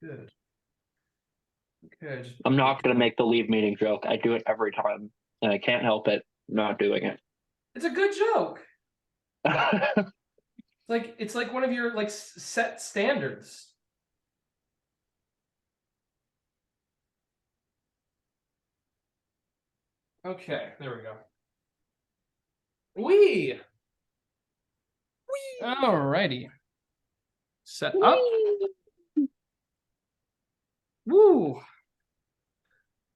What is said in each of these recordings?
Good. Okay. I'm not going to make the leave meeting joke. I do it every time, and I can't help it not doing it. It's a good joke. It's like one of your like set standards. Okay, there we go. Alrighty. Set up. Woo!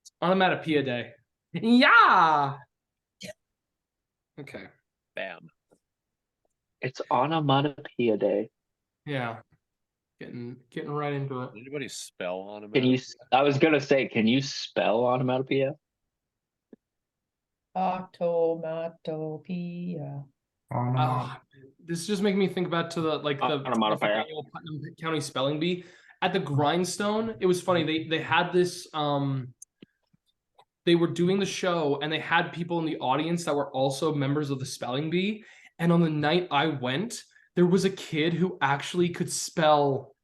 It's onomatopoeia day. Yeah! Okay. Bam. It's onomatopoeia day. Yeah. Getting right into it. Anybody spell onomatopoeia? Can you? I was gonna say, can you spell onomatopoeia? Automatopoeia. This just makes me think back to the Onomatopoeia. annual Putnam County Spelling Bee. At the Grindstone, it was funny. They had this they were doing the show and they had people in the audience that were also members of the spelling bee. And on the night I went, there was a kid who actually could spell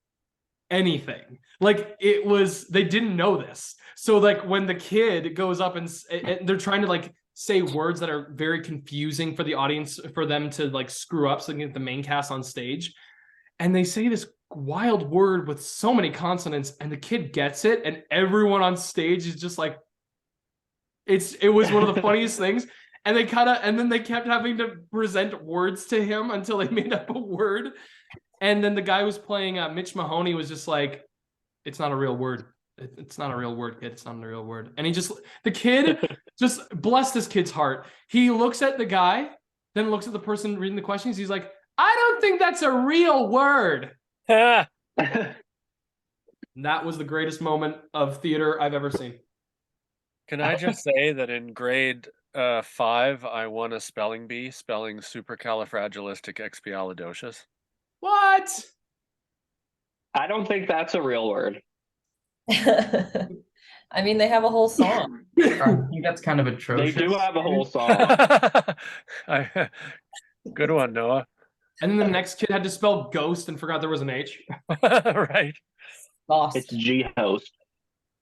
anything. Like they didn't know this. So like when the kid goes up and they're trying to like say words that are very confusing for the audience, for them to like screw up so they can get the main cast on stage. And they say this wild word with so many consonants and the kid gets it. And everyone on stage is just like, it was one of the funniest things. And then they kept having to present words to him until they made up a word. And then the guy who was playing Mitch Mahoney was just like, it's not a real word. It's not a real word, kid. It's not a real word. And the kid just bless this kid's heart. He looks at the guy, then looks at the person reading the questions. He's like, I don't think that's a real word. That was the greatest moment of theater I've ever seen. Can I just say that in grade 5, I won a spelling bee spelling supercalifragilisticexpialidocious? What? I don't think that's a real word. I mean, they have a whole song. I think that's kind of atrocious. They do have a whole song. Good one, Noah. And then the next kid had to spell ghost and forgot there was an H. Right. Ghost. It's G-host.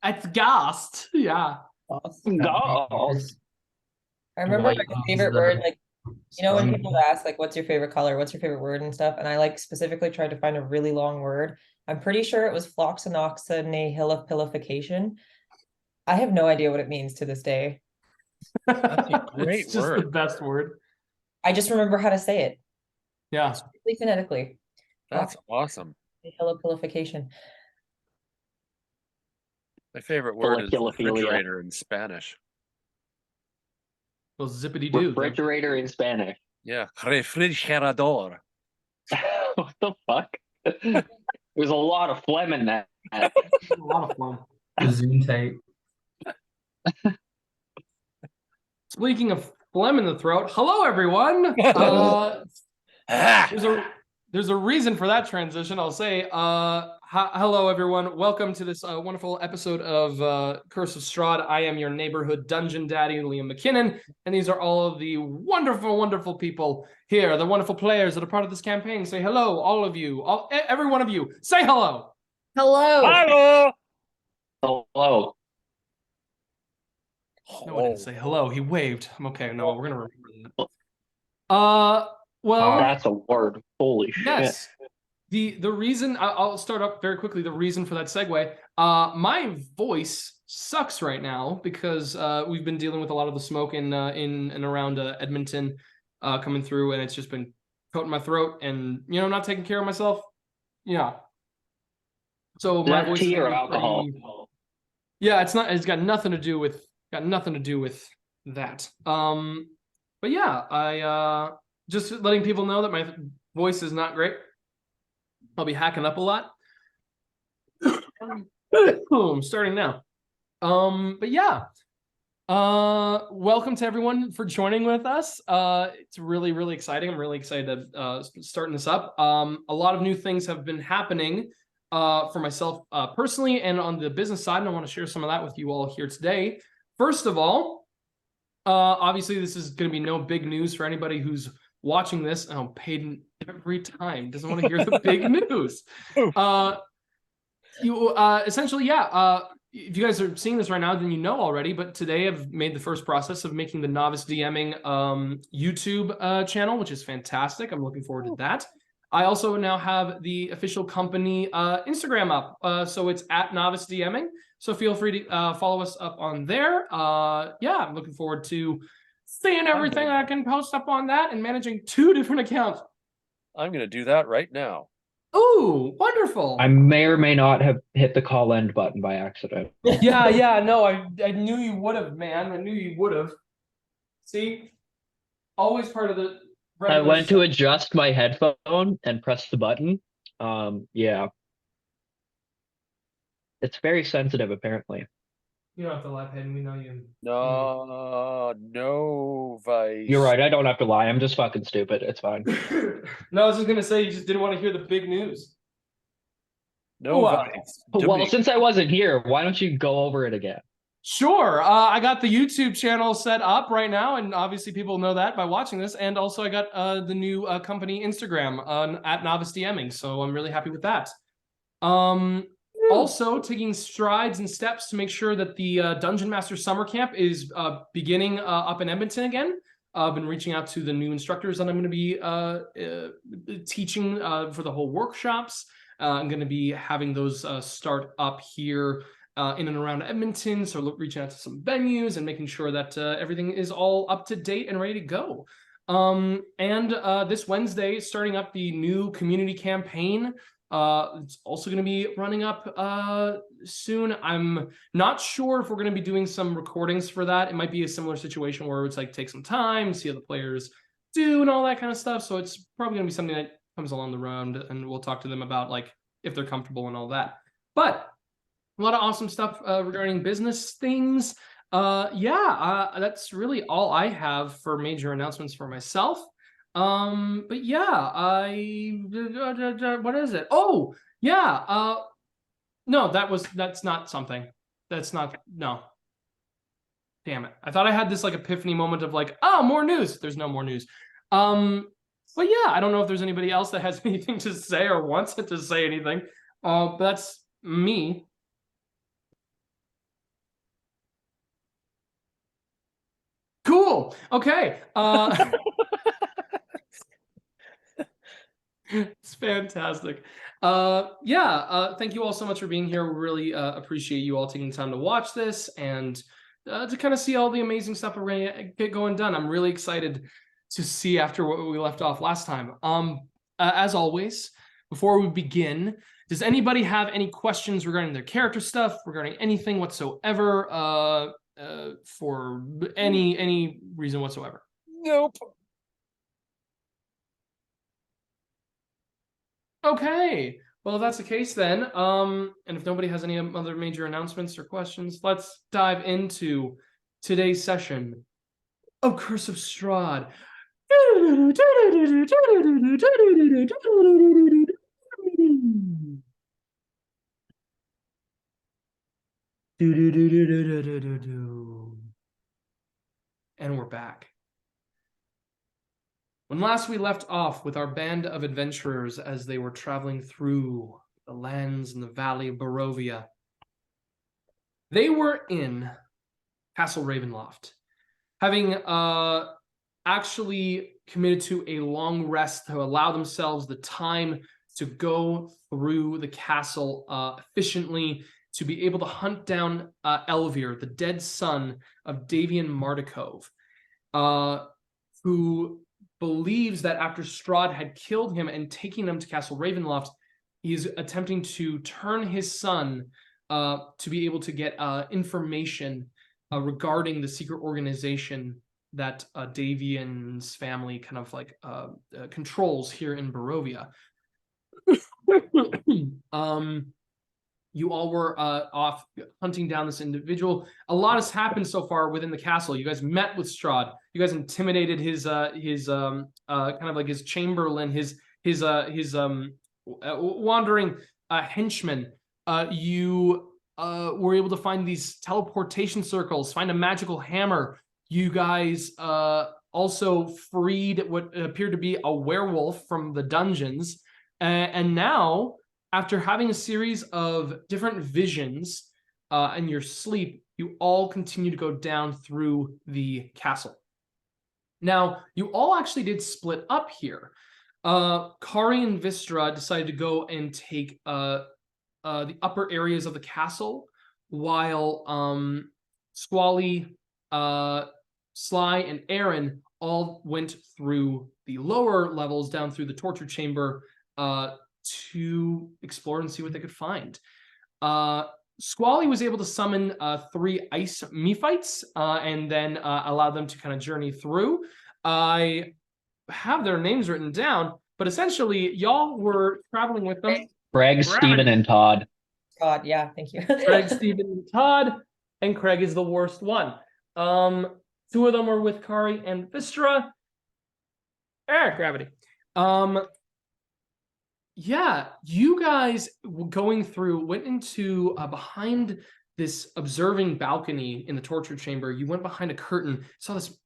It's ghost. Yeah. Ghost. I remember my favorite word, like, you know, when people ask, like, what's your favorite color? What's your favorite word and stuff? And I, like, specifically tried to find a really long word. I'm pretty sure it was floxinoxanihilipilification. I have no idea what it means to this day. That's a great it's just word. the best word. I just remember how to say it. Yeah. Strictly phonetically. That's awesome. Hilipilification. My favorite word is Filiphilia. refrigerator in Spanish. Well, zippity doo. Refrigerator in Spanish. Yeah. Refrigerador. What the fuck? There's a lot of phlegm in that. A lot of fun. Zoom tape. Speaking of phlegm in the throat, hello everyone. There's a reason for that transition. I'll say, hello everyone. Welcome to this wonderful episode of Curse of Strahd. I am your neighborhood dungeon daddy, Liam McKinnon, and these are all of the wonderful, wonderful people here, the wonderful players that are part of this campaign. Say hello, all of you, every one of you. Say hello. Hello. Hello. Hello. No one didn't say hello. He waved. I'm okay. No, we're gonna remember that. Well, that's a word. Holy shit. Yes. The reason I'll start up very quickly. The reason for that segue. My voice sucks right now because we've been dealing with a lot of the smoke in and around Edmonton coming through, and it's just been coating my throat, and not taking care of myself. Yeah. So my voice. Tea or alcohol? Yeah, it's not. It's got nothing to do with that. But yeah, I just letting people know that my voice is not great. I'll be hacking up a lot. I'm starting now. But yeah. Welcome to everyone for joining with us. It's really, really exciting. I'm really excited to starting this up. A lot of new things have been happening for myself personally and on the business side, and I want to share some of that with you all here today. First of all, obviously this is going to be no big news for anybody who's watching this. Padon every time doesn't want to hear the big news. you essentially, yeah. If you guys are seeing this right now, then you know already. But today I've made the first process of making the Novice DMing YouTube channel, which is fantastic. I'm looking forward to that. I also now have the official company Instagram up, so it's at Novice DMing. So feel free to follow us up on there. Yeah, I'm looking forward to seeing everything I can post up on that and managing 2 different accounts. I'm going to do that right now. Ooh, wonderful. I may or may not have hit the call end button by accident. Yeah, no, I knew you would have, man. I knew you would have. See? Always part of the I went to adjust my headphone and pressed the button. Yeah. It's very sensitive, apparently. You don't have to lie, Padon. We know you. No, Vice. You're right. I don't have to lie. I'm just fucking stupid. It's fine. No, I was just gonna say you just didn't want to hear the big news. No, Vice. Well, since I wasn't here, why don't you go over it again? Sure. I got the YouTube channel set up right now, and obviously people know that by watching this. And also I got the new company Instagram at Novice DMing, so I'm really happy with that. Also taking strides and steps to make sure that the Dungeon Master Summer Camp is beginning up in Edmonton again. I've been reaching out to the new instructors that I'm going to be teaching for the whole workshops. I'm going to be having those start up here in and around Edmonton. So reaching out to some venues and making sure that everything is all up to date and ready to go. And this Wednesday, starting up the new community campaign. It's also going to be running up soon. I'm not sure if we're going to be doing some recordings for that. It might be a similar situation where it's like take some time, see how the players do and all that kind of stuff. So it's probably going to be something that comes along the road, and we'll talk to them about like if they're comfortable and all that. But a lot of awesome stuff regarding business things. That's really all I have for major announcements for myself. But yeah, what is it? Oh, yeah, no, that's not something. No. Damn it. I thought I had this like epiphany moment of like, oh, more news. There's no more news. But yeah, I don't know if there's anybody else that has anything to say or wants to say anything. But that's me. Cool. Okay. It's fantastic. Thank you all so much for being here. We really appreciate you all taking time to watch this and to kind of see all the amazing stuff we're gonna get going done. I'm really excited to see after what we left off last time. As always, before we begin, does anybody have any questions regarding their character stuff, regarding anything whatsoever, for any reason whatsoever? Nope. Okay, well, if that's the case then, and if nobody has any other major announcements or questions, let's dive into today's session of Curse of Strahd. And we're back. When last we left off with our band of adventurers as they were traveling through the lands in the Valley of Barovia, they were in Castle Ravenloft, having actually committed to a long rest to allow themselves the time to go through the castle efficiently, to be able to hunt down Elvir, the dead son of Davian Mardukov, who believes that after Strahd had killed him and taking him to Castle Ravenloft, he's attempting to turn his son to be able to get information regarding the secret organization that Davian's family kind of like controls here in Barovia. You all were off hunting down this individual. A lot has happened so far within the castle. You guys met with Strahd. You guys intimidated his kind of like his chamberlain, his wandering henchman. You were able to find these teleportation circles, find a magical hammer. You guys also freed what appeared to be a werewolf from the dungeons, and now after having a series of different visions in your sleep, you all continue to go down through the castle. Now, you all actually did split up here. Kari and Wystera decided to go and take the upper areas of the castle, while Squally, Sly, and Eren all went through the lower levels, down through the torture chamber, to explore and see what they could find. Squally was able to summon 3 ice Mephites and then allow them to kind of journey through. I have their names written down, but essentially, y'all were traveling with them. Craig, Steven, and Todd. God, yeah, thank you. Craig, Steven, and Todd, and Craig is the worst one. 2 of them were with Kari and Wystera. Gravity. Yeah, you guys going through went into behind this observing balcony in the torture chamber. You went behind a curtain, saw this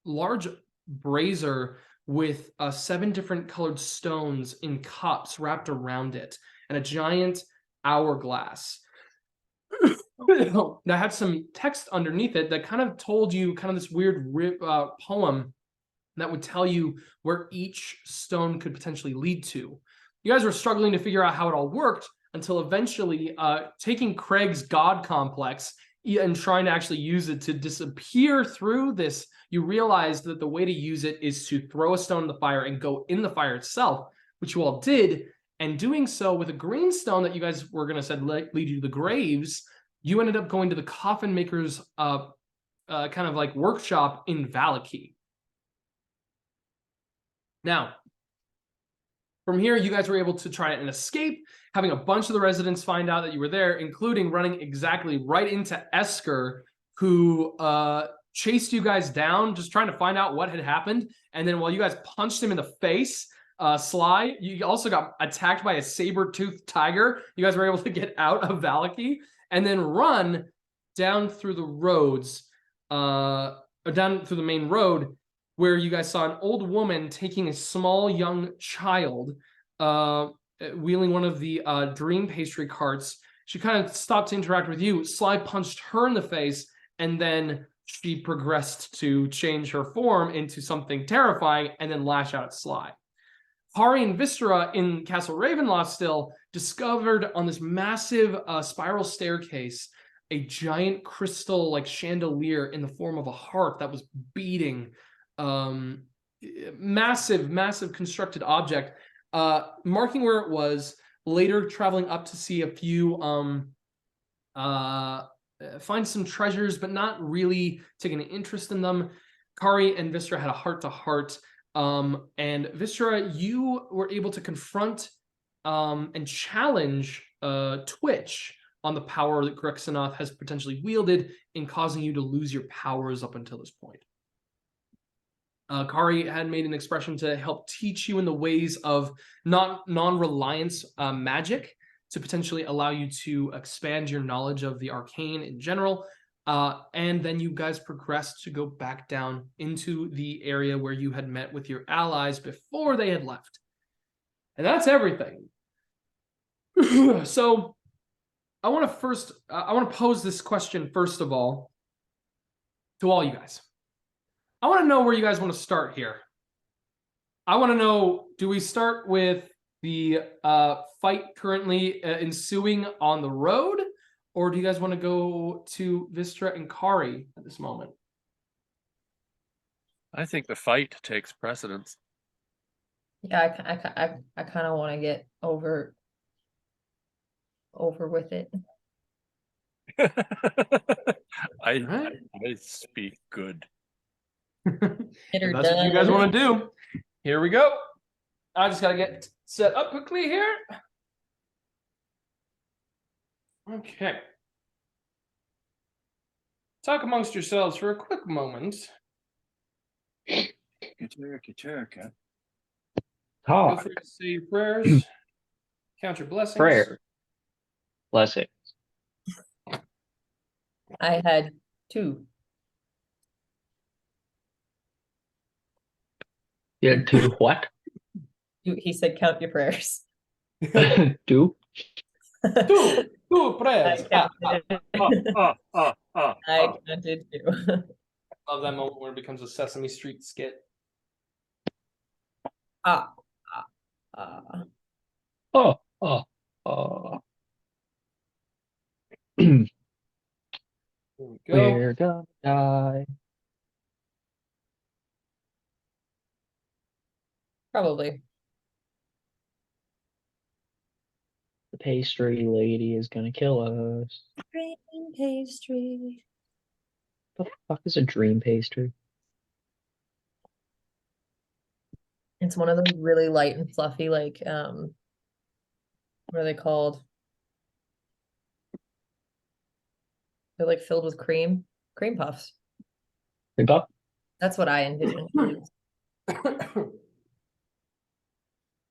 large brazier with 7 different colored stones in cups wrapped around it, and a giant hourglass. That had some text underneath it that kind of told you kind of this weird poem that would tell you where each stone could potentially lead to. You guys were struggling to figure out how it all worked until eventually taking Craig's god complex and trying to actually use it to disappear through this, you realized that the way to use it is to throw a stone in the fire and go in the fire itself, which you all did. And doing so with a green stone that you guys were going to said lead you to the graves, you ended up going to the coffin maker's kind of like workshop in Valaki. Now, from here, you guys were able to try and escape, having a bunch of the residents find out that you were there, including running exactly right into Esker, who chased you guys down, just trying to find out what had happened. And then while you guys punched him in the face, Sly, you also got attacked by a saber-toothed tiger. You guys were able to get out of Valaki and then run down through the roads, down through the main road, where you guys saw an old woman taking a small young child, wheeling one of the dream pastry carts. She kind of stopped to interact with you. Sly punched her in the face, and then she progressed to change her form into something terrifying and then lash out at Sly. Kari and Wystera in Castle Ravenloft still discovered on this massive spiral staircase a giant crystal like chandelier in the form of a heart that was beating. Massive constructed object, marking where it was, later traveling up to see a few find some treasures, but not really taking an interest in them. Kari and Wystera had a heart-to-heart, and Wystera, you were able to confront and challenge Twitch on the power that Grexenoth has potentially wielded in causing you to lose your powers up until this point. Kari had made an expression to help teach you in the ways of non-reliance magic to potentially allow you to expand your knowledge of the arcane in general. And then you guys progressed to go back down into the area where you had met with your allies before they had left. And that's everything. So I want to pose this question first of all to all you guys. I want to know where you guys want to start here. I want to know, do we start with the fight currently ensuing on the road, or do you guys want to go to Wystera and Kari at this moment? I think the fight takes precedence. Yeah, I kind of want to get over with it. I speak good. That's what you guys want to do. Here we go. I just gotta get set up quickly here. Okay. Talk amongst yourselves for a quick moment. Turka. Feel free to say your prayers. Count your blessings. Prayer. Blessings. I had 2. You had 2 what? He said, count your prayers. Do? Two prayers. I Oh. counted too. Love that moment where it becomes a Sesame Street skit. Ah. Oh. Here we go. We're gonna die. Probably. The pastry lady is gonna kill us. Dream pastry. The fuck is a dream pastry? It's one of those really light and fluffy, like what are they called? They're like filled with cream puffs. Cream puff? That's what I envision.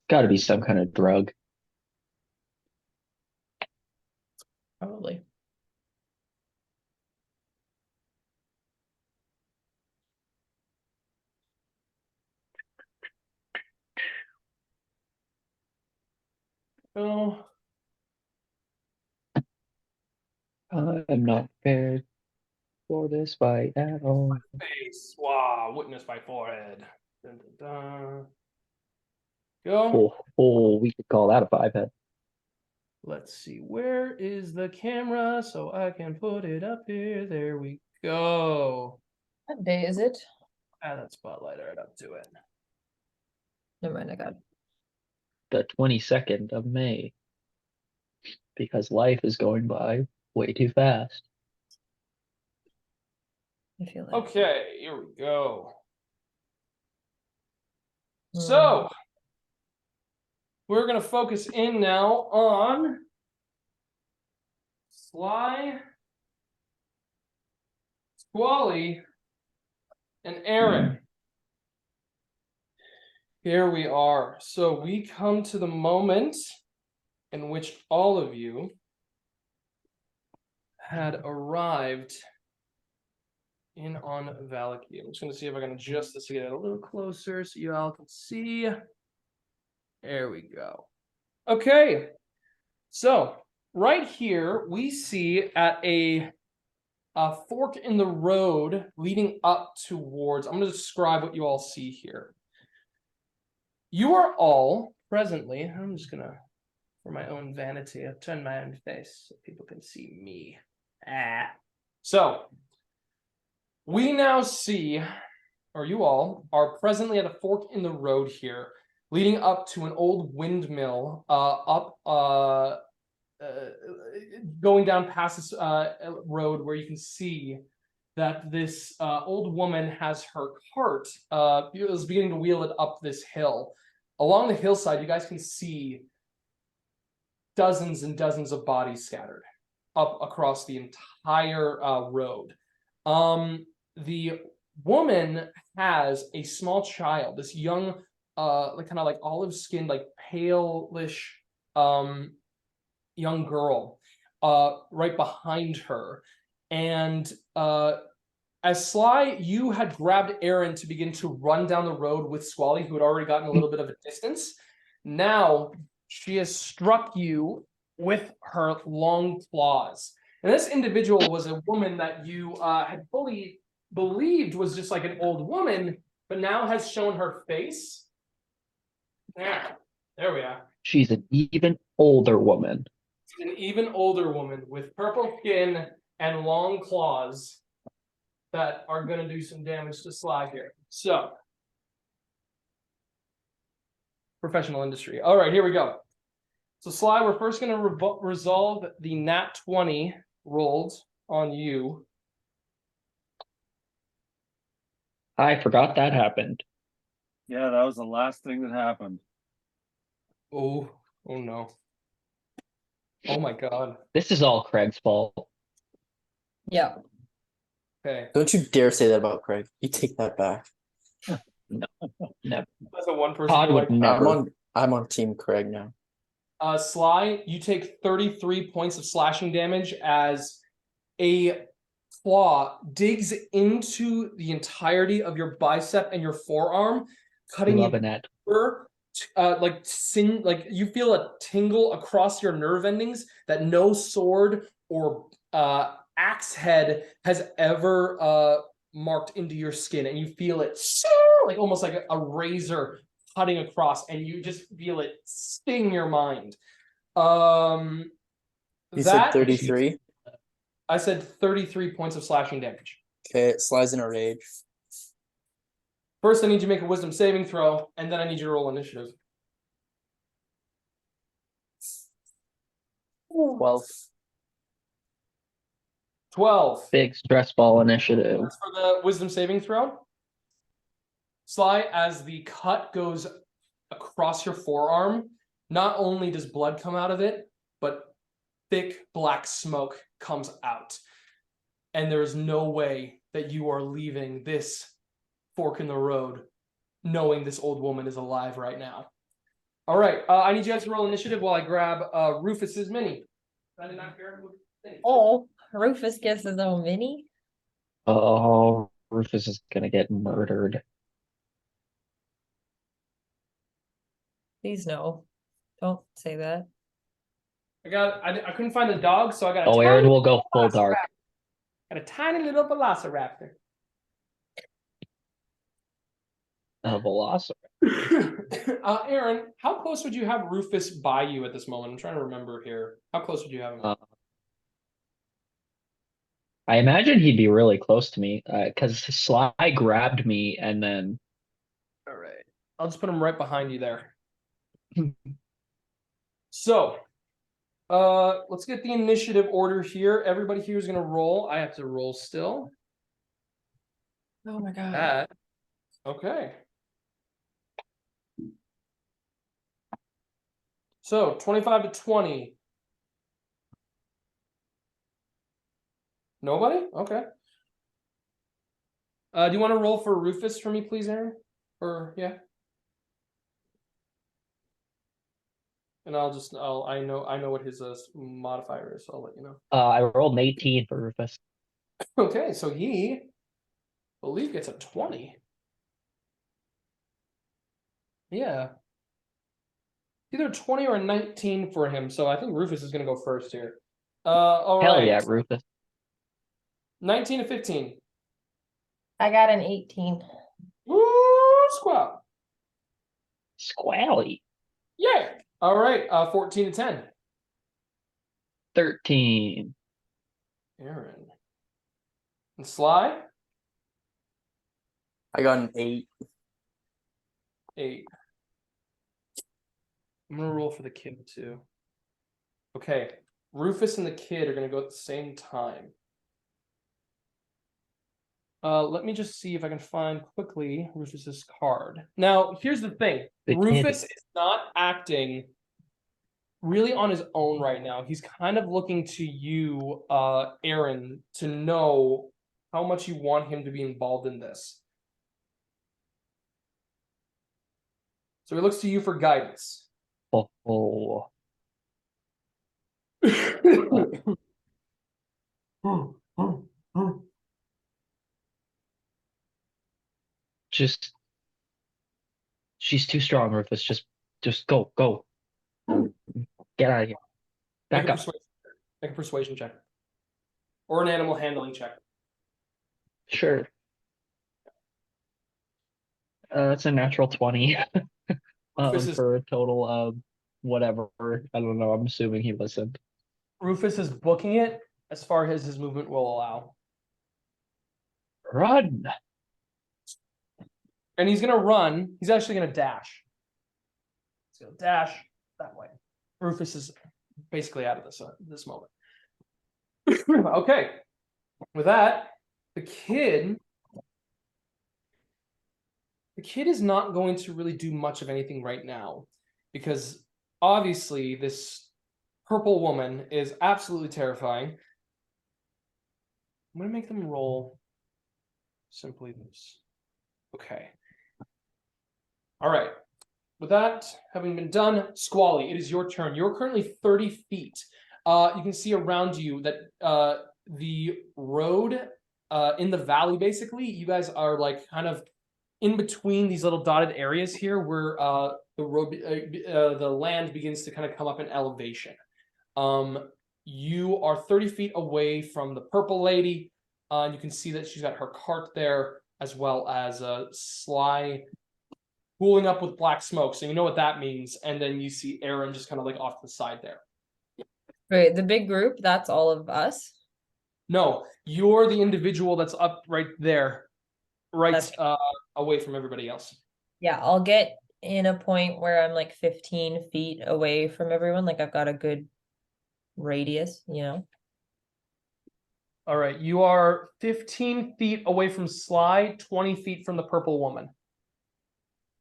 Gotta be some kind of drug. Probably. Oh, I'm not prepared for this fight at all. face. Wow, witness my forehead. Dun, dun, dun. Go. We could call that a 5-head. Let's see. Where is the camera so I can put it up here? There we go. What day is it? Add that spotlight right up to it. Never mind, I got it. The 22nd of May. Because life is going by way too fast. I feel like. Okay, here we go. So, we're going to focus in now on Sly, Squally, and Eren. Here we are. So we come to the moment in which all of you had arrived in on Valaki. I'm just going to see if I can adjust this to get it a little closer so you all can see. There we go. Okay. So right here we see at a fork in the road leading up towards, I'm going to describe what you all see here. You are all presently, I'm just going to, for my own vanity, I'll turn my own face so people can see me. So, we now see, or you all, are presently at a fork in the road here, leading up to an old windmill, going down past this road where you can see that this old woman has her cart, is beginning to wheel it up this hill. Along the hillside, you guys can see dozens and dozens of bodies scattered up across the entire road. The woman has a small child, this young, like kind of like olive-skinned, like pale-ish young girl, right behind her. And as Sly, you had grabbed Eren to begin to run down the road with Squally, who had already gotten a little bit of a distance. Now she has struck you with her long claws. And this individual was a woman that you had fully believed was just like an old woman, but now has shown her face. There we are. She's an even older woman. An even older woman with purple skin and long claws that are going to do some damage to Sly here. So, professional industry. All right, here we go. So, Sly, we're first going to resolve the nat 20 rolled on you. I forgot that happened. Yeah, that was the last thing that happened. Oh no. Oh my god. This is all Craig's fault. Yeah. Okay. Don't you dare say that about Craig. You take that back. No, never. That's a one person. Todd would never. I'm on Team Craig now. Sly, you take 33 points of slashing damage as a claw digs into the entirety of your bicep and your forearm, cutting you like you feel a tingle across your nerve endings that no sword or axe head has ever marked into your skin, and you feel it like almost like a razor cutting across, and you just feel it sting your mind. You said 33? I said 33 points of slashing damage. Okay, it slides in a rage. First, I need you to make a wisdom saving throw, and then I need you to roll initiative. 12. 12. Big stress ball initiative. That's for the wisdom saving throw. Sly, as the cut goes across your forearm, not only does blood come out of it, but thick black smoke comes out. And there's no way that you are leaving this fork in the road knowing this old woman is alive right now. All right, I need you guys to roll initiative while I grab Rufus's mini. Oh, Rufus gets his own mini? Oh, Rufus is gonna get murdered. Please no. Don't say that. I couldn't find the dog, so I got Oh, Eren will go full dark. got a tiny little velociraptor. A velociraptor. Eren, how close would you have Rufus by you at this moment? I'm trying to remember here. How close would you have him? I imagine he'd be really close to me, because Sly grabbed me and then. All right. I'll just put him right behind you there. So, let's get the initiative order here. Everybody here is going to roll. I have to roll still. Oh my god. Okay. So, 25 to 20. Nobody? Okay. Do you want to roll for Rufus for me, please, Eren? Or, yeah. And I know what his modifier is, so I'll let you know. I rolled an 18 for Rufus. Okay, so he, I believe, gets a 20. Yeah. Either a 20 or a 19 for him, so I think Rufus is going to go first here. All Hell right. yeah, Rufus. 19 to 15. I got an 18. Woo, squat. Squally. Yeah. All right, 14 to 10. 13. Eren. And Sly? I got an 8. 8. I'm going to roll for the kid, too. Okay. Rufus and the kid are going to go at the same time. Let me just see if I can find quickly Rufus's card. Now, here's the thing. Rufus is not acting really on his own right now. He's kind of looking to you, Eren, to know how much you want him to be involved in this. So he looks to you for guidance. Oh. Just, she's too strong, Rufus. Just go. Get out of here. Back up. Make a persuasion check. Or an animal handling check. Sure. That's a natural 20. For a total of whatever. I don't know. I'm assuming he listened. Rufus is booking it as far as his movement will allow. Run! And he's going to run. He's actually going to dash. He's going to dash that way. Rufus is basically out of this moment. Okay. With that, the kid is not going to really do much of anything right now, because obviously this purple woman is absolutely terrifying. I'm going to make them roll simply this. Okay. All right. With that having been done, Squally, it is your turn. You're currently 30 feet. You can see around you that the road in the valley, basically, you guys are like kind of in between these little dotted areas here where the land begins to kind of come up in elevation. You are 30 feet away from the purple lady. You can see that she's got her cart there, as well as a Sly cooling up with black smoke. So you know what that means. And then you see Eren just kind of like off to the side there. Right, the big group, that's all of us. No, you're the individual that's up right there, right That's- away from everybody else. Yeah, I'll get in a point where I'm like 15 feet away from everyone. Like I've got a good radius, you know. All right, you are 15 feet away from Sly, 20 feet from the purple woman.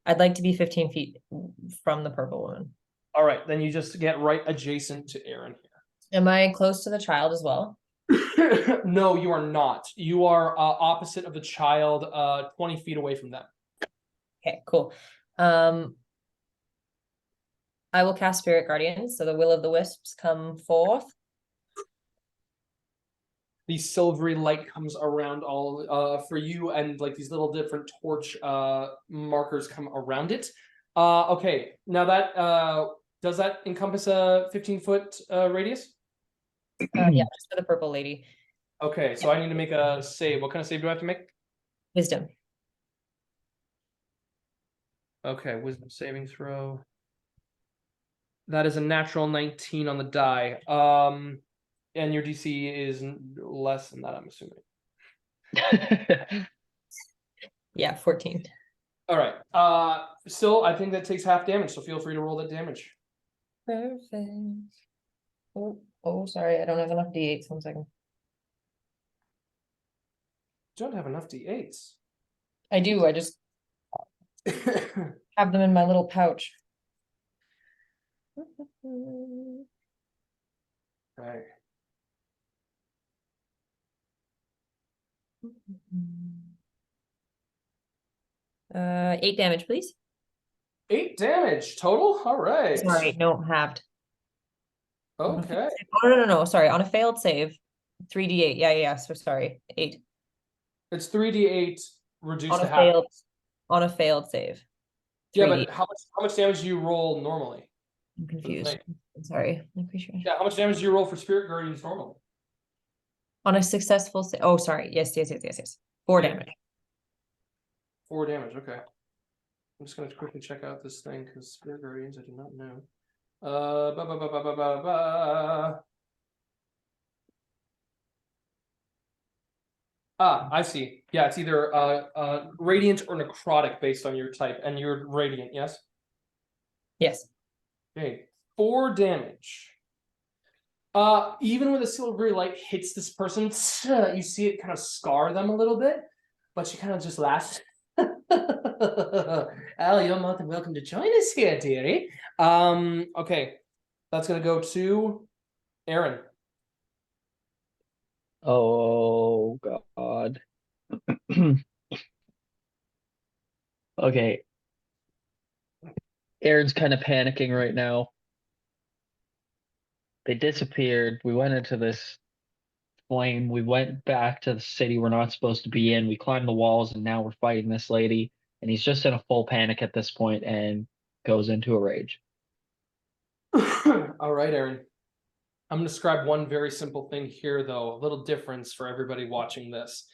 I'd like to be 15 feet from the purple woman. All right, then you just get right adjacent to Eren Am I close to the child as well? here. No, you are not. You are opposite of the child, 20 feet away from them. Okay, cool. I will cast Spirit Guardians, so the will of the wisps come forth. The silvery light comes around all for you, and like these little different torch markers come around it. Okay, now that does that encompass a 15-foot radius? Yeah, just for the purple lady. Okay, so I need to make a save. What kind of save do I have to make? Wisdom. Okay, wisdom saving throw. That is a natural 19 on the die. And your DC is less than that, I'm assuming. Yeah, 14. All right. Still, I think that takes half damage, so feel free to roll that damage. Perfect. Oh, sorry, I don't have enough D8s. 1 second. Don't have enough D8s. I do, I just have them in my little pouch. Right. 8 damage, please. 8 damage total? All right. Sorry, no, halved. Okay. Oh, no, sorry. On a failed save, 3d8. Yeah, so sorry. 8. It's 3d8 reduced On to a half. failed, on a failed save. Yeah, 3D8. but how much damage do you roll normally? I'm confused. thing. I'm sorry. I'm pretty sure. Yeah, how much damage do you roll for Spirit Guardians normally? On a successful save. Oh, sorry. Yes. 4 Yeah. damage. 4 damage, okay. I'm just gonna quickly check out this thing because Spirit Guardians I do not know. I see. Yeah, it's either radiant or necrotic based on your type, and you're radiant, yes? Yes. Okay, 4 damage. Even when the silvery light hits this person, you see it kind of scar them a little bit, but she kind of just laughs. Al, you're more than welcome to join us here, dearie. Okay, that's gonna go to Eren. Oh God. Okay. Eren's kind of panicking right now. They disappeared. We went into this flame. We went back to the city we're not supposed to be in. We climbed the walls and now we're fighting this lady. And he's just in a full panic at this point and goes into a rage. All right, Eren. I'm going to describe one very simple thing here, though, a little difference for everybody watching this.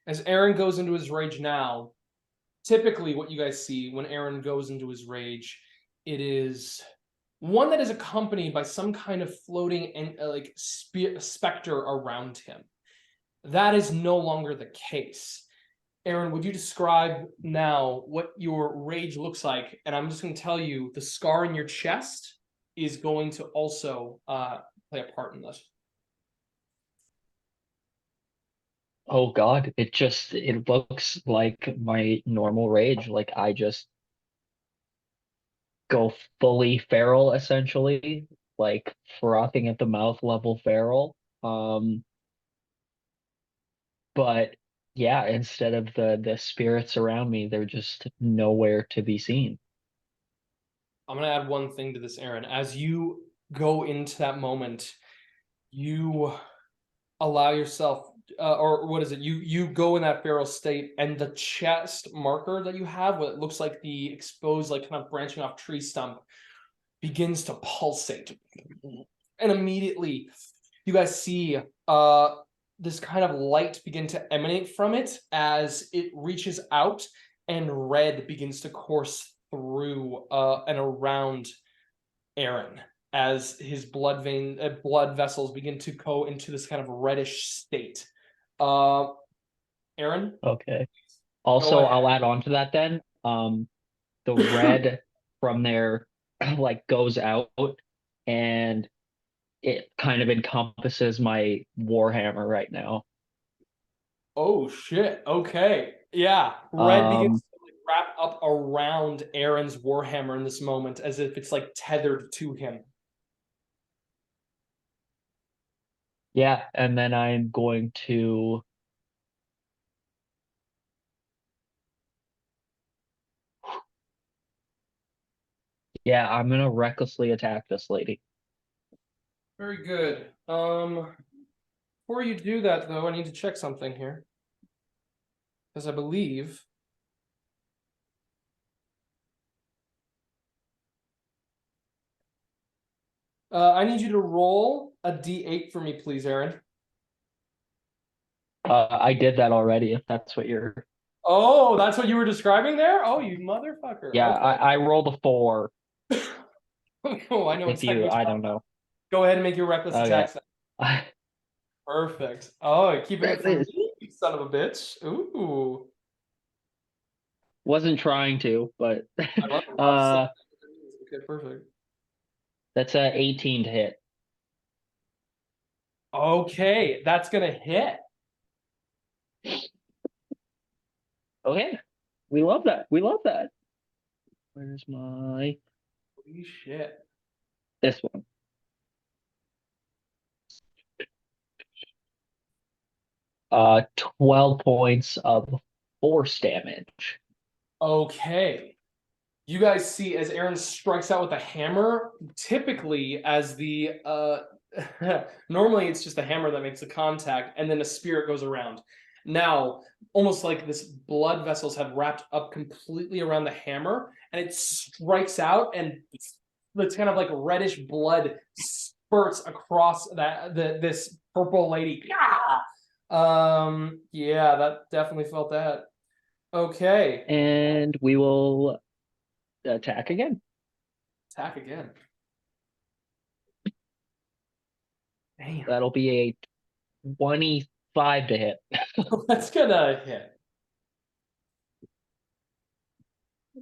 As Eren goes into his rage now, typically what you guys see when Eren goes into his rage, it is one that is accompanied by some kind of floating and specter around him. That is no longer the case. Eren, would you describe now what your rage looks like? And I'm just going to tell you, the scar in your chest is going to also play a part in this. Oh God, it looks like my normal rage. Like I just go fully feral essentially, like frothing at the mouth level feral. But yeah, instead of the spirits around me, they're just nowhere to be seen. I'm going to add one thing to this, Eren. As you go into that moment, you allow yourself or what is it? You go in that feral state, and the chest marker that you have, what it looks like the exposed, like kind of branching off tree stump, begins to pulsate, and immediately you guys see this kind of light begin to emanate from it as it reaches out, and red begins to course through and around Eren, as his blood vessels begin to go into this kind of reddish state. Eren? Okay. Also, I'll add on to that then. The red from there like goes out, and it kind of encompasses my Warhammer right now. Oh shit. Okay. Yeah. Red begins to like wrap up around Eren's Warhammer in this moment, as if it's like tethered to him. Yeah, and then I'm going to I'm gonna recklessly attack this lady. Very good. Before you do that, though, I need to check something here, because I believe I need you to roll a d8 for me, please, Eren. I did that already, if that's what you're... Oh, that's what you were describing there? Oh, you motherfucker. Yeah, Okay. I rolled a 4. Oh, I know If you, I don't know. Go ahead and make your reckless Okay. attack. Perfect. Oh, keeping it from me, you son of a bitch. Ooh. Wasn't trying to, but I love okay, perfect. That's a 18 to hit. Okay, that's gonna hit. Okay. We love that. We love that. Where's my... Holy shit. This one. 12 points of force damage. Okay. You guys see as Eren strikes out with a hammer, typically as the normally it's just a hammer that makes the contact, and then a spirit goes around. Now, almost like this blood vessels have wrapped up completely around the hammer, and it strikes out, and it's kind of like reddish blood spurts across this purple lady. Yeah, that definitely felt that. Okay. And we will attack again. Attack again. Damn. That'll be a 25 to hit. That's gonna hit.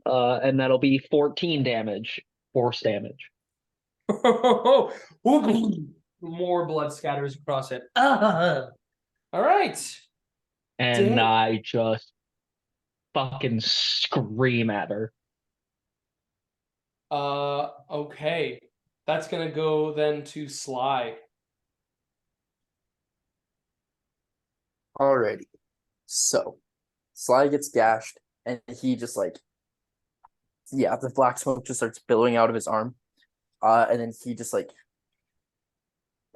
And that'll be 14 damage. Force damage. More blood scatters across it. All right. And Damn. I just fucking scream at her. Okay. That's gonna go then to Sly. Alrighty. So, Sly gets gashed, and he just like, yeah, the black smoke just starts billowing out of his arm. And then he just like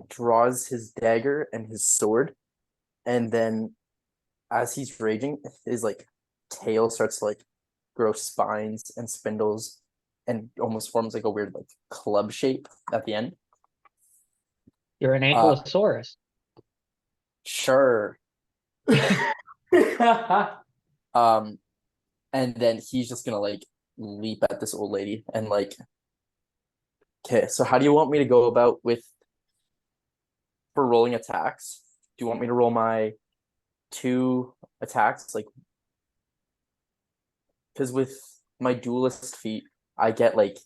draws his dagger and his sword, and then as he's raging, his like tail starts to like grow spines and spindles, and almost forms like a weird like club shape at the end. You're an ankylosaurus. Sure. And then he's just gonna like leap at this old lady and like, okay, so how do you want me to go about for rolling attacks? Do you want me to roll my 2 attacks, like, because with my duelist feat I get like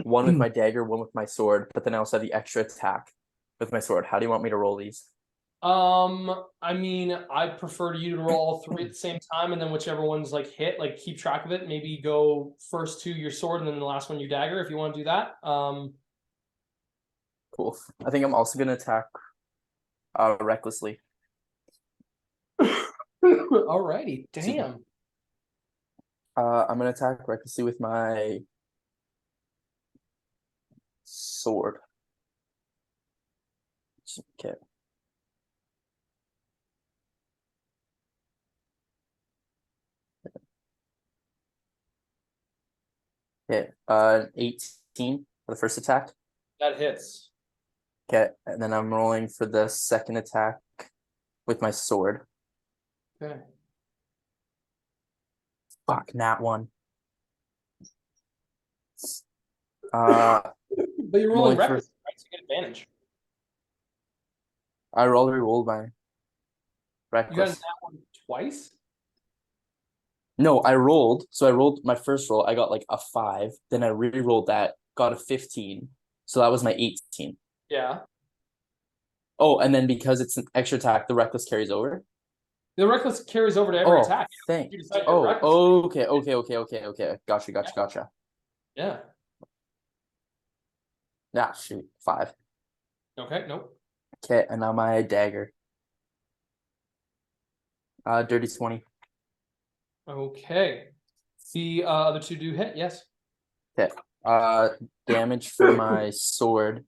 1 with my dagger, 1 with my sword, but then I also have the extra attack with my sword. How do you want me to roll these? I mean, I prefer you to roll all 3 at the same time, and then whichever one's like hit, like keep track of it. Maybe go first to your sword, and then the last one your dagger, if you want to do that. Cool. I think I'm also gonna attack recklessly. Alrighty, damn. I'm gonna attack recklessly with my sword. Okay. Okay. 18 for the first attack. That hits. Okay, and then I'm rolling for the second attack with my sword. Okay. Fuck, nat 1. Uh, But you're rolling rolling for- reckless, right? So you get advantage. I already rolled my You got reckless. that one twice? No, I rolled. So I rolled my first roll. I got like a 5. Then I re-rolled that, got a 15. So that was my 18. Yeah. Oh, and then because it's an extra attack, the reckless carries over. The reckless carries over to every attack. Thank. You decide you're reckless. Okay. Gotcha. Yeah. Yeah, shoot, 5. Okay, nope. Okay, and now my dagger. Dirty 20. Okay. The other two do hit, yes. Okay. Damage for my sword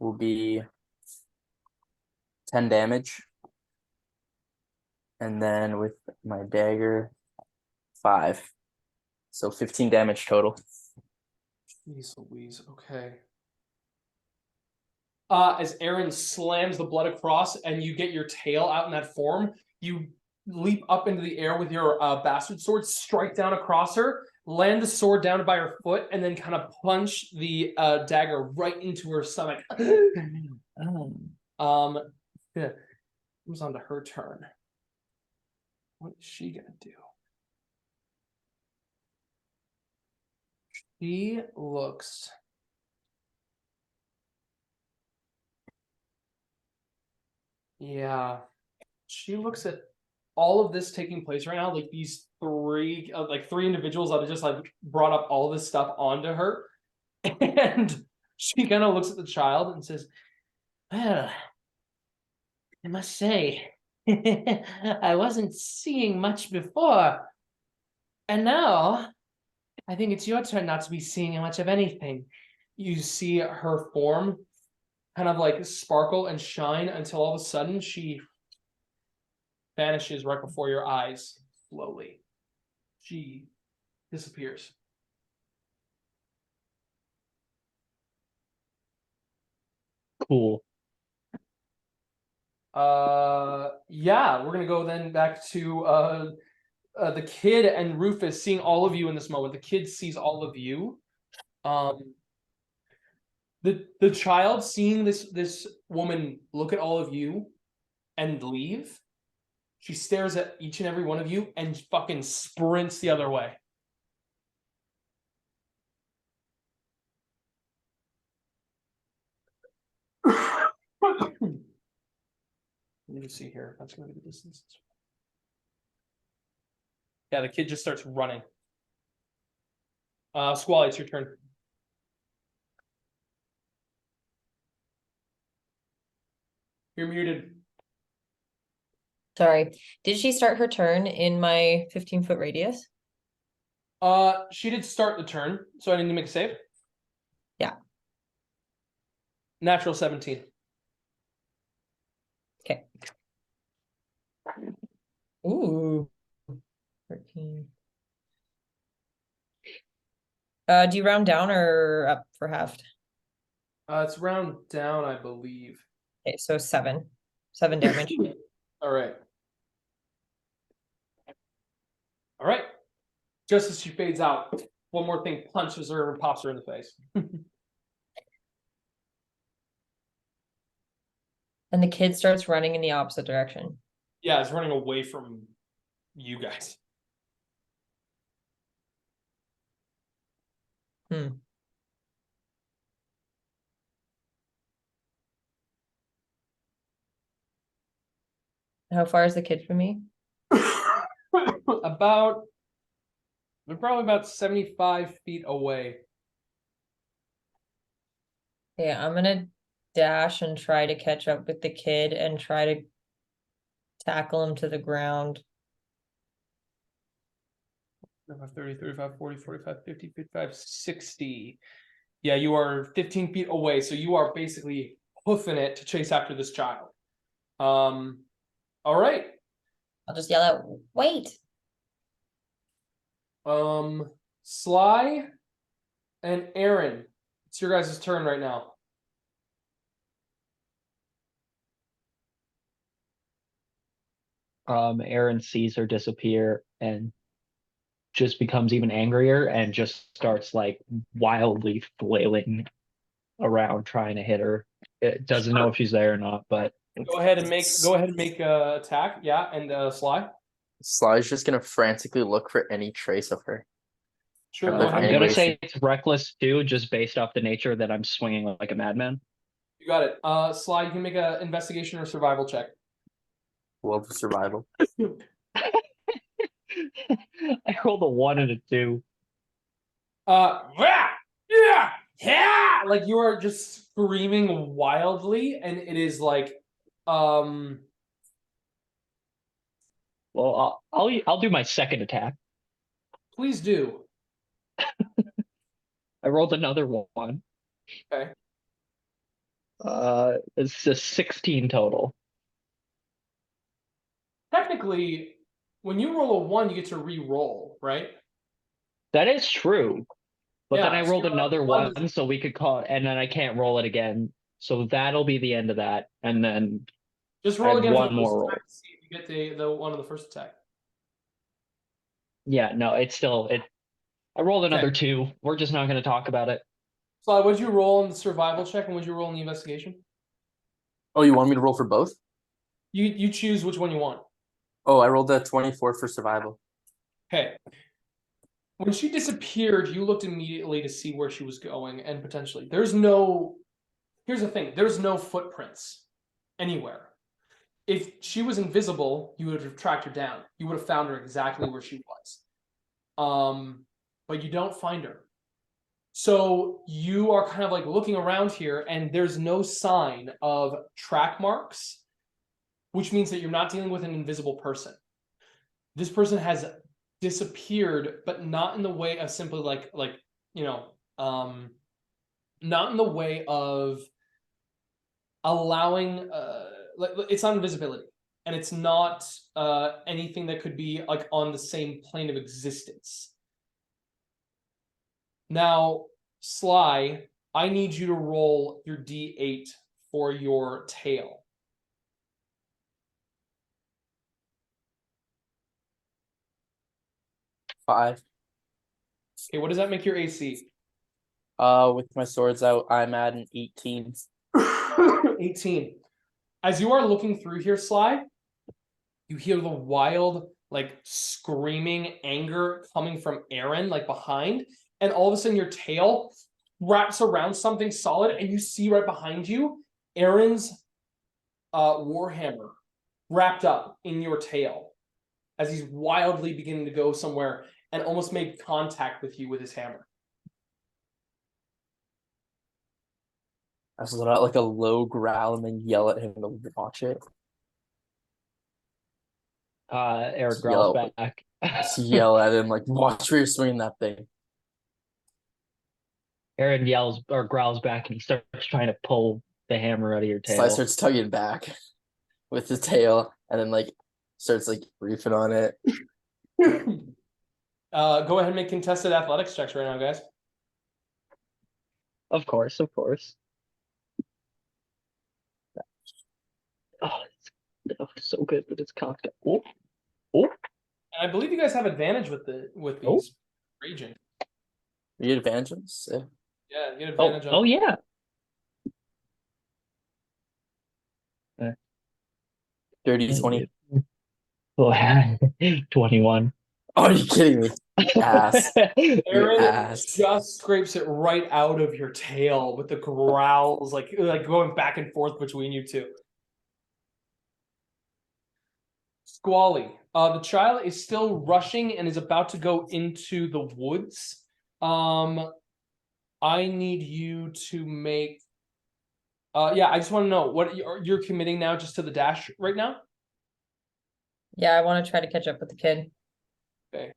will be 10 damage. And then with my dagger, 5. So 15 damage total. Jeez Louise, okay. As Eren slams the blood across and you get your tail out in that form, you leap up into the air with your bastard sword, strike down across her, land the sword down by her foot, and then kind of punch the dagger right into her stomach. Yeah. Moves on to her turn. What is she gonna do? She looks. Yeah. She looks at all of this taking place right now, like these three individuals that have just like brought up all this stuff onto her. And she kind of looks at the child and says, "Well, I must say, I wasn't seeing much before. And now, I think it's your turn not to be seeing much of anything." You see her form kind of like sparkle and shine until all of a sudden she vanishes right before your eyes, slowly. She disappears. Cool. Yeah, we're gonna go then back to the kid and Rufus seeing all of you in this moment. The kid sees all of you. The child seeing this woman look at all of you and leave. She stares at each and every one of you and fucking sprints the other way. Let me just see here. That's going to be the distance. Yeah, the kid just starts running. Squally, it's your turn. You're muted. Sorry. Did she start her turn in my 15-foot radius? She did start the turn, so I need to make a save. Yeah. Natural 17. Okay. Ooh. 13. Do you round down or up for halved? It's round down, I believe. Okay, so 7. 7 damage. All right. All right. Just as she fades out, one more thing punches her and pops her in the face. And the kid starts running in the opposite direction. Yeah, it's running away from you guys. How far is the kid from me? They're probably about 75 feet away. Yeah, I'm gonna dash and try to catch up with the kid and try to tackle him to the ground. 30, 35, 40, 45, 50, 55, 60. Yeah, you are 15 feet away, so you are basically hoofing it to chase after this child. All right. I'll just yell out, "Wait!" Sly and Eren. It's your guys' turn right now. Eren sees her disappear and just becomes even angrier and just starts like wildly flailing around trying to hit her. It doesn't know if she's there or not, but Go ahead and make a attack. Yeah, and Sly. Sly's just gonna frantically look for any trace of her. Sure. I'm Go gonna ahead. I'm Any gonna way say it's reckless too, just based off the nature that I'm swinging like a madman. You got it. Sly, you can make an investigation or survival check. Well, for survival. I rolled a 1 and a 2. Yeah, like you are just screaming wildly, and it is like, Well, I'll do my second attack. please do. I rolled another 1. Okay. It's a 16 total. Technically, when you roll a 1, you get to re-roll, right? That is true. But then Yeah, I so rolled you're another like, 1, so we could call it, and then I can't roll it again. So that'll be the end of that. And then just I roll had again for one the first more roll. attack to see if you get the one on the first attack. Yeah, no, it's still it. I rolled another Okay. 2. We're just not going to talk about it. So, what'd you roll in the survival check, and what'd you roll in the investigation? Oh, you want me to roll for both? You choose which one you want. Oh, I rolled a 24 for survival. Okay. When she disappeared, you looked immediately to see where she was going, and potentially here's the thing, there's no footprints anywhere. If she was invisible, you would have tracked her down. You would have found her exactly where she was. But you don't find her. So you are kind of like looking around here, and there's no sign of track marks, which means that you're not dealing with an invisible person. This person has disappeared, but not in the way of simply not in the way of allowing it's not invisibility, and it's not anything that could be like on the same plane of existence. Now, Sly, I need you to roll your D8 for your tail. Five. Okay, what does that make your AC? With my swords out, I'm at an 18. 18. As you are looking through here, Sly, you hear the wild, like, screaming anger coming from Eren, like, behind, and all of a sudden your tail wraps around something solid, and you see right behind you Eren's warhammer wrapped up in your tail as he's wildly beginning to go somewhere and almost made contact with you with his hammer. I just let out like a low growl and then yell at him to watch it. Eren growls back. Just yell at him like, watch where you're swinging that thing. Eren yells or growls back, and he starts trying to pull the hammer out of your tail. Sly starts tugging back with his tail, and then like starts like reefing on it. Go ahead and make contested athletics checks right now, guys. Of course. Oh, it's so good with its cocktail. Oh. And I believe you guys have advantage with these raging. You get advantages? Yeah. Yeah, you get advantage on. Oh yeah. Dirty 20. Oh, 21. Oh, are you kidding me? Ass. Eren ass. just scrapes it right out of your tail with the growls, like going back and forth between you two. Squally, the child is still rushing and is about to go into the woods. I need you to make. I just want to know what you're committing now, just to the dash right now. Yeah, I want to try to catch up with the kid. Okay.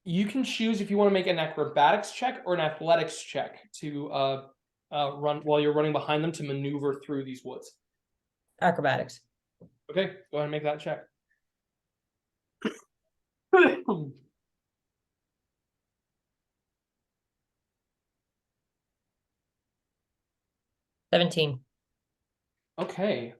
You can choose if you want to make an acrobatics check or an athletics check to run while you're running behind them to maneuver through these woods. Acrobatics. Okay, go ahead and make that check. $17. Okay.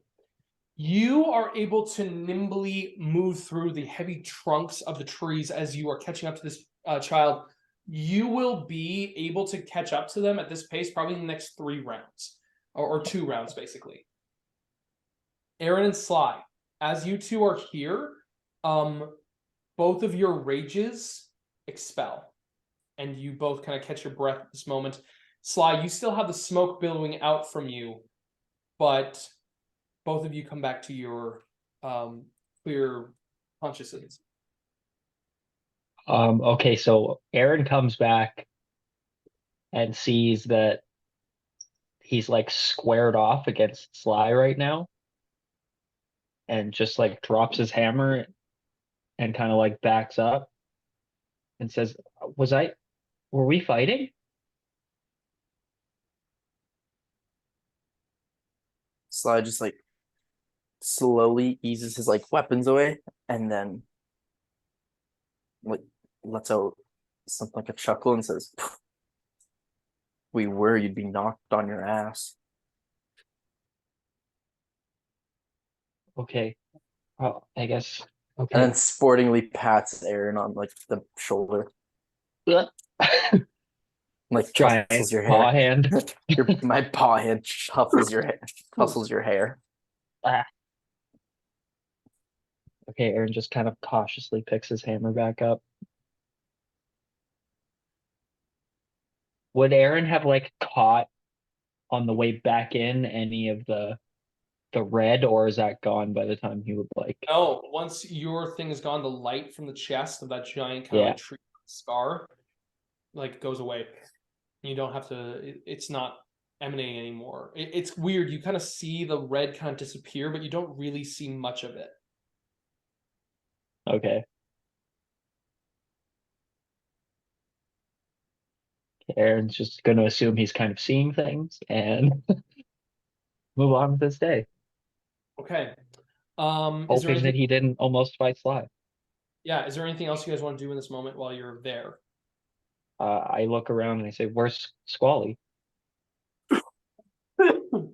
You are able to nimbly move through the heavy trunks of the trees as you are catching up to this child. You will be able to catch up to them at this pace probably in the next 3 rounds, or 2 rounds, basically. Eren and Sly, as you two are here, both of your rages expel, and you both kind of catch your breath at this moment. Sly, you still have the smoke billowing out from you, but both of you come back to your clear consciousness. Okay, so Eren comes back and sees that he's like squared off against Sly right now, and just like drops his hammer and kind of like backs up and says, were we fighting? Sly just like slowly eases his like weapons away and then like lets out something like a chuckle and says, "We were, you'd be knocked on your ass." Okay. Well, I guess. And Okay. then sportingly pats Eren on like the shoulder. Like Giant tussles your paw hair. hand. My paw hand tussles your hair. Ah. Okay, Eren just kind of cautiously picks his hammer back up. Would Eren have like caught on the way back in any of the red, or is that gone by the time he would like? No, once your thing is gone, the light from the chest of that giant kind of like tree scar like goes away. You don't have to. It's not emanating anymore. It's weird. You kind of see the red kind of disappear, but you don't really see much of it. Okay. Eren's just going to assume he's kind of seeing things and move on with his day. Okay. Is there Hoping anything? that he didn't almost fight Sly. Yeah. Is there anything else you guys want to do in this moment while you're there? I look around and I say, "Where's Squally?" I'm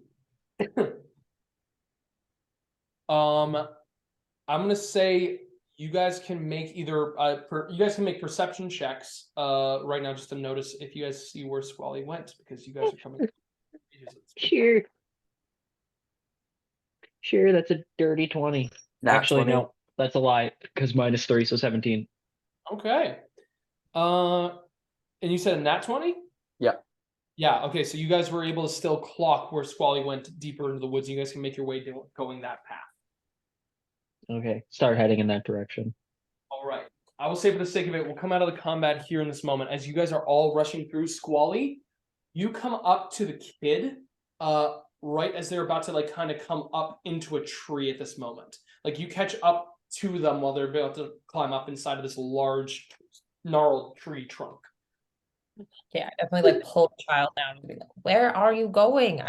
gonna say you guys can make either you guys can make perception checks right now just to notice if you guys see where Squally went, because you guys are coming. Sure. Sure, that's a dirty 20. Actually, 20. no, that's a lie, because -3, so 17. Okay. And you said a nat 20? Yeah. Yeah, okay, so you guys were able to still clock where Squally went deeper into the woods. You guys can make your way going that path. Okay, start heading in that direction. All right. I will say for the sake of it, we'll come out of the combat here in this moment. As you guys are all rushing through Squally, you come up to the kid right as they're about to like kind of come up into a tree at this moment. Like you catch up to them while they're about to climb up inside of this large gnarled tree trunk. Yeah, I definitely like pull the child down and be like, "Where are you going?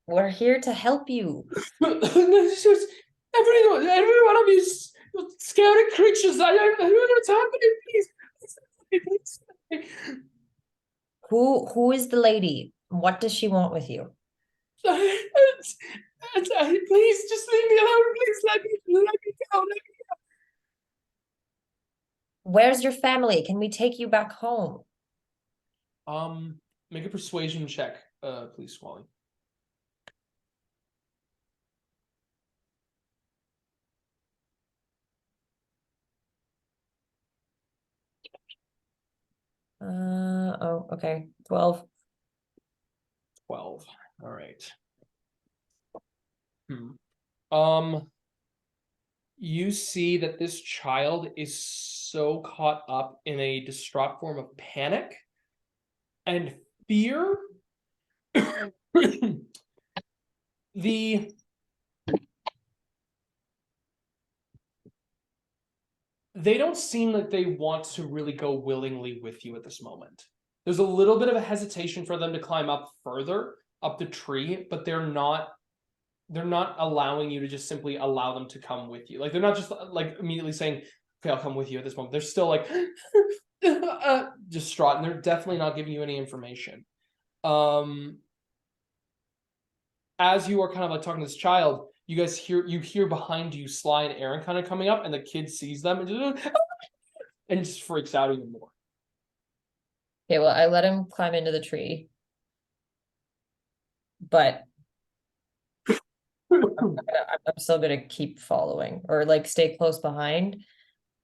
We're here to help you." Every one of you scary creatures. I don't know what's happening. Please. Who is the lady? What does she want with you? Please, just leave me alone. Please let me go. Where's your family? Can we take you back home? Make a persuasion check, please, Squally. Oh, okay. 12. 12. All right. You see that this child is so caught up in a distraught form of panic and fear. They don't seem like they want to really go willingly with you at this moment. There's a little bit of a hesitation for them to climb up further up the tree, but they're not allowing you to just simply allow them to come with you. Like they're not just like immediately saying, okay, I'll come with you at this moment. They're still like distraught, and they're definitely not giving you any information. As you are kind of like talking to this child, you hear behind you Sly and Eren kind of coming up, and the kid sees them and just freaks out even more. Okay, well, I let him climb into the tree. But I'm still gonna keep following or like stay close behind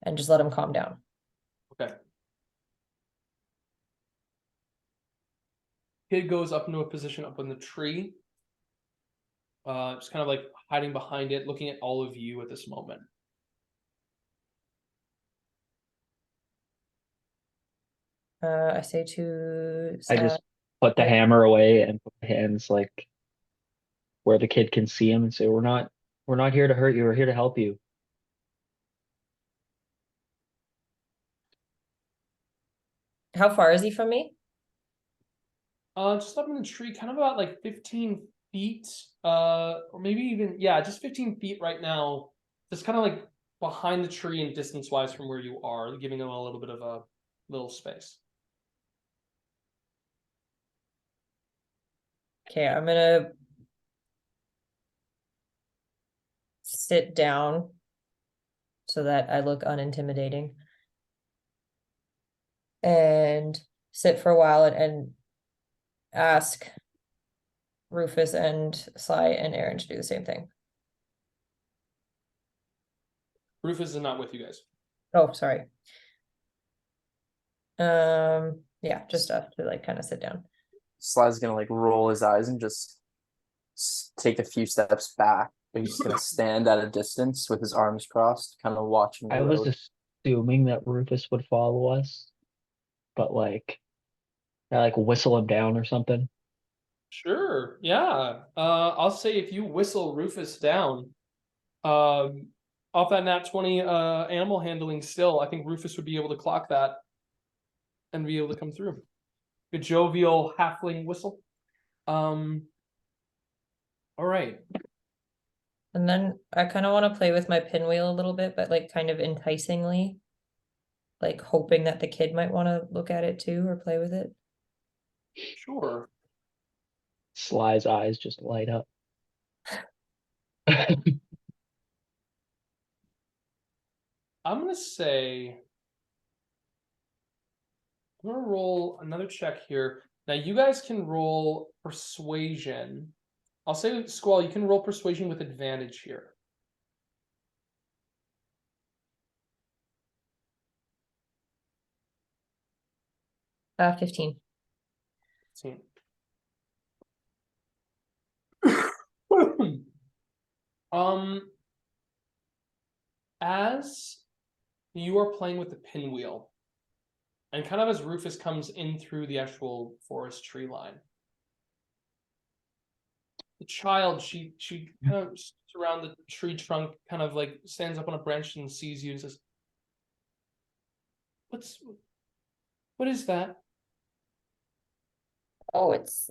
and just let him calm down. Okay. Kid goes up into a position up in the tree. Just kind of like hiding behind it, looking at all of you at this moment. I say to I just put the hammer away and put my hands like where the kid can see him and say, we're not here to hurt you, we're here to help you. how far is he from me? Just up in the tree, kind of about like 15 feet, or maybe even, yeah, just 15 feet right now. Just kind of like behind the tree and distance-wise from where you are, giving them a little bit of a little space. Okay, I'm gonna sit down so that I look unintimidating. And sit for a while and ask Rufus and Sly and Eren to do the same thing. Rufus is not with you guys. Oh, sorry. Yeah, just to like kind of sit down. Sly's gonna like roll his eyes and just take a few steps back. But he's gonna stand at a distance with his arms crossed, kind of watching the I road. was assuming that Rufus would follow us, but like I like whistle him down or something. Sure, yeah. I'll say if you whistle Rufus down, off that nat 20 animal handling still, I think Rufus would be able to clock that and be able to come through. Good jovial halfling whistle. All right. And then I kind of want to play with my pinwheel a little bit, but like kind of enticingly, like hoping that the kid might want to look at it too or play with it. Sure. Sly's eyes just light up. I'm gonna say I'm gonna roll another check here. Now you guys can roll persuasion. I'll say Squall, you can roll persuasion with advantage here. 15. As you are playing with the pinwheel, and kind of as Rufus comes in through the actual forest tree line, the child, she kind of sits around the tree trunk, kind of like stands up on a branch and sees you and says, what is that? Oh, it's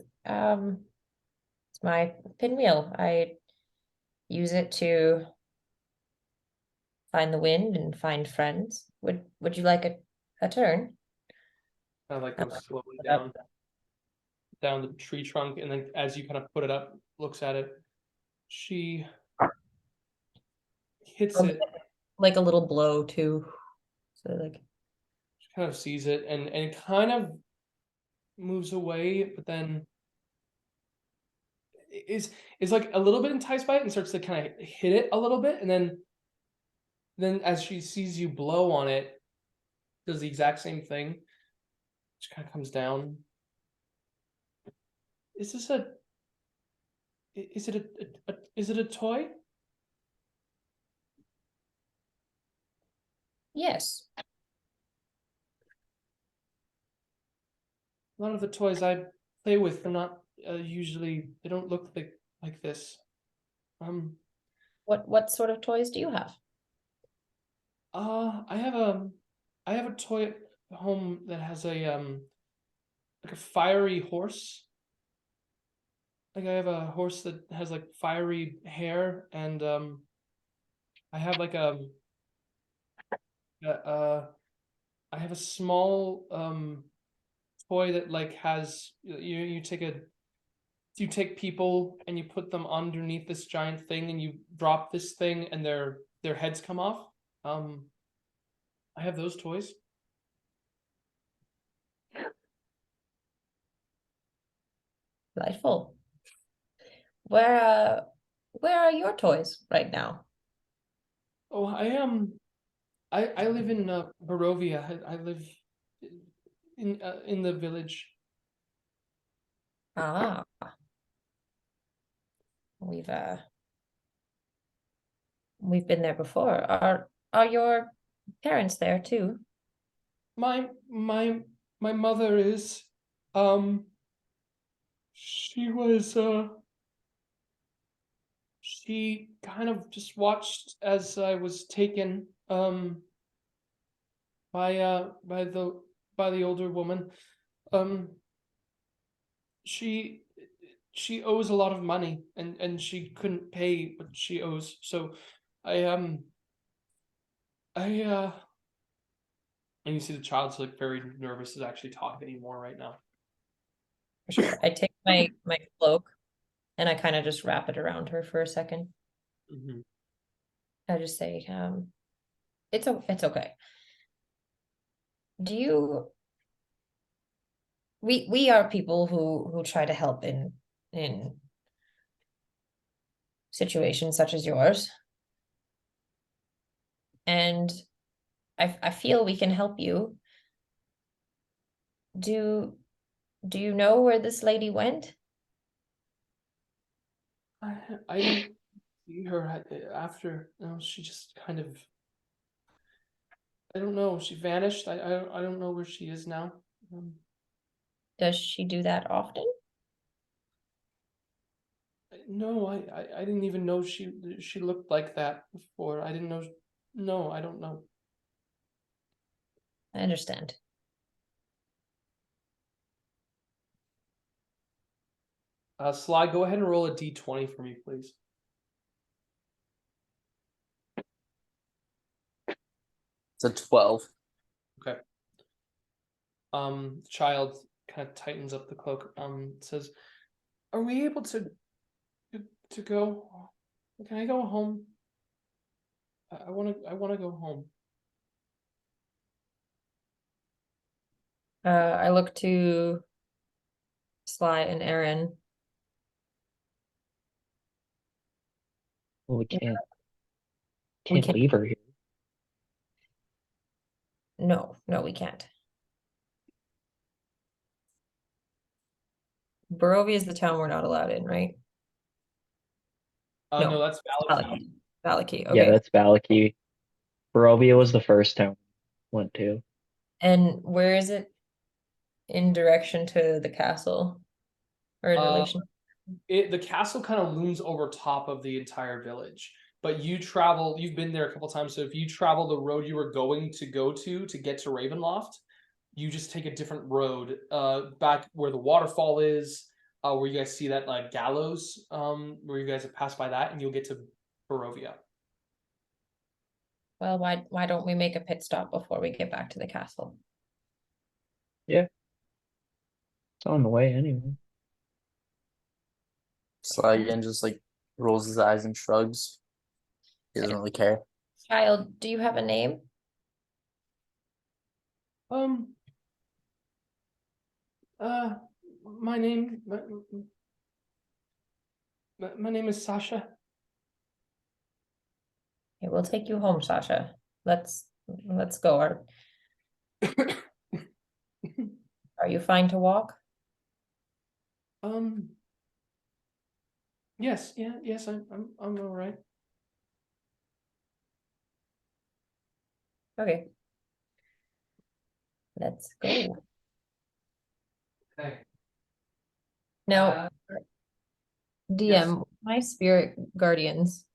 my pinwheel. I use it to find the wind and find friends. Would you like a turn? Kind of like goes slowly Put up. down the tree trunk, and then as you kind of put it up, looks at it, she hits it, Like a little blow too. So like she kind of sees it and kind of moves away, but then is like a little bit enticed by it and starts to kind of hit it a little bit, and then as she sees you blow on it, does the exact same thing. She kind of comes down. Is it a toy? yes. A lot of the toys I play with, they're not usually, they don't look like this. What sort of toys do you have? I have a toy at home that has a like a fiery horse. Like I have a horse that has like fiery hair, and I have like a I have a small toy that like has you take people and you put them underneath this giant thing and you drop this thing and their heads come off. I have those toys. Delightful. Where are your toys right now? Oh, I live in Barovia. I live in the village. Ah. We've been there before. Are your parents there too? My mother is she was she kind of just watched as I was taken by the older woman. She owes a lot of money and she couldn't pay what she owes. So I and you see the child's like very nervous to actually talk anymore right now. For sure. I take my cloak and I kind of just wrap it around her for a second. Mm-hmm. I just say, it's okay. Do you? We are people who try to help in situations such as yours, and I feel we can help you. Do you know where this lady went? I didn't see her after. No, she just kind of. I don't know. She vanished. I don't know where she is now. Does she do that often? No, I didn't even know she looked like that before. I didn't know. No, I don't know. I understand. Sly, go ahead and roll a d20 for me, please. It's a 12. Okay. Child kind of tightens up the cloak. Says, "Are we able to go? Can I go home? I want to go home." I look to Sly and Eren. Well, we We can't can't. leave her here. No, we can't. Barovia is the town we're not allowed in, right? No, that's valid. Valaki. Valaki. Yeah, Okay. that's Valaki. Barovia was the first town we went to. And where is it in direction to the castle? Or in relation? The castle kind of looms over top of the entire village. But you've been there a couple times. So if you travel the road you were going to go to get to Ravenloft, you just take a different road back where the waterfall is, where you guys see that like gallows, where you guys have passed by that, and you'll get to Barovia. Well, why don't we make a pit stop before we get back to the castle? Yeah. It's on the way anyway. Sly again just like rolls his eyes and shrugs. He doesn't really care. Child, do you have a name? My name my name is Sasha. Okay, we'll take you home, Sasha. Let's go. Are you fine to walk? Yes, I'm all right. Okay. Let's go. Okay. Now, DM, yes. my spirit guardians,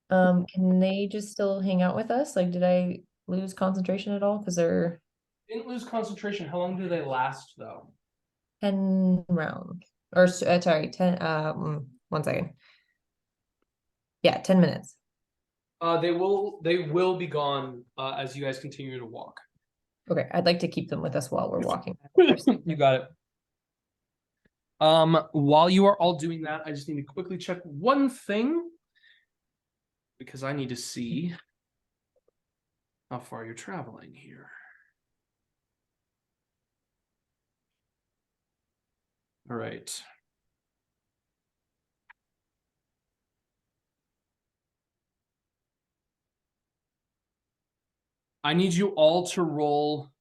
can they just still hang out with us? Like, did I lose concentration at all? Because they're Didn't lose concentration. How long do they last though? 10 rounds. Or sorry, 10 1 second. Yeah, 10 minutes. They will be gone as you guys continue to walk. Okay, I'd like to keep them with us while we're walking. You got it. While you are all doing that, I just need to quickly check one thing because I need to see how far you're traveling here. All right. I need you all to roll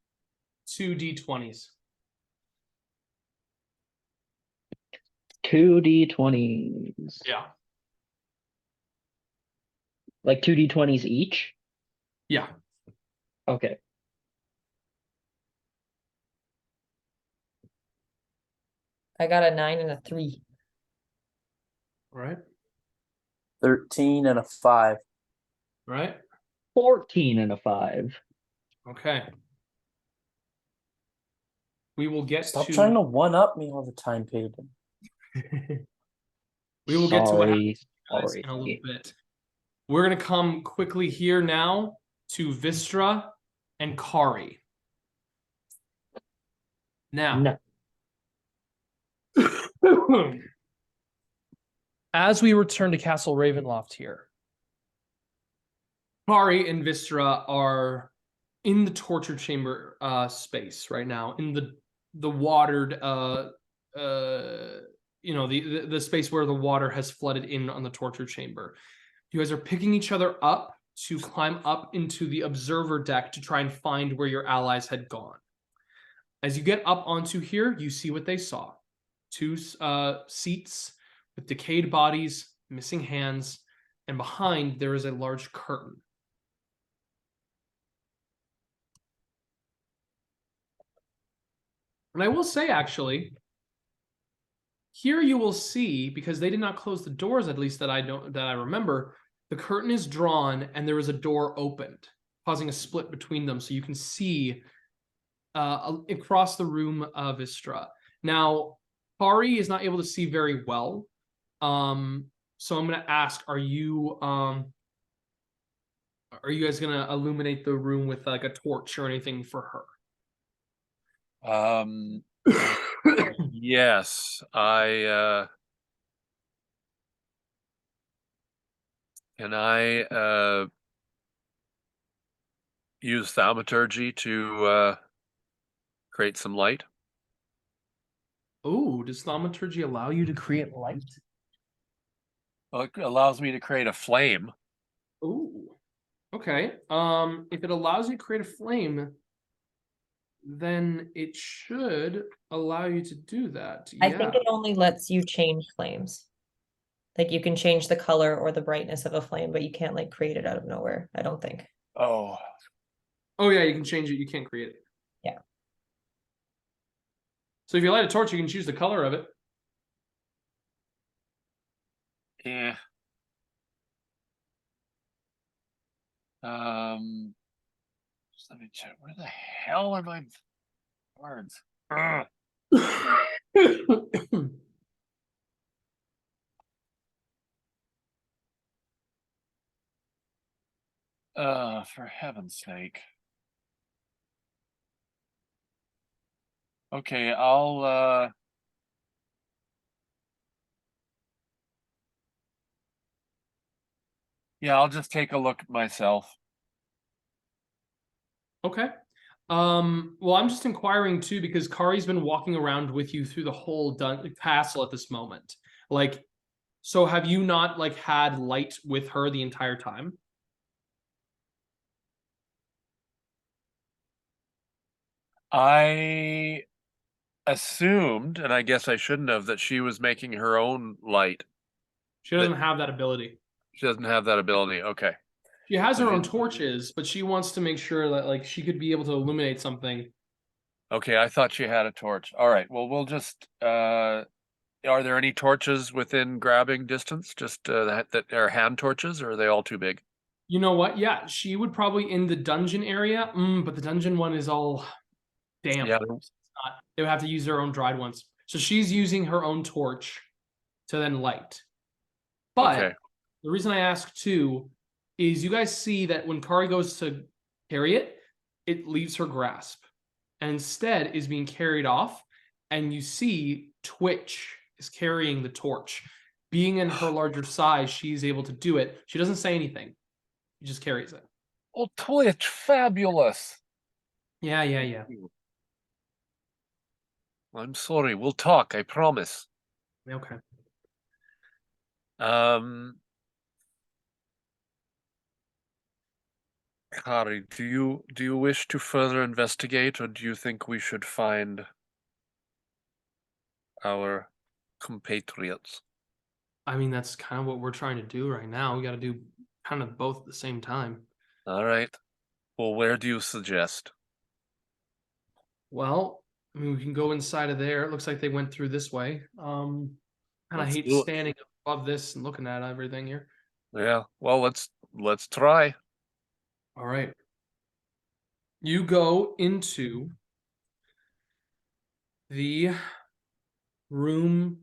2 d20s. 2d20s. Yeah. Like 2d20s each? Yeah. Okay. I got a 9 and a 3. All right. 13 and a 5. All right. 14 and a 5. Okay. We will get Stop to trying to one-up me all the time, Padon. we will get to what happens Sorry. guys in a little bit. We're gonna come quickly here now to Wystera and Kari. Now, No. as we return to Castle Ravenloft here, Kari and Wystera are in the torture chamber space right now, in the watered the space where the water has flooded in on the torture chamber. You guys are picking each other up to climb up into the observer deck to try and find where your allies had gone. As you get up onto here, you see what they saw. 2 seats with decayed bodies, missing hands, and behind there is a large curtain. And I will say, actually, here you will see, because they did not close the doors, at least that I remember, the curtain is drawn and there is a door opened, causing a split between them, so you can see across the room of Wystera. Now, Kari is not able to see very well, so I'm going to ask: Are you guys going to illuminate the room with like a torch or anything for her? Yes, can I use thaumaturgy to create some light? Oh, does thaumaturgy allow you to create light? Well, it allows me to create a flame. Ooh. Okay. If it allows you to create a flame, then it should allow you to do that. I think it only lets you change flames. Like you can change the color or the brightness of a flame, but you can't like create it out of nowhere, I don't think. Oh. Oh yeah, you can change it. You can't create it. Yeah. So if you light a torch, you can choose the color of it. Yeah. Just let me check. Where the hell are my cards? For heaven's sake. Okay, I'll yeah, I'll just take a look at myself. Okay. Well, I'm just inquiring too because Kari's been walking around with you through the whole castle at this moment. Like, so have you not like had light with her the entire time? I assumed, and I guess I shouldn't have, that she was making her own light. She doesn't have that ability. She doesn't have that ability. Okay. She has her own torches, but she wants to make sure that like she could be able to illuminate something. Okay, I thought she had a torch. All right. Well, we'll just are there any torches within grabbing distance? Just that are hand torches, or are they all too big? You know what? Yeah, she would probably in the dungeon area, but the dungeon one is all damp. Yeah. They would have to use their own dried ones. So she's using her own torch to then light. But Okay. the reason I ask too is you guys see that when Kari goes to carry it, it leaves her grasp and instead is being carried off. And you see Twitch is carrying the torch. Being in her larger size, she's able to do it. She doesn't say anything. She just carries it. Oh, Twitch, fabulous. Yeah. I'm sorry. We'll talk. I promise. Okay. Kari, do you wish to further investigate, or do you think we should find our compatriots? I mean, that's kind of what we're trying to do right now. We got to do kind of both at the same time. All right. Well, where do you suggest? Well, I mean, we can go inside of there. It looks like they went through this way. And I Let's hate do it. standing above this and looking at everything here. Yeah. Well, let's try. All right. You go into the room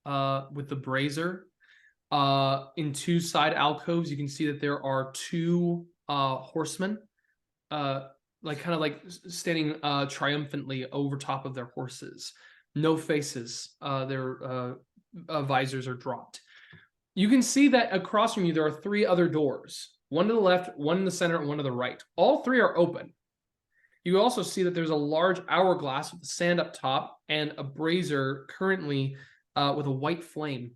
with the brazier. In two side alcoves, you can see that there are two horsemen, like kind of like standing triumphantly over top of their horses. No faces. Their visors are dropped. You can see that across from you there are three other doors. One to the left, one in the center, and one to the right. All three are open. You also see that there's a large hourglass with the sand up top and a brazier currently with a white flame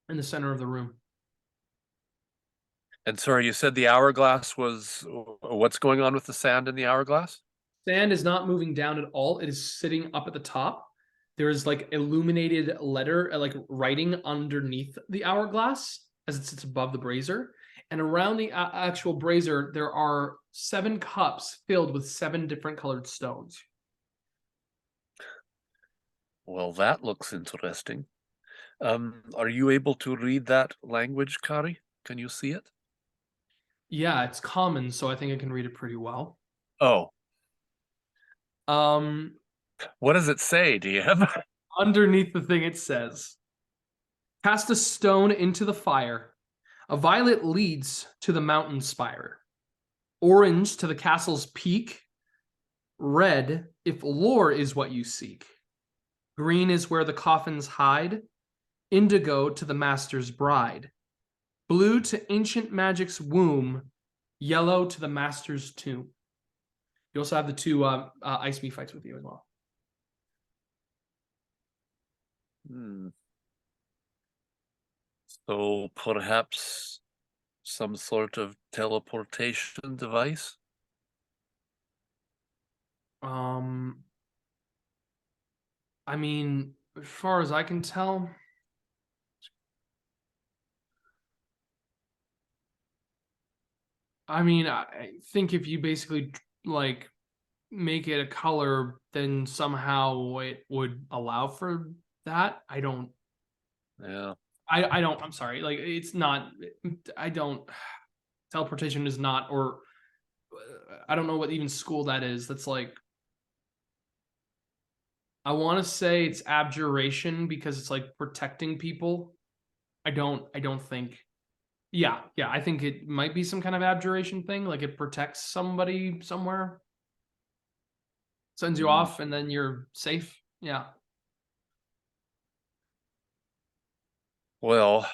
in the center of the room. And sorry, you said the hourglass was, what's going on with the sand in the hourglass? Sand is not moving down at all. It is sitting up at the top. There is like illuminated letter, like writing underneath the hourglass as it sits above the brazier. And around the actual brazier, there are 7 cups filled with 7 different colored stones. Well, that looks interesting. Are you able to read that language, Kari? Can you see it? Yeah, it's common, so I think I can read it pretty well. Oh, Um, what does it say? Do you have? Underneath the thing it says, cast a stone into the fire. A violet leads to the mountain spire. Orange to the castle's peak. Red if lore is what you seek. Green is where the coffins hide. Indigo to the master's bride. Blue to ancient magic's womb. Yellow to the master's tomb. You also have the 2 ice me fights with you as well. So perhaps some sort of teleportation device? I mean, as far as I can tell, I think if you basically like make it a color, then somehow it would allow for that. I don't. Yeah. I don't. I'm sorry. Like it's not. I don't. Teleportation is not, or I don't know what even school that is. That's like. I want to say it's abjuration because it's like protecting people. I don't think. Yeah. I think it might be some kind of abjuration thing. Like it protects somebody somewhere. Sends you off and then you're safe. Yeah. Well,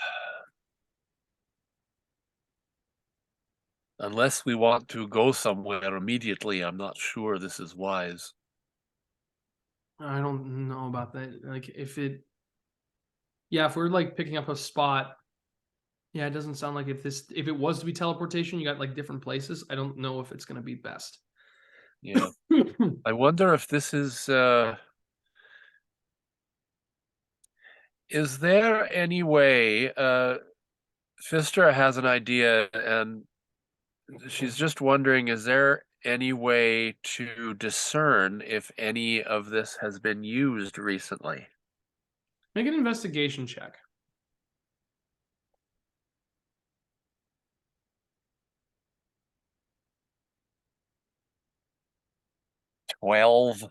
unless we want to go somewhere immediately, I'm not sure this is wise. I don't know about that. Like if we're like picking up a spot, yeah, it doesn't sound like if it was to be teleportation, you got like different places. I don't know if it's gonna be best. Yeah. I wonder if this is there any way Wystera has an idea and she's just wondering, is there any way to discern if any of this has been used recently? Make an investigation check. 12.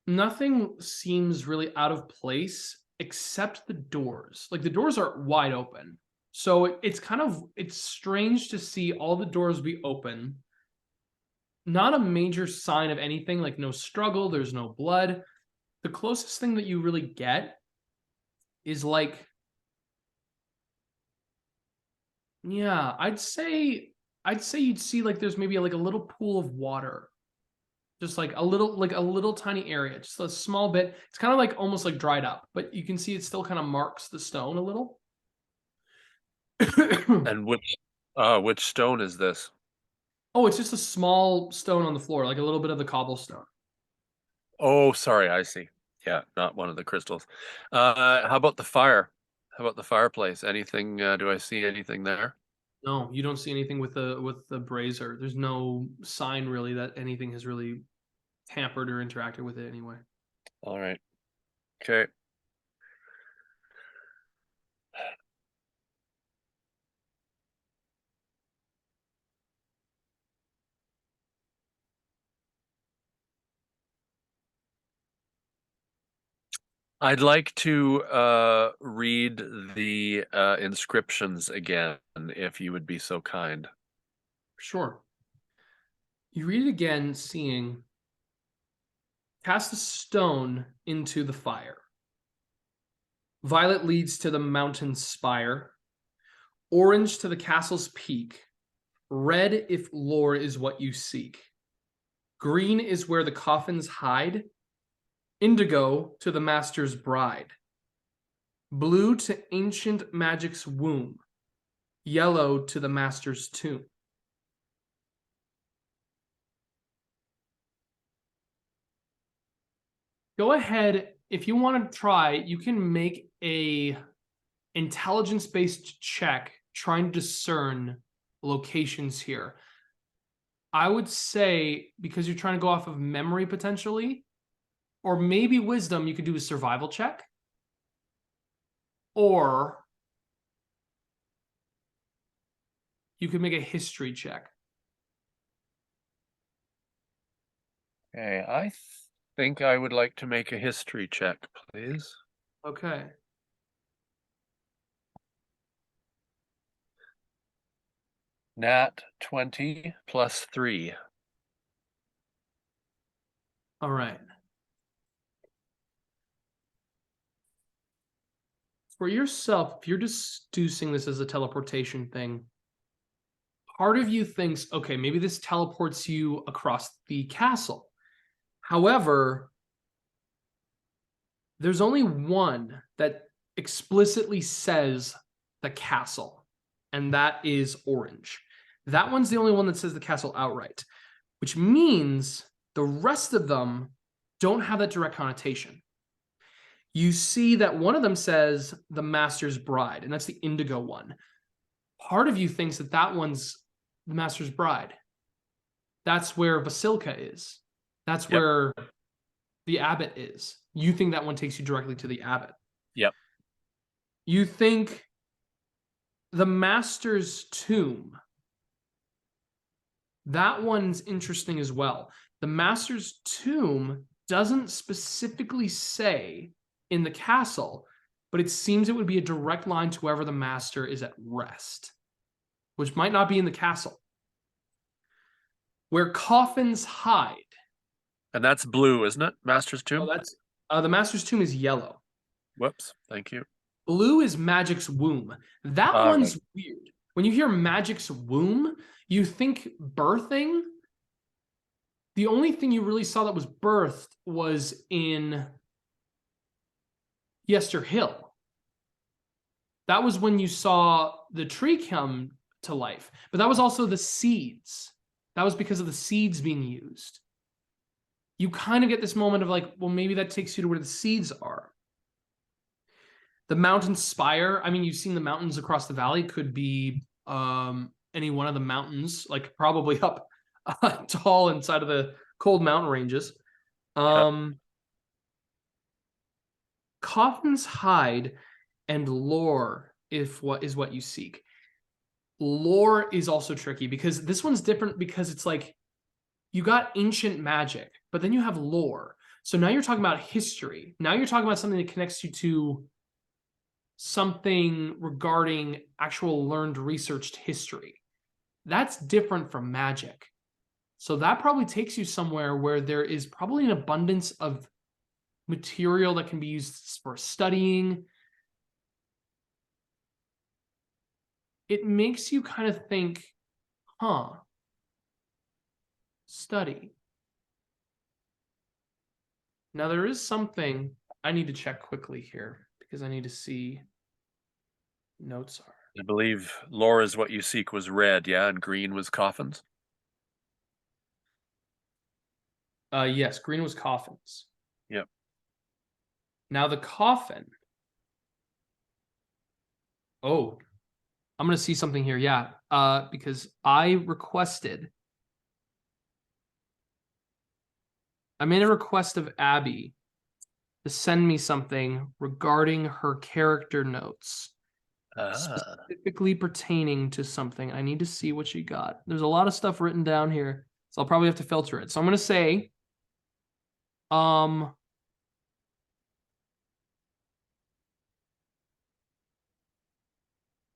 Nothing seems really out of place except the doors. Like the doors are wide open. So it's strange to see all the doors be open. Not a major sign of anything, like no struggle, there's no blood. The closest thing that you really get is like, yeah, I'd say you'd see like there's maybe like a little pool of water. Just like a little tiny area, just a small bit. It's kind of like almost like dried up, but you can see it still kind of marks the stone a little. And which stone is this? Oh, it's just a small stone on the floor, like a little bit of the cobblestone. Oh, sorry, I see. Yeah, not one of the crystals. How about the fire? How about the fireplace? Anything, do I see anything there? No, you don't see anything with the brazier. There's no sign really that anything has really tampered or interacted with it anyway. All right. Okay. I'd like to read the inscriptions again, if you would be so kind. Sure. You read it again, seeing cast a stone into the fire. Violet leads to the mountain's spire. Orange to the castle's peak. Red if lore is what you seek. Green is where the coffins hide. Indigo to the master's bride. Blue to ancient magic's womb. Yellow to the master's tomb. Go ahead, if you want to try, you can make a intelligence-based check trying to discern locations here. I would say, because you're trying to go off of memory potentially, or maybe wisdom, you could do a survival check. Or you could make a history check. Okay, I think I would like to make a history check, please. Okay. Nat 20 plus 3. All right. For yourself, if you're deducing this as a teleportation thing, part of you thinks, okay, maybe this teleports you across the castle. However, there's only one that explicitly says the castle, and that is orange. That one's the only one that says the castle outright, which means the rest of them don't have that direct connotation. You see that one of them says the master's bride, and that's the indigo one. Part of you thinks that that one's the master's bride. That's where Basilica is. That's where the abbot is. You think that one takes you directly to the abbot. Yep. You think the master's tomb. That one's interesting as well. The master's tomb doesn't specifically say in the castle, but it seems it would be a direct line to wherever the master is at rest, which might not be in the castle. Where coffins hide. And that's blue, isn't it? Master's tomb? Oh, that's the master's tomb is yellow. Whoops, thank you. Blue is magic's womb. That one's weird. When you hear magic's womb, you think birthing. The only thing you really saw that was birthed was in Yester Hill. That was when you saw the tree come to life. But that was also the seeds. That was because of the seeds being used. You kind of get this moment of like, well, maybe that takes you to where the seeds are. The mountain spire, I mean, you've seen the mountains across the valley, could be any one of the mountains, like probably up tall inside of the cold mountain ranges. Coffins hide and lore is what you seek. Lore is also tricky because this one's different because it's like you got ancient magic, but then you have lore. So now you're talking about history. Now you're talking about something that connects you to something regarding actual learned researched history. That's different from magic. So that probably takes you somewhere where there is probably an abundance of material that can be used for studying. It makes you kind of think, study. Now there is something I need to check quickly here because I need to see notes are. I believe lore is what you seek was red, yeah, and green was coffins. Yes, green was coffins. Yep. Now the coffin. Oh, I'm gonna see something here. Yeah, because I made a request of Abby to send me something regarding her character notes, specifically pertaining to something. I need to see what she got. There's a lot of stuff written down here, so I'll probably have to filter it. So I'm gonna say,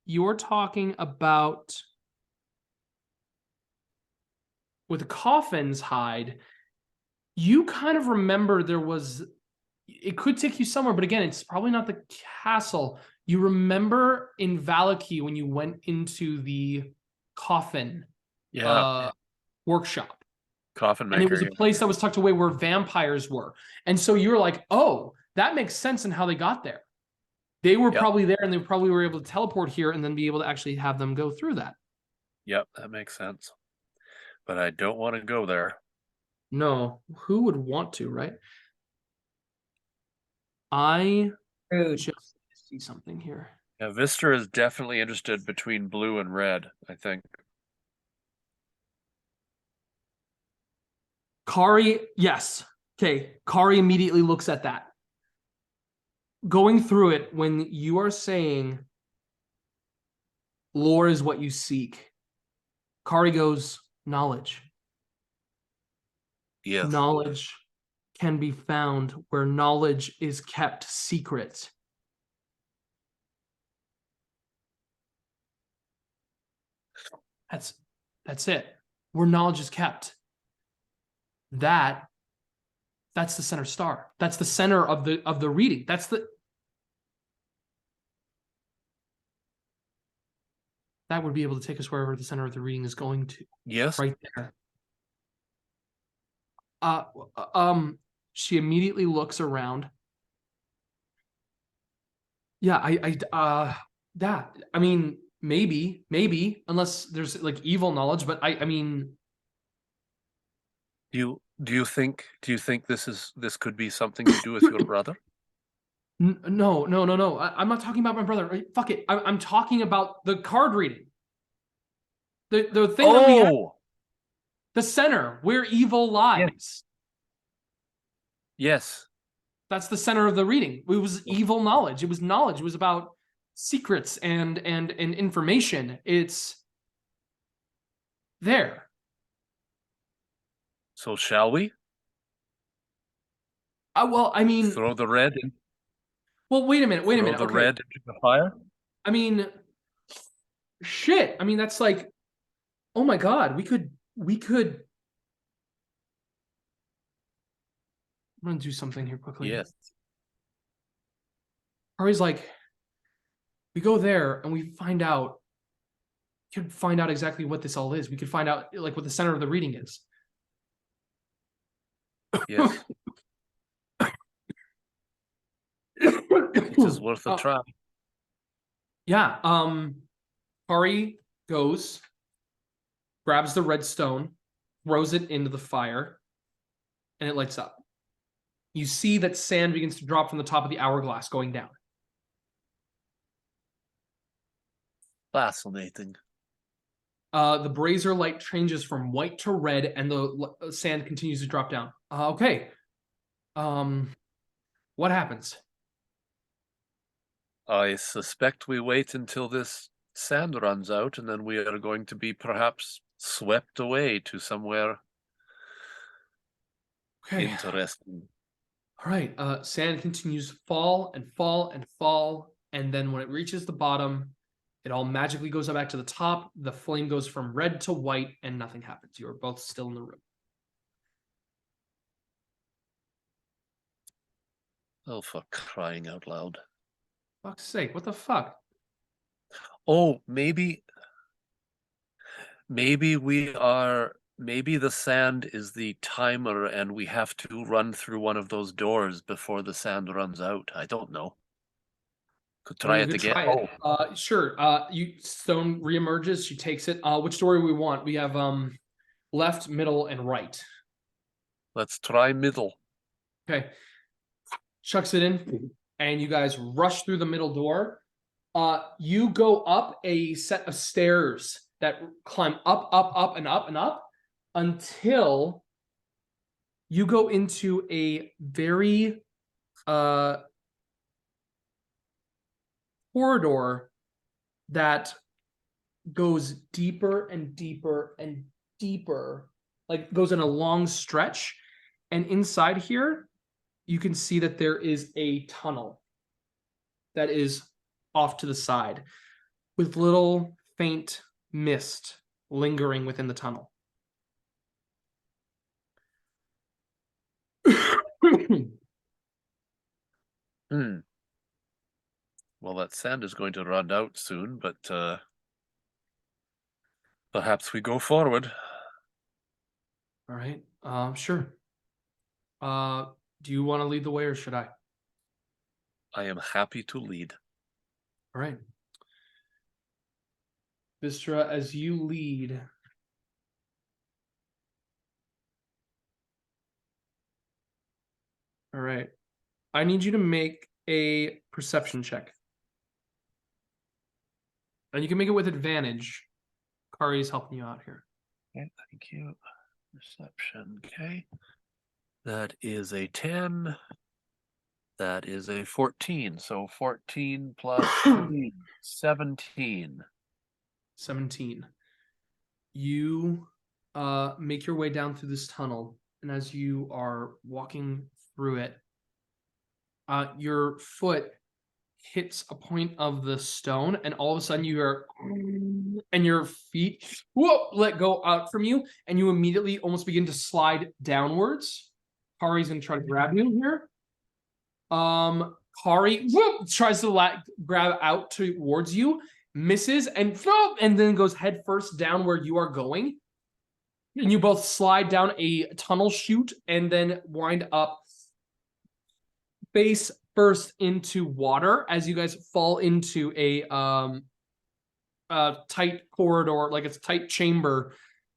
you're talking about with the coffin's hide. You kind of remember there was, it could take you somewhere, but again, it's probably not the castle. You remember in Valaki when you went into the coffin workshop. Coffin maker. And it was a place that was tucked away where vampires were. And so you were like, oh, that makes sense in how they got there. They were probably there and they probably were able to teleport here and then be able to actually have them go through that. Yep, that makes sense. But I don't want to go there. No, who would want to, right? I just see something here. Yeah, Wystera is definitely interested between blue and red, I think. Kari, yes. Okay, Kari immediately looks at that. Going through it, when you are saying lore is what you seek, Kari goes, knowledge. Yes. Knowledge can be found where knowledge is kept secret. That's it. Where knowledge is kept. That's the center star. That's the center of the reading. That would be able to take us wherever the center of the reading is going to. Yes. Right there. She immediately looks around. Yeah, I mean, maybe, unless there's like evil knowledge, but I mean, do you think this could be something to do with your brother? No. I'm not talking about my brother. Right? Fuck it. I'm talking about the card reading. The thing that we have, the center where evil lies. Yes. That's the center of the reading. It was evil knowledge. It was knowledge. It was about secrets and information. It's there. So shall we? Well, I mean, throw the red in. Well, wait a minute. Throw the red into the fire? I mean, shit. I mean, that's like, oh my God, we could. I'm gonna do something here quickly. Yes. Kari's like, we go there and we find out. We could find out exactly what this all is. We could find out like what the center of the reading is. Yes. It is worth a try. Yeah. Kari goes, grabs the red stone, throws it into the fire, and it lights up. You see that sand begins to drop from the top of the hourglass going down. Fascinating. The brazier light changes from white to red, and the sand continues to drop down. Okay. What happens? I suspect we wait until this sand runs out, and then we are going to be perhaps swept away to somewhere interesting. All right. Sand continues to fall and fall and fall. and then when it reaches the bottom, it all magically goes back to the top. The flame goes from red to white, and nothing happens. You are both still in the room. Oh, for crying out loud. Fuck's sake, what the fuck? Oh, maybe the sand is the timer and we have to run through one of those doors before the sand runs out. I don't know. Could try it again. Sure. Stone reemerges. She takes it. Which door do we want? We have left, middle, and right. Let's try middle. Okay. Chucks it in, and you guys rush through the middle door. You go up a set of stairs that climb up, and up until you go into a very corridor that goes deeper and deeper and deeper, like goes in a long stretch. And inside here, you can see that there is a tunnel that is off to the side with little faint mist lingering within the tunnel. Well, that sand is going to run out soon, but perhaps we go forward. All right. Sure. Do you want to lead the way or should I? I am happy to lead. All right. Wystera, as you lead, all right. I need you to make a perception check. And you can make it with advantage. Kari is helping you out here. Okay, thank you. Perception, okay. That is a 10. That is a 14. So 14 plus 3, 17. 17. You make your way down through this tunnel, and as you are walking through it, your foot hits a point of the stone, and all of a sudden you hear, and your feet let go out from you, and you immediately almost begin to slide downwards. Kari's gonna try to grab you here. Kari tries to grab out towards you, misses, and then goes head first down where you are going. And you both slide down a tunnel chute and then wind up face first into water as you guys fall into a tight corridor, like it's a tight chamber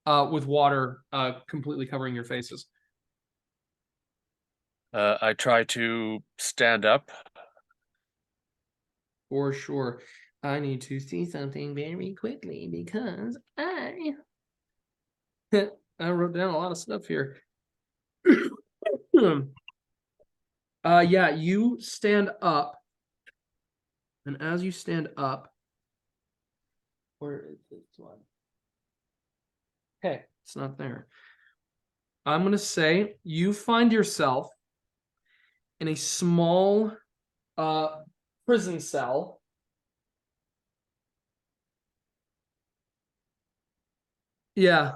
with water completely covering your faces. I try to stand up. For sure. I need to see something very quickly because I wrote down a lot of stuff here. Yeah, you stand up. And as you stand up, where is this one? Okay, it's not there. I'm going to say you find yourself in a small prison cell. Yeah.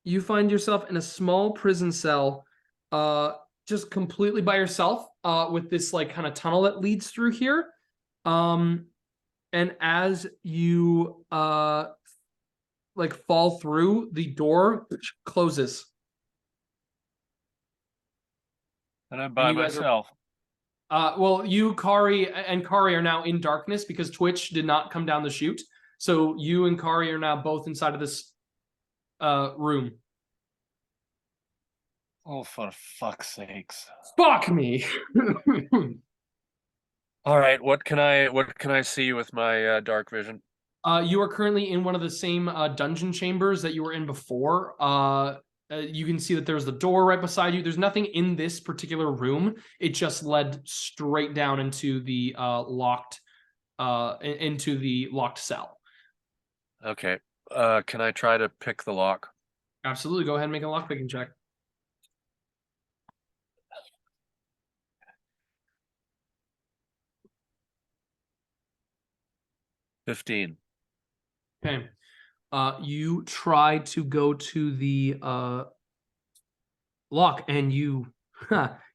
You find yourself in a small prison cell, just completely by yourself, with this like kind of tunnel that leads through here. And as you like fall through, the door closes. And I'm by myself. Well, you, Kari, are now in darkness because Twitch did not come down the chute. So you and Kari are now both inside of this room. Oh, for fuck's sakes! Fuck me! All right, what can I see with my dark vision? You are currently in one of the same dungeon chambers that you were in before. You can see that there's the door right beside you. There's nothing in this particular room. It just led straight down into the locked cell. Okay. Can I try to pick the lock? Absolutely. Go ahead and make a lockpicking check. 15. Okay. You try to go to the lock, and you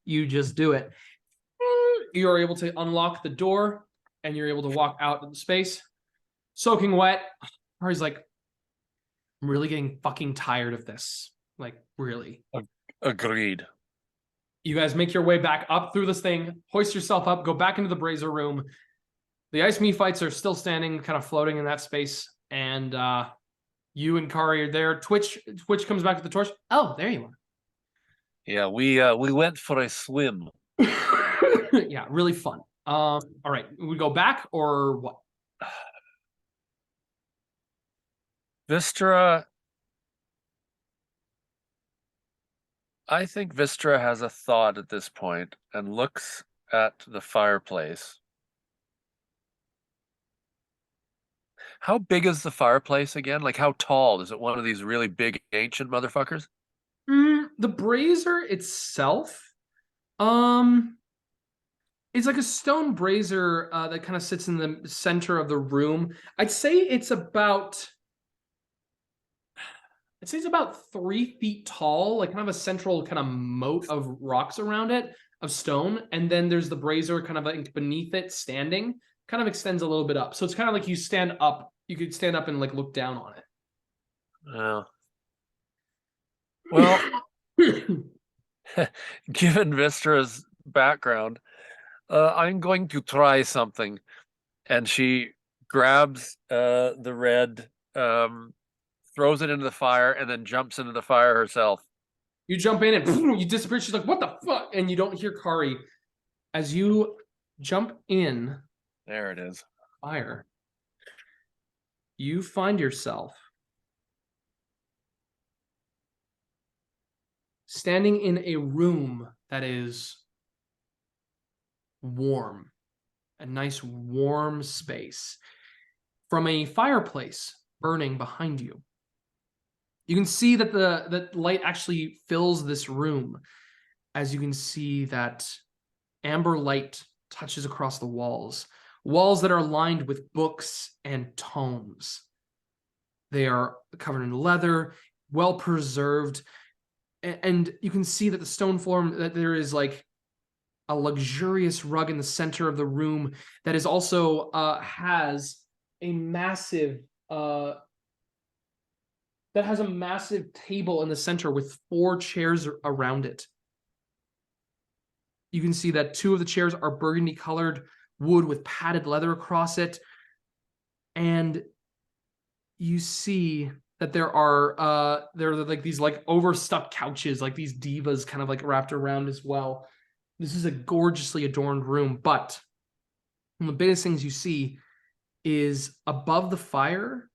just do it. You are able to unlock the door, and you're able to walk out of the space, soaking wet. Kari's like, I'm really getting fucking tired of this. Like, really. Agreed. You guys make your way back up through this thing, hoist yourself up, go back into the brazier room. The ice me fights are still standing, kind of floating in that space, and you and Kari are there. Twitch comes back with the torch. Oh, there you Yeah, we went for a swim. are. Yeah, really fun. All right, we go back or what? Wystera. I think Wystera has a thought at this point and looks at the fireplace. How big is the fireplace again? Like, how tall? Is it one of these really big ancient motherfuckers? The brazier itself, it's like a stone brazier that kind of sits in the center of the room. I'd say it's about 3 feet tall, like kind of a central kind of moat of rocks around it, of stone. And then there's the brazier kind of like beneath it standing, kind of extends a little bit up. So it's kind of like you stand up, you could stand up and like look down on it. Oh. Well, given Wystera's background, I'm going to try something. And she grabs the red, throws it into the fire, and then jumps into the fire herself. You jump in and you disappear. She's like, what the fuck? And you don't hear Kari. As you jump in There it is. fire, you find yourself standing in a room that is warm, a nice warm space from a fireplace burning behind you. You can see that the light actually fills this room, as you can see that amber light touches across the walls that are lined with books and tomes. They are covered in leather, well preserved, and you can see that the stone floor, that there is like a luxurious rug in the center of the room that is also has a massive table in the center with 4 chairs around it. You can see that 2 of the chairs are burgundy colored wood with padded leather across it. And you see that there are like these like overstuffed couches, like these divas kind of like wrapped around as well. This is a gorgeously adorned room, but one of the biggest things you see is above the fire,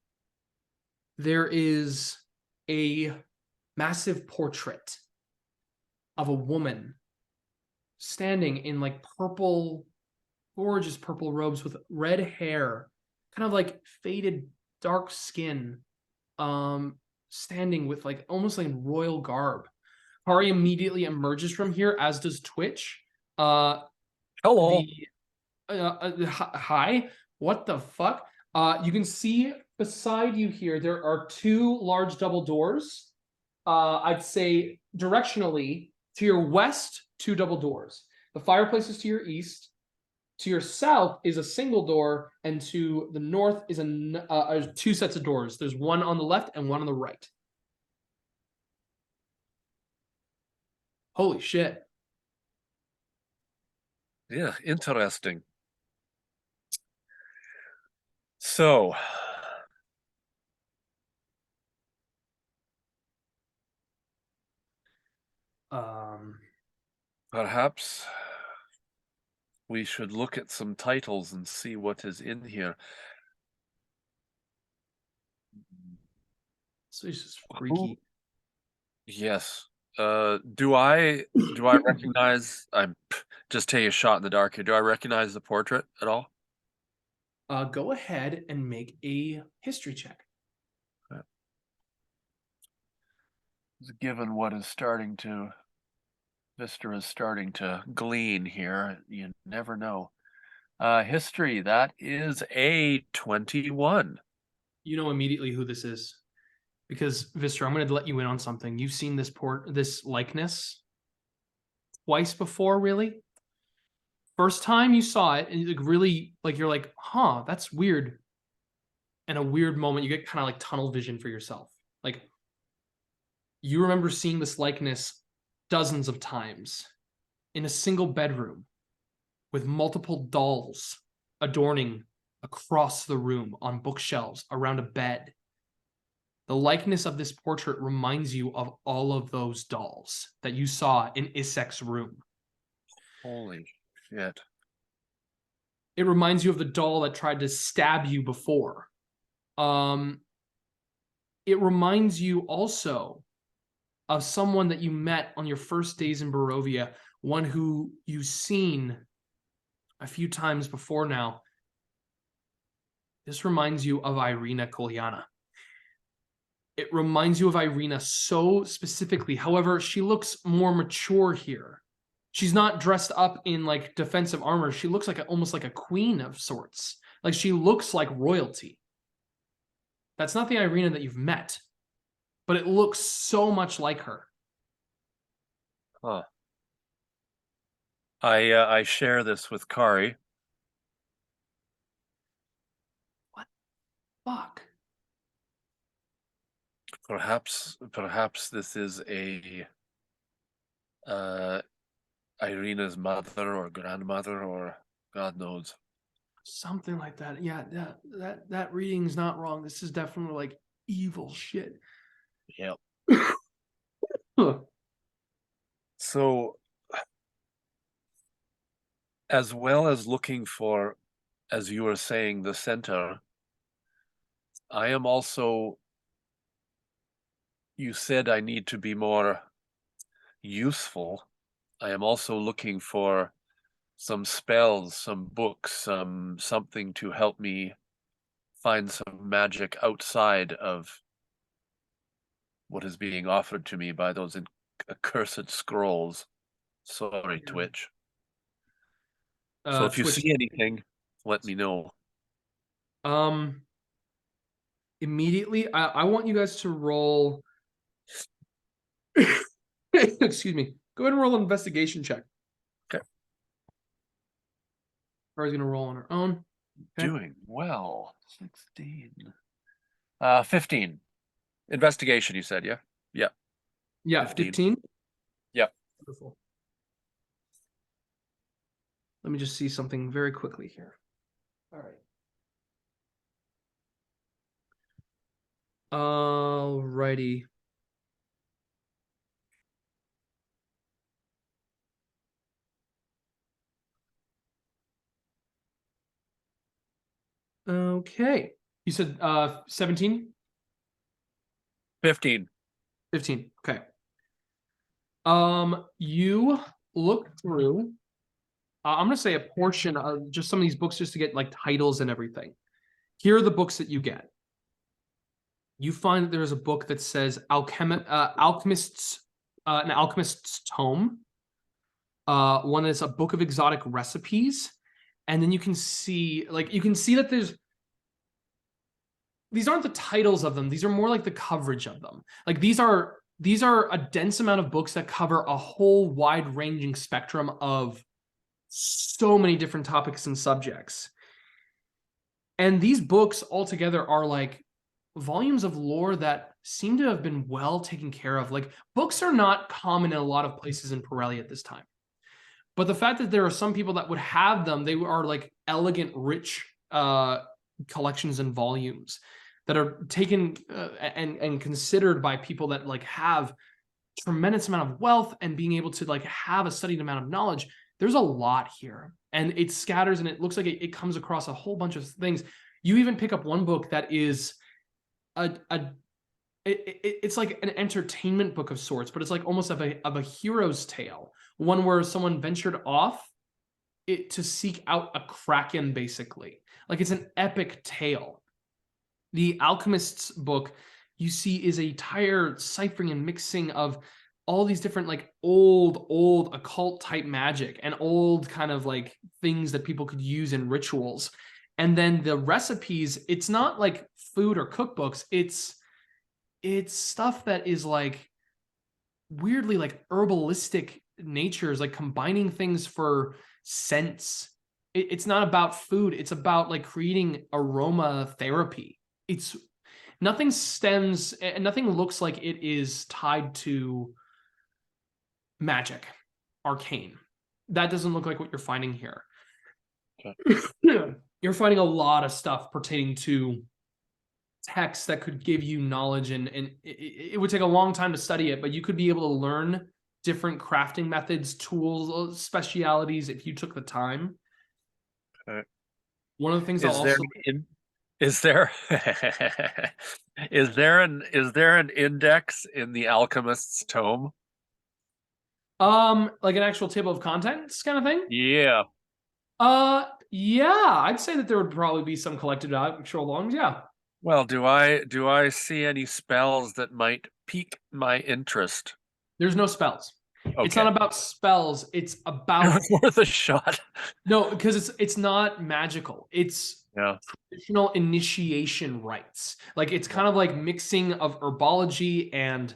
there is a massive portrait of a woman standing in like purple, gorgeous purple robes with red hair, kind of like faded dark skin, standing with like almost like royal garb. Kari immediately emerges from here, as does Twitch. Hello. Hi. What the fuck? You can see beside you here, there are 2 large double doors. I'd say directionally to your west, 2 double doors. The fireplace is to your east. To your south is a single door, and to the north is 2 sets of doors. There's one on the left and one on the right. Holy shit. Yeah, interesting. So, perhaps we should look at some titles and see what is in here. So it's just freaky. Yes. Do I recognize? I'm just take a shot in the dark here. Do I recognize the portrait at all? Go ahead and make a history check. Okay. Given what is starting to, Wystera is starting to glean here. You never know. History, that is a 21. You know immediately who this is. Because, Wystera, I'm going to let you in on something. You've seen this likeness twice before, really? First time you saw it, and you're like, huh, that's weird. And a weird moment, you get kind of like tunnel vision for yourself. Like, you remember seeing this likeness dozens of times in a single bedroom with multiple dolls adorning across the room on bookshelves around a bed. The likeness of this portrait reminds you of all of those dolls that you saw in Isek's room. Holy shit. It reminds you of the doll that tried to stab you before. It reminds you also of someone that you met on your first days in Barovia, one who you've seen a few times before now. This reminds you of Irina Kolyana. It reminds you of Irina so specifically. However, she looks more mature here. She's not dressed up in like defensive armor. She looks like almost like a queen of sorts. Like she looks like royalty. That's not the Irina that you've met, but it looks so much like her. Huh. I share this with Kari. What the fuck? Perhaps this is a Irina's mother or grandmother or God knows. Something like that. Yeah, that reading's not wrong. This is definitely like evil shit. Yep. Huh. So, as well as looking for, as you were saying, the center, I am also, you said I need to be more useful. I am also looking for some spells, some books, something to help me find some magic outside of what is being offered to me by those accursed scrolls. Sorry, Twitch. So if you Twitch. see anything, let me know. Immediately, I want you guys to roll. Excuse me. Go ahead and roll an investigation check. Okay. Kari's gonna roll on her own. Okay. Doing well. 16. 15. Investigation, you said, yeah? Yeah. Yeah, 15. Yeah. Beautiful. Let me just see something very quickly here. All right. Alrighty. Okay. You said 17? 15. 15. Okay. You look through I'm gonna say a portion of just some of these books just to get like titles and everything. Here are the books that you get. You find that there's a book that says an alchemist's tome. One is a book of exotic recipes, and then you can see that these aren't the titles of them. These are more like the coverage of them. Like these are a dense amount of books that cover a whole wide-ranging spectrum of so many different topics and subjects. And these books altogether are like volumes of lore that seem to have been well taken care of. Like books are not common in a lot of places in Pirelli at this time. But the fact that there are some people that would have them, they are like elegant, rich collections and volumes that are taken and considered by people that like have tremendous amount of wealth and being able to like have a studied amount of knowledge. There's a lot here, and it scatters and it looks like it comes across a whole bunch of things. You even pick up one book that is it's like an entertainment book of sorts, but it's like almost of a hero's tale, one where someone ventured off to seek out a kraken, basically. Like it's an epic tale. The Alchemist's book you see is a entire ciphering and mixing of all these different like old occult type magic and old kind of like things that people could use in rituals. And then the recipes, it's not like food or cookbooks, it's stuff that is like weirdly like herbalistic natures, like combining things for scents. It's not about food, it's about like creating aroma therapy. It's nothing stems and nothing looks like it is tied to magic, arcane. That doesn't look like what you're finding here. Okay. You're finding a lot of stuff pertaining to text that could give you knowledge, and it would take a long time to study it, but you could be able to learn different crafting methods, tools, specialities if you took the time. Okay. One of the things is there is there an index in the alchemist's tome? like an actual table of contents kind of thing? Yeah. Yeah, I'd say that there would probably be some collected actual longs, yeah. Well, do I see any spells that might pique my interest? There's no spells. Okay. It's not about spells, it's about It's worth a shot. no, because it's not magical. It's Yeah. traditional initiation rites. Like it's kind of like mixing of herbology and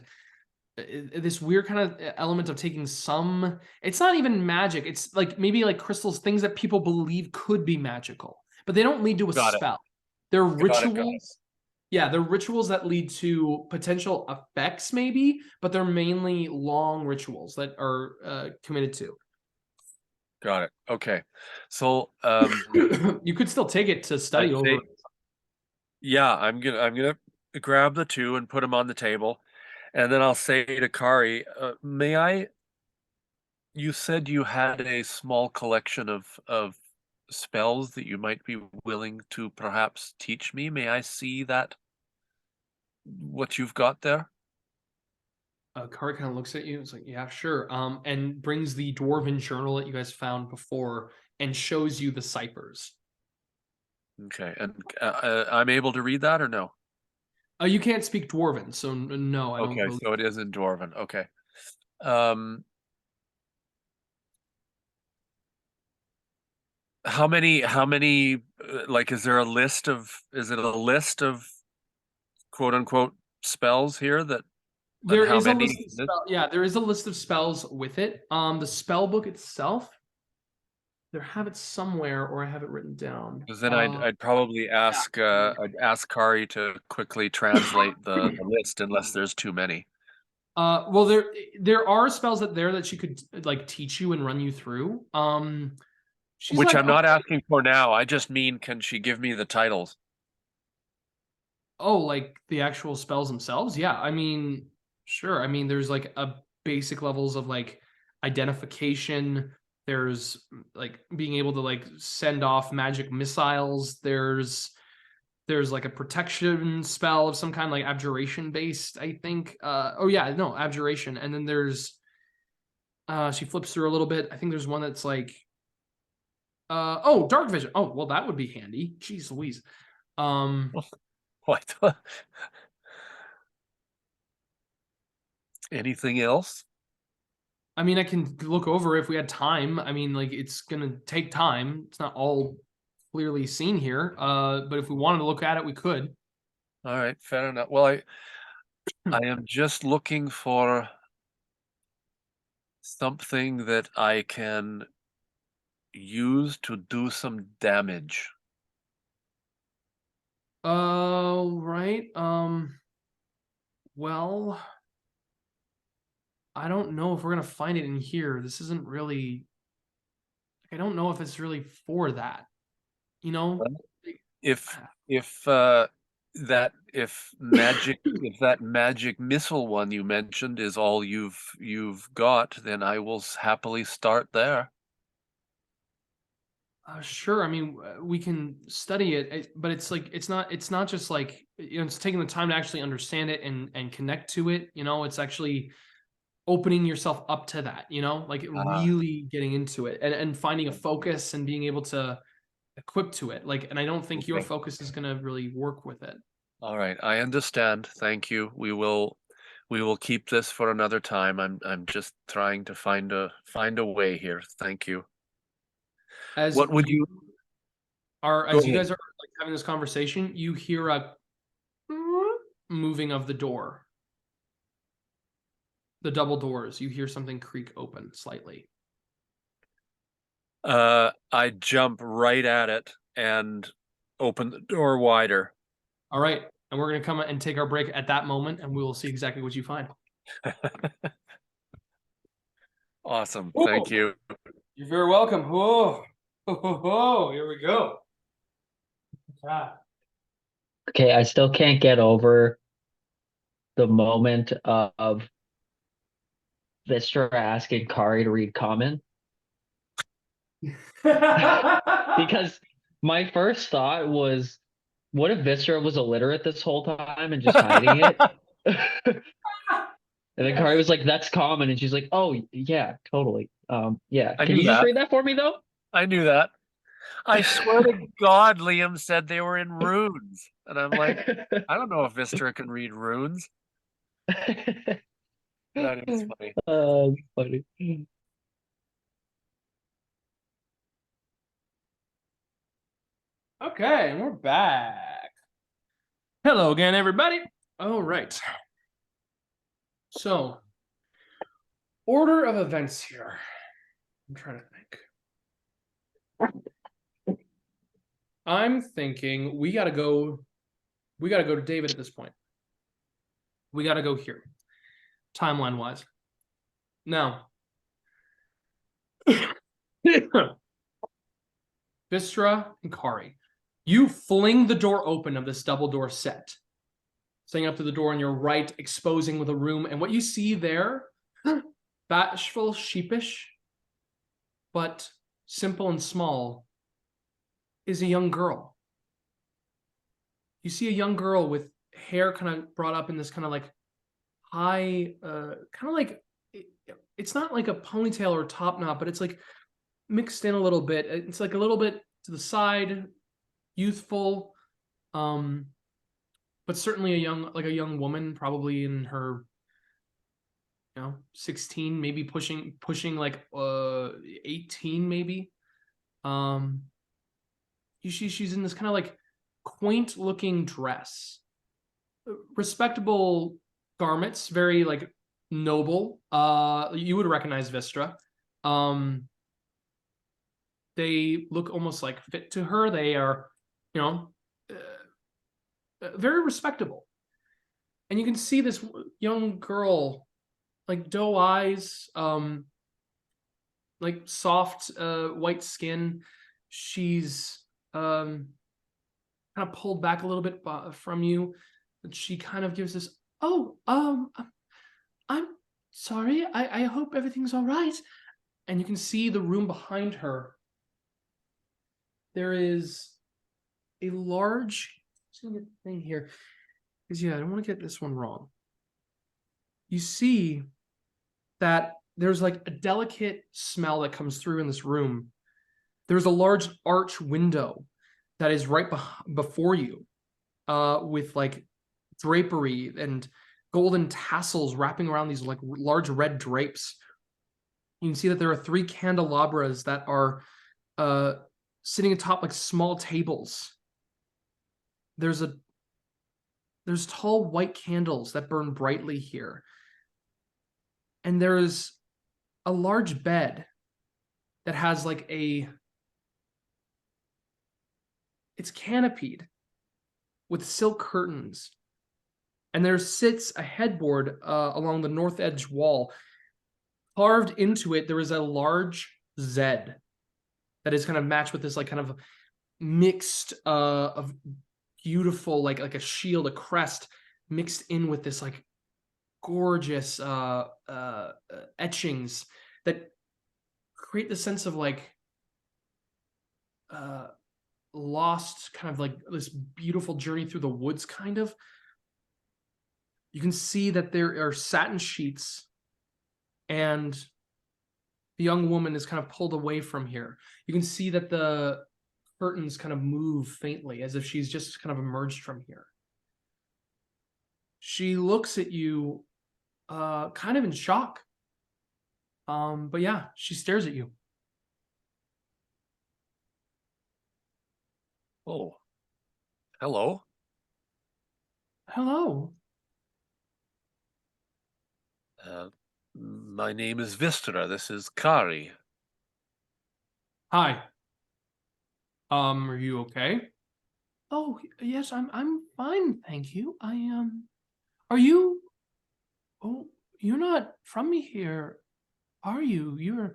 this weird kind of element of taking some, it's not even magic. It's like maybe like crystals, things that people believe could be magical, but they don't lead to a Got it. spell. They're Got it. rituals. Yeah, they're rituals that lead to potential effects maybe, but they're mainly long rituals that are committed to. Got it. Okay. So You could still take it to study I'd over. say- yeah, I'm gonna grab the two and put them on the table, and then I'll say to Kari, may I? You said you had a small collection of spells that you might be willing to perhaps teach me. May I see that? What you've got there? Kari kind of looks at you. It's like, yeah, sure. And brings the dwarven journal that you guys found before and shows you the ciphers. Okay, and I'm able to read that or no? You can't speak dwarven, so no, I don't Okay, believe. so it is in Dwarven. Okay. How many like is there a list of quote unquote spells here that There how is a many? list of yeah, there is a list of spells with it. The spell book itself, there have it somewhere, or I have it written down. Because then I'd probably ask I'd ask Kari to quickly translate the list unless there's too many. Well, there are spells that she could like teach you and run you through. She's Which like, I'm not asking for now. I just mean, can she give me the titles? oh, like the actual spells themselves? Yeah, I mean, sure. I mean, there's like a basic levels of like identification. There's like being able to like send off magic missiles. There's like a protection spell of some kind, like abjuration based, I think. Oh yeah, no, abjuration. And then there's she flips through a little bit. I think there's one that's like oh, dark vision. Oh, well, that would be handy. Jeez Louise. What? Anything else? I mean, I can look over if we had time. I mean, like it's gonna take time. It's not all clearly seen here. But if we wanted to look at it, we could. All right, fair enough. Well, I am just looking for something that I can use to do some damage. Right. Well, I don't know if we're gonna find it in here. This isn't really. I don't know if it's really for that. You know. If that magic missile one you mentioned is all you've got, then I will happily start there. Sure. I mean, we can study it, but it's like it's not just like it's taking the time to actually understand it and connect to it. You know, it's actually opening yourself up to that. You know, like really getting into it and finding a focus and being able to equip to it. Like, and I don't think your focus is going to really work with it. All right, I understand. Thank you. We will we will keep this for another time. I'm just trying to find a way here. Thank you. As What would you are Go as you ahead. guys are like having this conversation, you hear a moving of the door. The double doors. You hear something creak open slightly. I jump right at it and open the door wider. All right, and we're gonna come and take our break at that moment, and we will see exactly what you find. Awesome. Whoa. Thank you. You're very welcome. Whoa, here we go. Okay, I still can't get over the moment of Wystera asking Kari to read common. Because my first thought was, what if Wystera was illiterate this whole time and just hiding it? And then Kari was like, "That's common," and she's like, "Oh yeah, totally. Yeah. I Can knew you just that. read that for me though?" I knew that. I swear to God, Liam said they were in runes. And I'm like, I don't know if Wystera can read runes. That is funny. Funny. Okay, and we're back. Hello again, everybody. All right. So, order of events here. I'm trying to think. I'm thinking we gotta go to David at this point. We gotta go here, timeline wise. Now, Wystera and Kari, you fling the door open of this double door set, setting up to the door on your right, exposing with a room, and what you see there, bashful, sheepish, but simple and small, is a young girl. You see a young girl with hair kind of brought up in this kind of like high, kind of like, it's not like a ponytail or a top knot, but it's like mixed in a little bit. It's like a little bit to the side, youthful, but certainly a young woman, probably in her 16, maybe pushing like 18 maybe. She's in this kind of like quaint looking dress, respectable garments, very like noble. You would recognize Wystera. They look almost like fit to her. They are, very respectable. And you can see this young girl, like doe eyes, like soft white skin. She's kind of pulled back a little bit from you. But she kind of gives this, I'm sorry. I hope everything's all right. And you can see the room behind her. There is a large thing here. Because, I don't want to get this one wrong. You see that there's like a delicate smell that comes through in this room. There's a large arch window that is right before you, with like drapery and golden tassels wrapping around these like large red drapes. You can see that there are 3 candelabras that are sitting atop like small tables. There's tall white candles that burn brightly here. And there's a large bed that has like it's canopied with silk curtains. And there sits a headboard along the north edge wall. Carved into it, there is a large Z that is kind of matched with this like kind of mixed of beautiful, like a shield, a crest, mixed in with this like gorgeous etchings that create the sense of like lost, kind of like this beautiful journey through the woods kind of. You can see that there are satin sheets, and the young woman is kind of pulled away from here. You can see that the curtains kind of move faintly as if she's just kind of emerged from here. She looks at you kind of in shock. But yeah, she stares at you. Oh, hello. Hello. My name is Wystera. This is Kari. Hi. Are you okay? Oh, yes, I'm fine, thank you. Are you Oh, you're not from here, are you?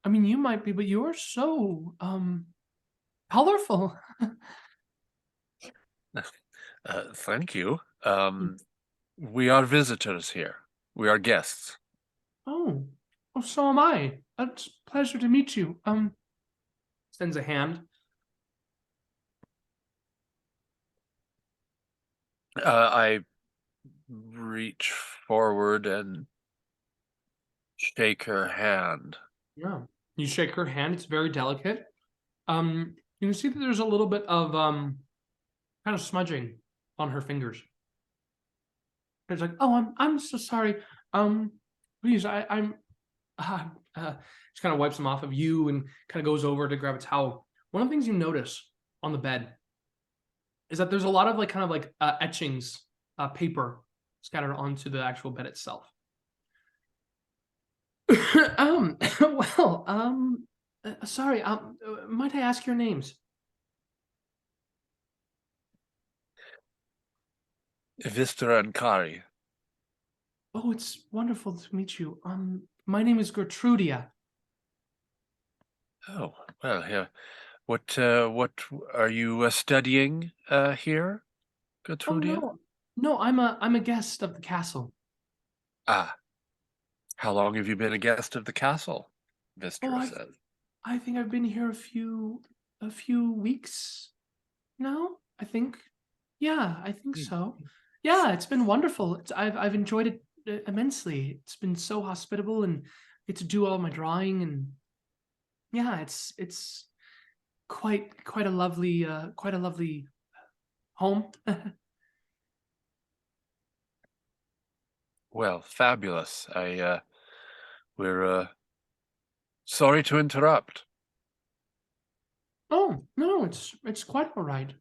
I mean, you might be, but you're so colorful. Thank you. We are visitors here. We are guests. Oh, oh, so am I. It's a pleasure to meet you. Sends a hand. I reach forward and shake her hand. Yeah. You shake her hand. It's very delicate. You can see that there's a little bit of kind of smudging on her fingers. It's like, oh, I'm so sorry. Please, I'm. She kind of wipes them off of you and kind of goes over to grab a towel. One of the things you notice on the bed is that there's a lot of like kind of like etchings, paper scattered onto the actual bed itself. Well, sorry, might I ask your names? Wystera and Kari. Oh, it's wonderful to meet you. My name is Gertrudia. Oh, well, yeah. What are you studying here, Oh Gertrudia? no, I'm a guest of the castle. Ah, how long have you been a guest of the castle? Oh, Wystera says. I think I've been here a few weeks now. I think, yeah, I think so. Yeah, it's been wonderful. I've enjoyed it immensely. It's been so hospitable, and get to do all my drawing, and yeah, it's quite a lovely home. Well, fabulous. We're sorry to interrupt. Oh no, it's quite all right.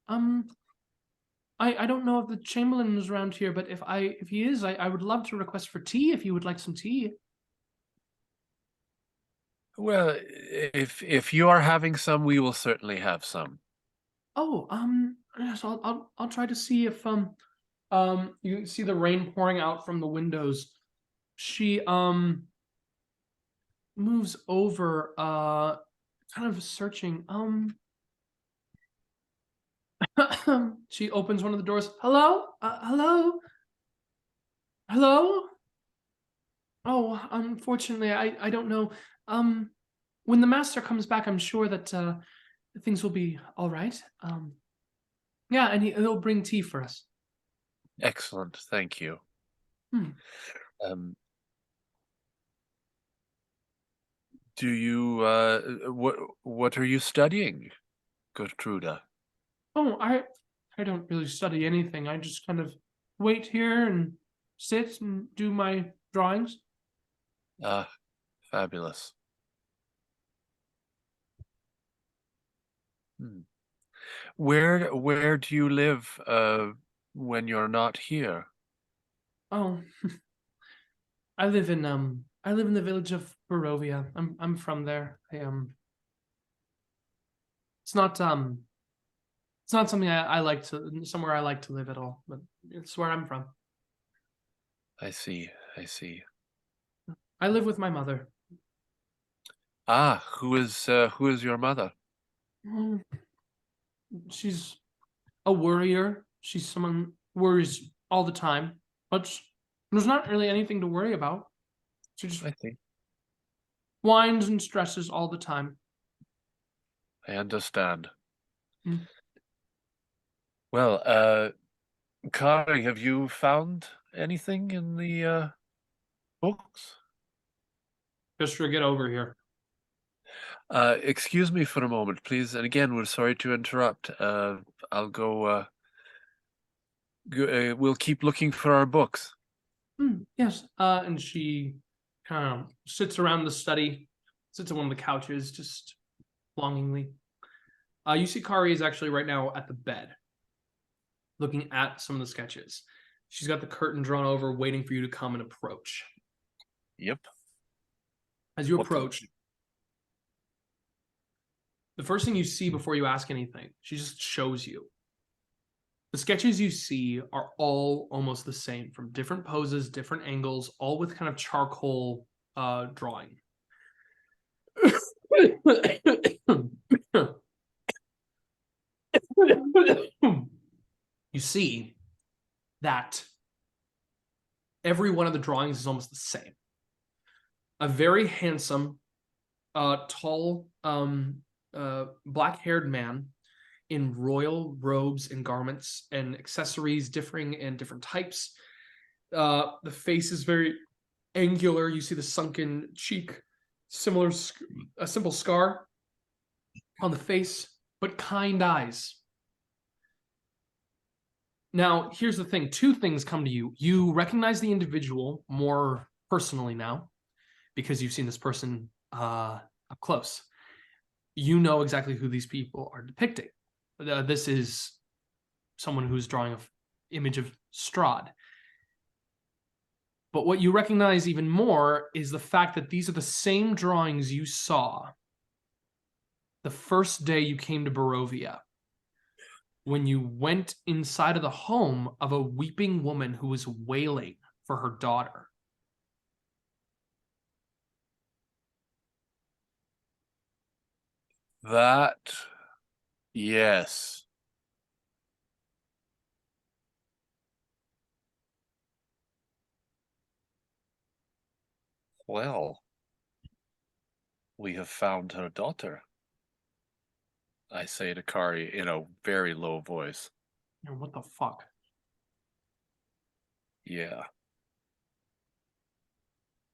I don't know if the Chamberlain is around here, but if he is, I would love to request for tea if you would like some tea. Well, if you are having some, we will certainly have some. Oh, yes, I'll try to see if you can see the rain pouring out from the windows. She moves over, kind of searching. She opens one of the doors. Hello, hello. Oh, unfortunately, I don't know. Um, when the master comes back, I'm sure that things will be all right. Yeah, and he'll bring tea for us. Excellent, thank you. Hmm. Do you what are you studying, Gertruda? Oh, I don't really study anything. I just kind of wait here and sit and do my drawings. Ah, fabulous. Hmm. Where do you live when you're not here? Oh, I live in the village of Barovia. I'm from there. It's not something I like to somewhere I like to live at all, but it's where I'm from. I see, I see. I live with my mother. Ah, who is your mother? Mm, She's a worrier. She's someone who worries all the time, but there's not really anything to worry about. She just I see. whines and stresses all the time. I understand. Mm. Well, Kari, have you found anything in the books? Just to get over here. Excuse me for a moment, please. And again, we're sorry to interrupt. I'll go. We'll keep looking for our books. Yes. And she kind of sits around the study, sits on one of the couches, just longingly. You see Kari is actually right now at the bed, looking at some of the sketches. She's got the curtain drawn over, waiting for you to come and approach. Yep. As you What the- approach, the first thing you see before you ask anything, she just shows you. The sketches you see are all almost the same, from different poses, different angles, all with kind of charcoal drawing. You see that every one of the drawings is almost the same. A very handsome, tall, black-haired man in royal robes and garments and accessories differing in different types. The face is very angular. You see the sunken cheek, a simple scar on the face, but kind eyes. Now, here's the thing. Two things come to you. You recognize the individual more personally now because you've seen this person up close. You know exactly who these people are depicting. This is someone who's drawing an image of Strahd. But what you recognize even more is the fact that these are the same drawings you saw the first day you came to Barovia, when you went inside of the home of a weeping woman who was wailing for her daughter. That, yes. Well, we have found her daughter, I say to Kari in a very low voice. What the fuck? Yeah.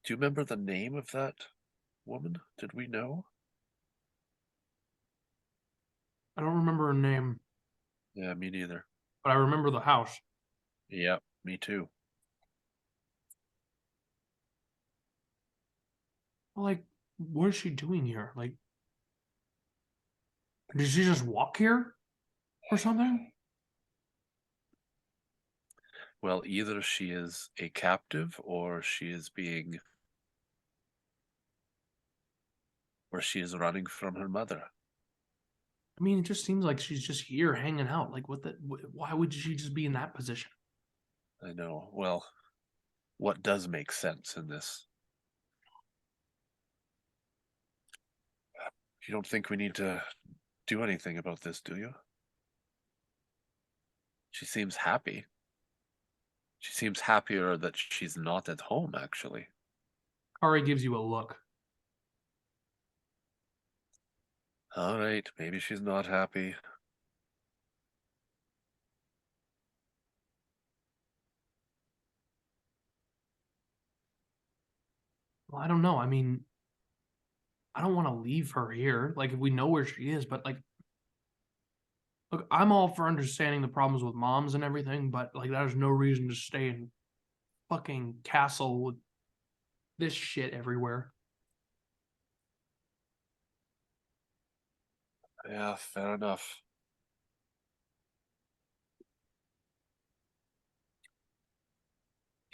Do you remember the name of that woman? Did we know? I don't remember her name, Yeah, me neither. but I remember the house. Yep, me too. Like, what is she doing here? Like, did she just walk here or something? Well, either she is a captive or she is running from her mother. I mean, it just seems like she's just here hanging out. Like, why would she just be in that position? I know. Well, what does make sense in this? You don't think we need to do anything about this, do you? She seems happy. She seems happier that she's not at home, actually. Kari gives you a look. All right, maybe she's not happy. Well, I don't know. I mean, I don't want to leave her here. Like, if we know where she is, but like, look, I'm all for understanding the problems with moms and everything, but like, there's no reason to stay in fucking castle with this shit everywhere. Yeah, fair enough.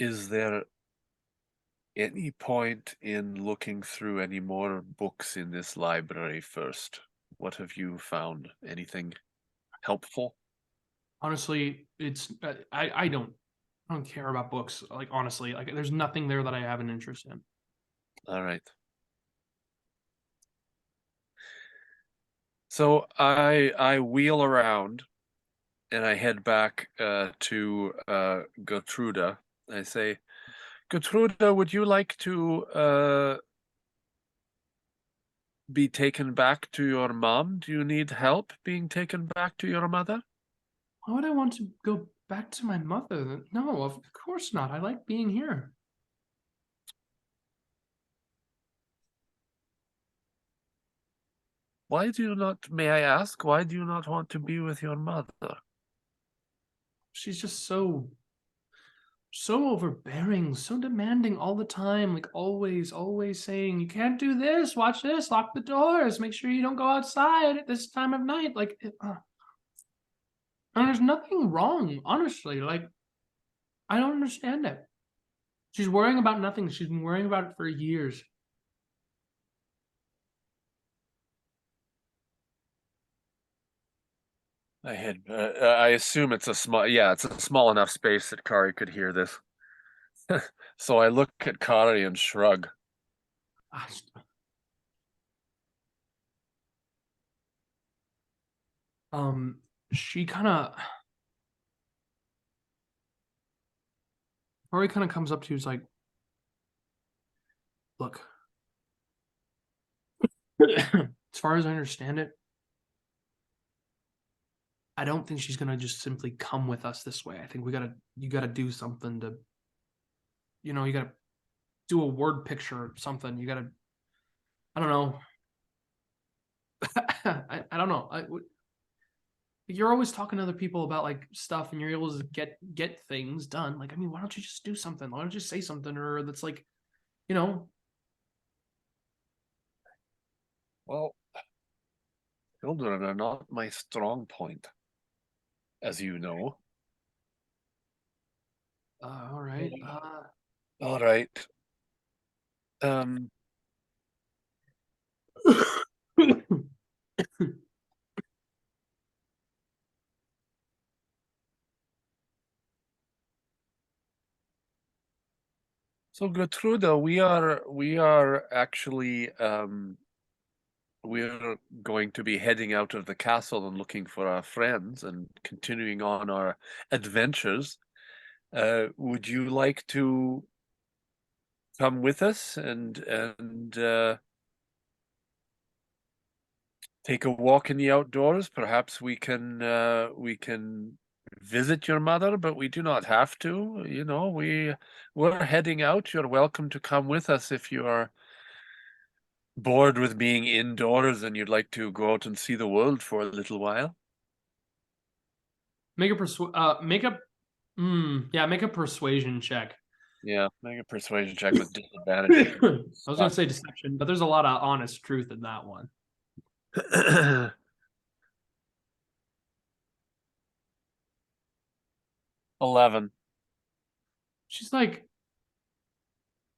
Is there any point in looking through any more books in this library first? What have you found? Anything helpful? Honestly, it's I don't care about books. Like, honestly, like, there's nothing there that I have an interest in. All right. So I wheel around and I head back to Gertruda. I say, Gertruda, would you like to be taken back to your mom? Do you need help being taken back to your mother? Why would I want to go back to my mother? No, of course not. I like being here. Why do you not, may I ask, why do you not want to be with your mother? She's just so so overbearing, so demanding all the time, like always saying, you can't do this, watch this, lock the doors, make sure you don't go outside at this time of night. Like, and there's nothing wrong, honestly. Like, I don't understand it. She's worrying about nothing. She's been worrying about it for years. I assume it's a small, yeah, it's a small enough space that Kari could hear this. So I look at Kari and shrug. She kind of, Kari kind of comes up to you, is like, look, as far as I understand it, I don't think she's gonna just simply come with us this way. I think you gotta do something to, you gotta do a word picture or something. You gotta, I don't know. I don't know. You're always talking to other people about like stuff, and you're able to get things done. Like, I mean, why don't you just do something? Why don't you say something, or that's like, Well, children are not my strong point, as you know. All right. All right. So Gertruda, we are actually we're going to be heading out of the castle and looking for our friends and continuing on our adventures. Would you like to come with us and take a walk in the outdoors? Perhaps we can visit your mother, but we do not have to. We're heading out. You're welcome to come with us if you are bored with being indoors and you'd like to go out and see the world for a little while. Make a persuasion check. Yeah, make a persuasion check with disadvantage. I was gonna say deception, but there's a lot of honest truth in that one. 11. She's like,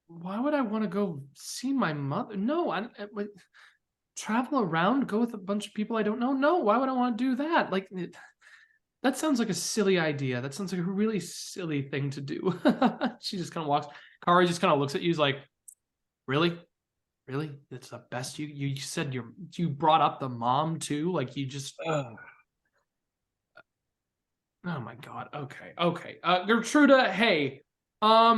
why would I want to go see my mother? No, I travel around, go with a bunch of people I don't know. No, why would I want to do that? Like, that sounds like a silly idea. That sounds like a really silly thing to do. She just kind of walks. Kari just kind of looks at you. Is like, really? That's the best you said you brought up the mom too? Like, you just oh my god. Okay. Gertruda, hey. What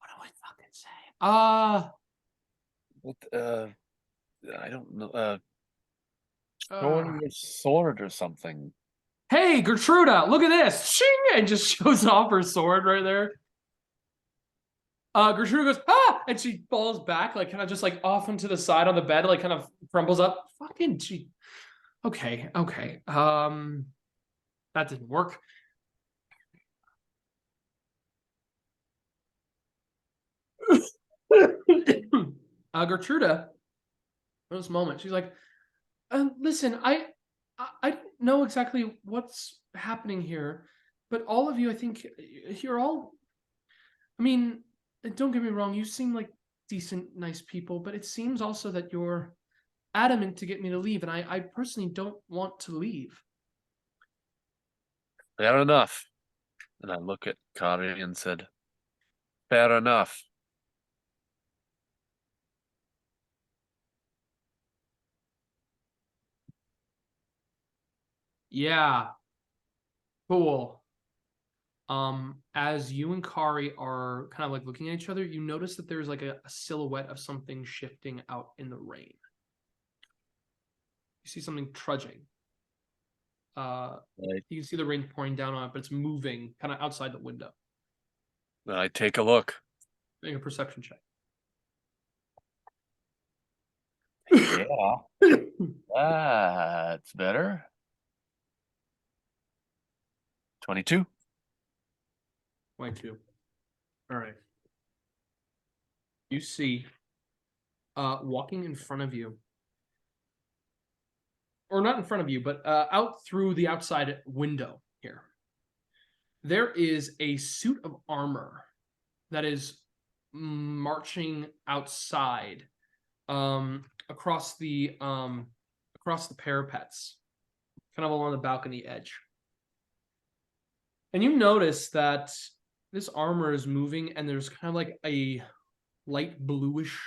do I fucking say? I don't know. Show her your sword or something. Hey, Gertruda, look at this. Shing! And just shows off her sword right there. Gertruda goes, ah! And she falls back, like kind of just like off into the side on the bed, like kind of crumbles up. Fucking she. Okay. That didn't work. Gertruda, in this moment, she's like, listen, I don't know exactly what's happening here, but all of you, I think you're all, I mean, don't get me wrong, you seem like decent, nice people, but it seems also that you're adamant to get me to leave, and I personally don't want to leave. Fair enough. And I look at Kari and said, fair enough. Yeah. Cool. As you and Kari are kind of like looking at each other, you notice that there's like a silhouette of something shifting out in the rain. You see something trudging. Right. You can see the rain pouring down on it, but it's moving kind of outside the window. I take a look. Make a perception check. Yeah. That's better. 22. 22. All right. You see, walking in front of you, or not in front of you, but out through the outside window here, there is a suit of armor that is marching outside, across the parapets, kind of along the balcony edge. And you notice that this armor is moving, and there's kind of like a light bluish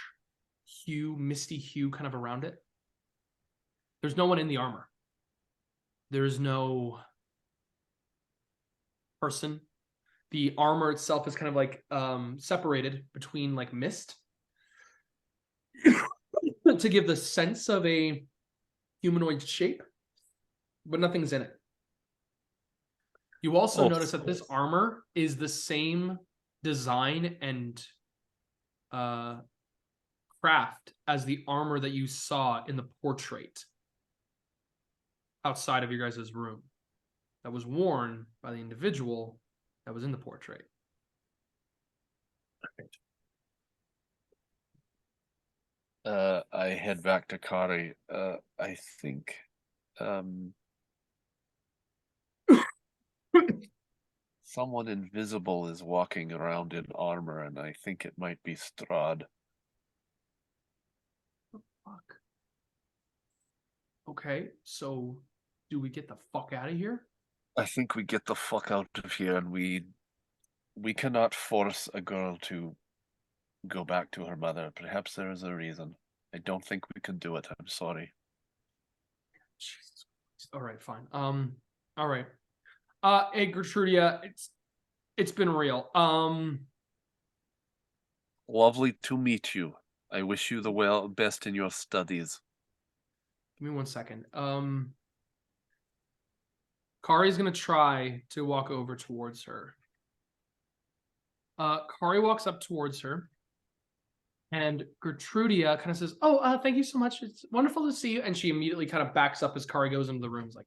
hue, misty hue kind of around it. There's no one in the armor. There's no person. The armor itself is kind of like separated between like mist to give the sense of a humanoid shape, but nothing's in it. You also notice that this armor is the same design and craft as the armor that you saw in the portrait outside of your guys' room that was worn by the individual that was in the portrait. I head back to Kari. I think someone invisible is walking around in armor, and I think it might be Strahd. Fuck. Okay, so do we get the fuck out of here? I think we get the fuck out of here, and we cannot force a girl to go back to her mother. Perhaps there is a reason. I don't think we can do it. I'm sorry. Jesus Christ. All right, fine. All right. Hey Gertrudia, it's been real. Lovely to meet you. I wish you the best in your studies. Give me 1 second. Kari's gonna try to walk over towards her. Kari walks up towards her, and Gertrudia kind of says, "Oh, thank you so much. It's wonderful to see you." And she immediately kind of backs up as Kari goes into the room. It's like,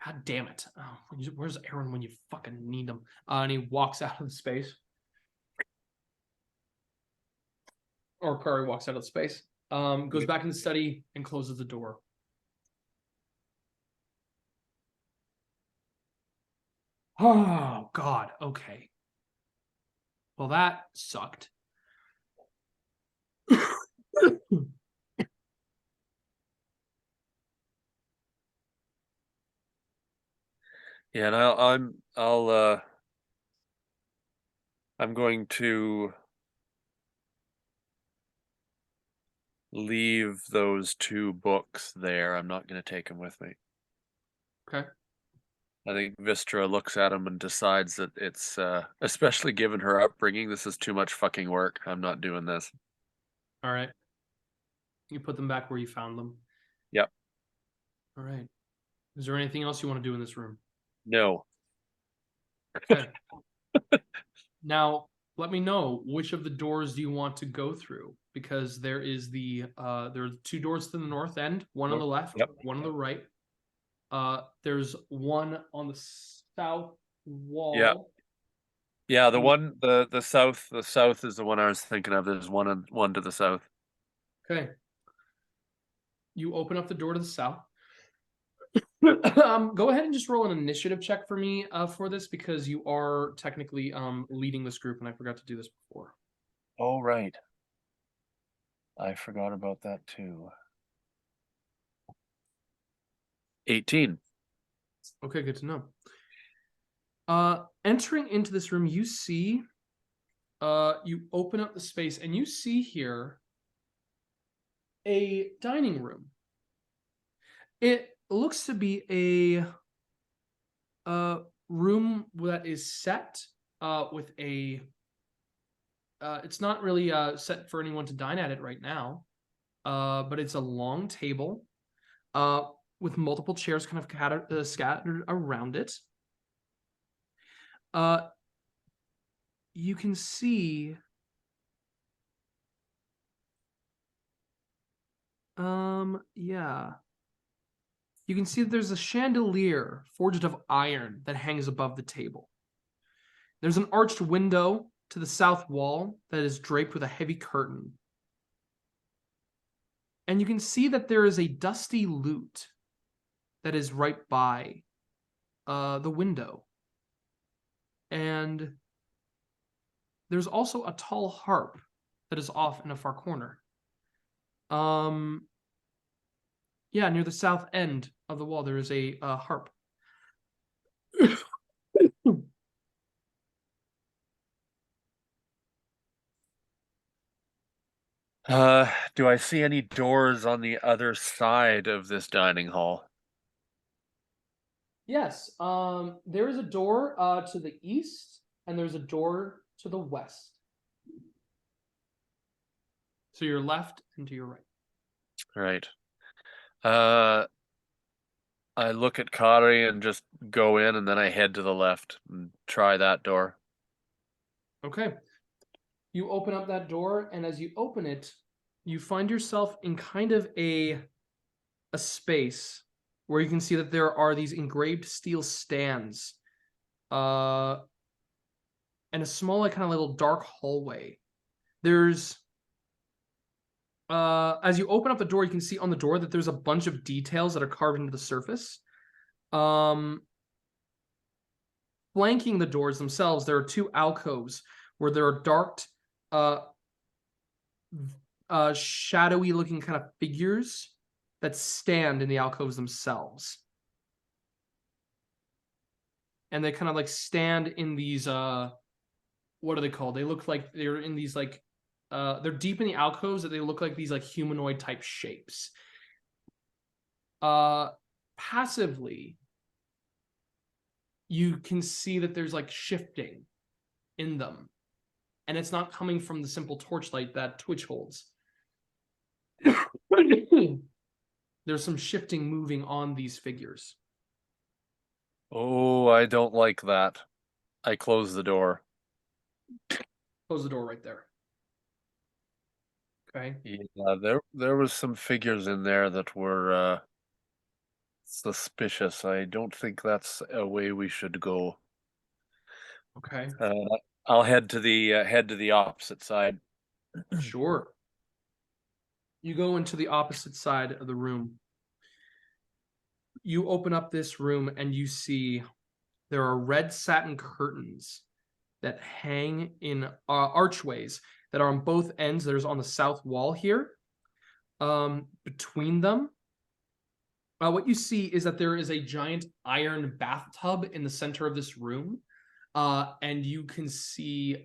God damn it! Oh, where's Eren when you fucking need him? And he walks out of the space, or Kari walks out of the space. Goes back in the study and closes the door. Oh God. Okay. Well, that sucked. Yeah, and I'm going to leave those 2 books there. I'm not going to take them with me. Okay. I think Wystera looks at them and decides that it's, especially given her upbringing, this is too much fucking work. I'm not doing this. All right. You put them back where you found them. Yep. All right. Is there anything else you want to do in this room? No. Okay. Now, let me know, which of the doors do you want to go through? Because there is there are 2 doors to the north end, one on the left, one on the right. There's one on the south wall. Yeah. Yeah, the one the south is the one I was thinking of. There's one to the south. Okay. You open up the door to the south. Go ahead and just roll an initiative check for me for this, because you are technically leading this group, and I forgot to do this before. Oh, right. I forgot about that too. 18. Okay, good to know. Entering into this room, you see, you open up the space, and you see here a dining room. It looks to be a room that is set with a. It's not really set for anyone to dine at it right now, but it's a long table with multiple chairs kind of scattered around it. You can see yeah. You can see that there's a chandelier forged of iron that hangs above the table. There's an arched window to the south wall that is draped with a heavy curtain. And you can see that there is a dusty lute that is right by the window. And there's also a tall harp that is off in a far corner. Yeah, near the south end of the wall, there is a harp. Do I see any doors on the other side of this dining hall? Yes, there is a door to the east, and there's a door to the west. So your left and to your right. Right. I look at Kari and just go in, and then I head to the left and try that door. Okay. You open up that door, and as you open it, you find yourself in kind of a space where you can see that there are these engraved steel stands, and a small, like, kind of little dark hallway. There's as you open up the door, you can see on the door that there's a bunch of details that are carved into the surface. Flanking the doors themselves, there are two alcoves where there are dark, shadowy looking kind of figures that stand in the alcoves themselves. And they kind of like stand in these, what are they called? They look like they're in these like, they're deep in the alcoves that they look like these like humanoid type shapes. Passively, you can see that there's like shifting in them. And it's not coming from the simple torchlight that Twitch holds. There's some shifting moving on these figures. Oh, I don't like that. I close the door. Close the door right there. Okay. Yeah, there was some figures in there that were suspicious. I don't think that's a way we should go. Okay. I'll head to the opposite side. Sure. You go into the opposite side of the room. You open up this room and you see there are red satin curtains that hang in archways that are on both ends. There's on the south wall here. Between them, what you see is that there is a giant iron bathtub in the center of this room. And you can see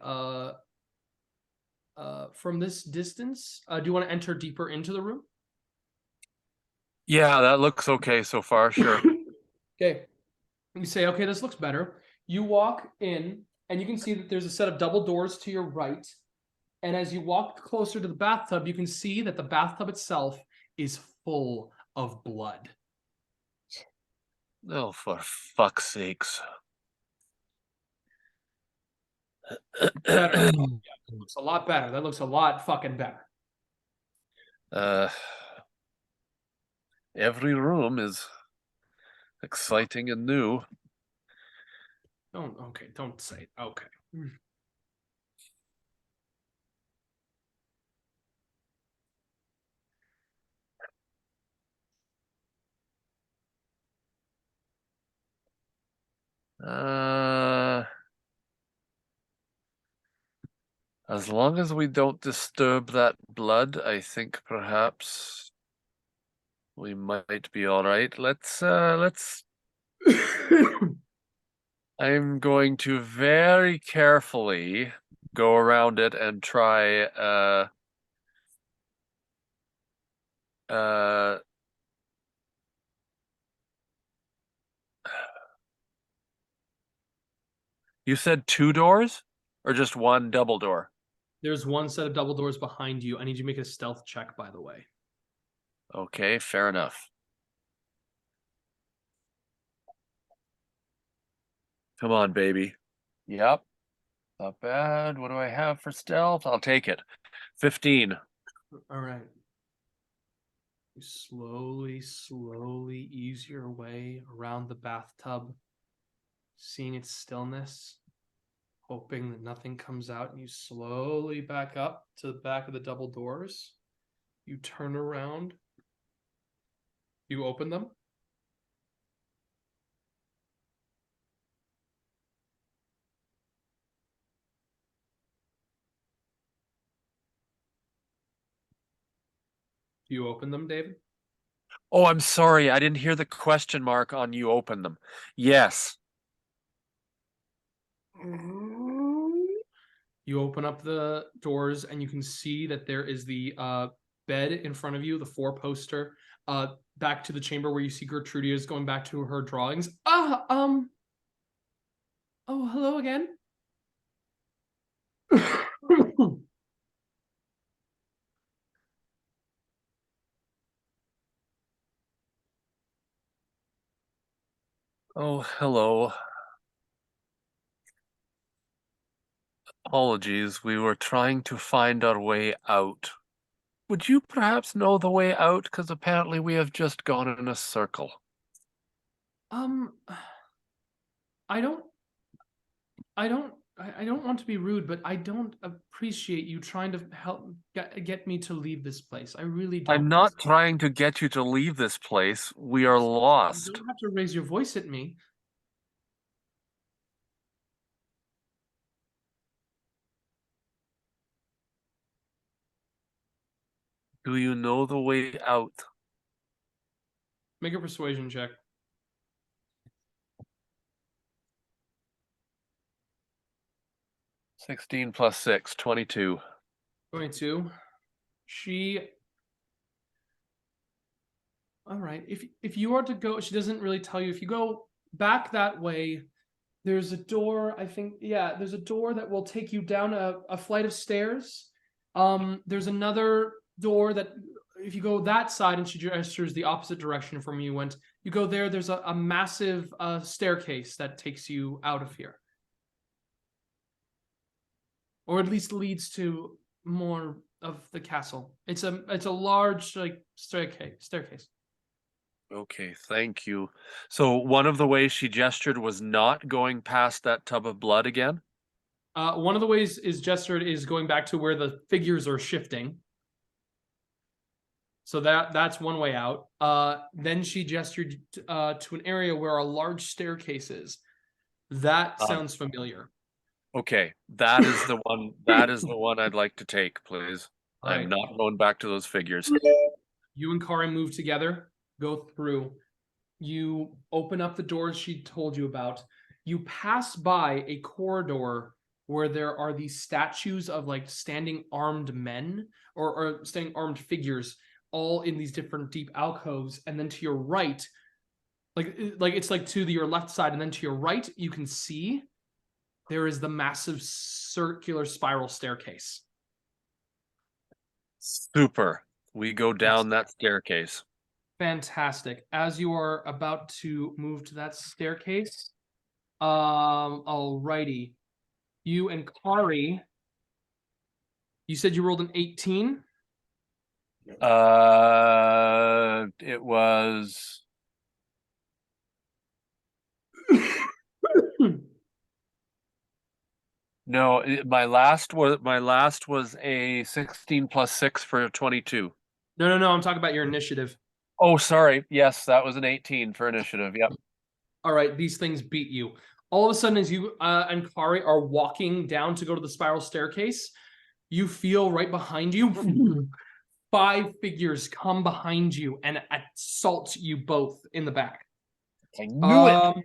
from this distance, do you want to enter deeper into the room? Yeah, that looks okay so far, sure. Okay. You say, okay, this looks better. You walk in, and you can see that there's a set of double doors to your right. And as you walk closer to the bathtub, you can see that the bathtub itself is full of blood. Oh, for fuck's sakes. Better. Yeah, it looks a lot better. That looks a lot fucking better. Every room is exciting and new. Don't say it. Okay. As long as we don't disturb that blood, I think perhaps we might be all right. Let's I'm going to very carefully go around it and try you said 2 doors or just one double door? There's one set of double doors behind you. I need you to make a stealth check, by the way. Okay, fair enough. Come on, baby. Yep. Not bad. What do I have for stealth? I'll take it. 15. All right. You slowly ease your way around the bathtub, seeing its stillness. hoping that nothing comes out, and you slowly back up to the back of the double doors. You turn around. You open them. You open them, David? Oh, I'm sorry. I didn't hear the question mark on you open them. Yes. You open up the doors and you can see that there is the bed in front of you, the four-poster. Back to the chamber where you see Gertrudia is going back to her drawings. Oh, hello again. Oh, hello. Apologies, we were trying to find our way out. Would you perhaps know the way out? Because apparently we have just gone in a circle. I don't want to be rude, but I don't appreciate you trying to help get me to leave this place. I really don't. I'm not trying to get you to leave this place. We are lost. You don't have to raise your voice at me. Do you know the way out? Make a persuasion check. 16 plus 6, 22. 22. All right. If you are to go, she doesn't really tell you. If you go back that way, there's a door, I think. Yeah, there's a door that will take you down a flight of stairs. There's another door that, if you go that side, and she gestures the opposite direction from you went, you go there, there's a massive staircase that takes you out of here. Or at least leads to more of the castle. It's a large staircase. Okay, thank you. So one of the ways she gestured was not going past that tub of blood again? One of the ways is gestured is going back to where the figures are shifting. So that's one way out. Then she gestured to an area where a large staircase is. That sounds familiar. Okay, that is the one. That is the one I'd like to take, please. I'm Right. not going back to those figures. You and Kari move together, go through. You open up the doors she told you about. You pass by a corridor where there are these statues of like standing armed men or standing armed figures, all in these different deep alcoves. And then to your right, like it's like to your left side, and then to your right, you can see there is the massive circular spiral staircase. Super. We go down that staircase. Fantastic. As you are about to move to that staircase, alrighty. You and Kari, you said you rolled an 18? It was no, my last was a 16 plus 6 for 22. No, I'm talking about your initiative. Oh, sorry. Yes, that was an 18 for initiative. Yep. All right, these things beat you. All of a sudden, as you and Kari are walking down to go to the spiral staircase, you feel right behind you 5 figures come behind you and assault you both in the back. I knew it.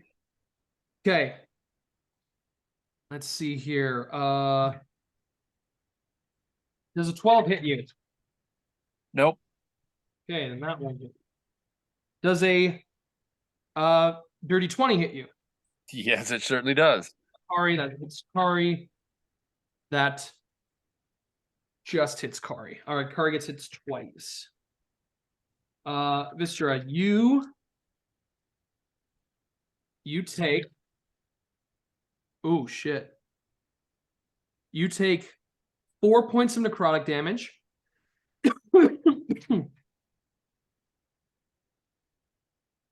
Okay. Let's see here. Does a 12 hit you? Nope. Okay, then that one. Does a dirty 20 hit you? Yes, it certainly does. Kari, that hits Kari. That just hits Kari. All right, Kari gets hit twice. Wystera, you take. Oh shit. You take 4 points of necrotic damage.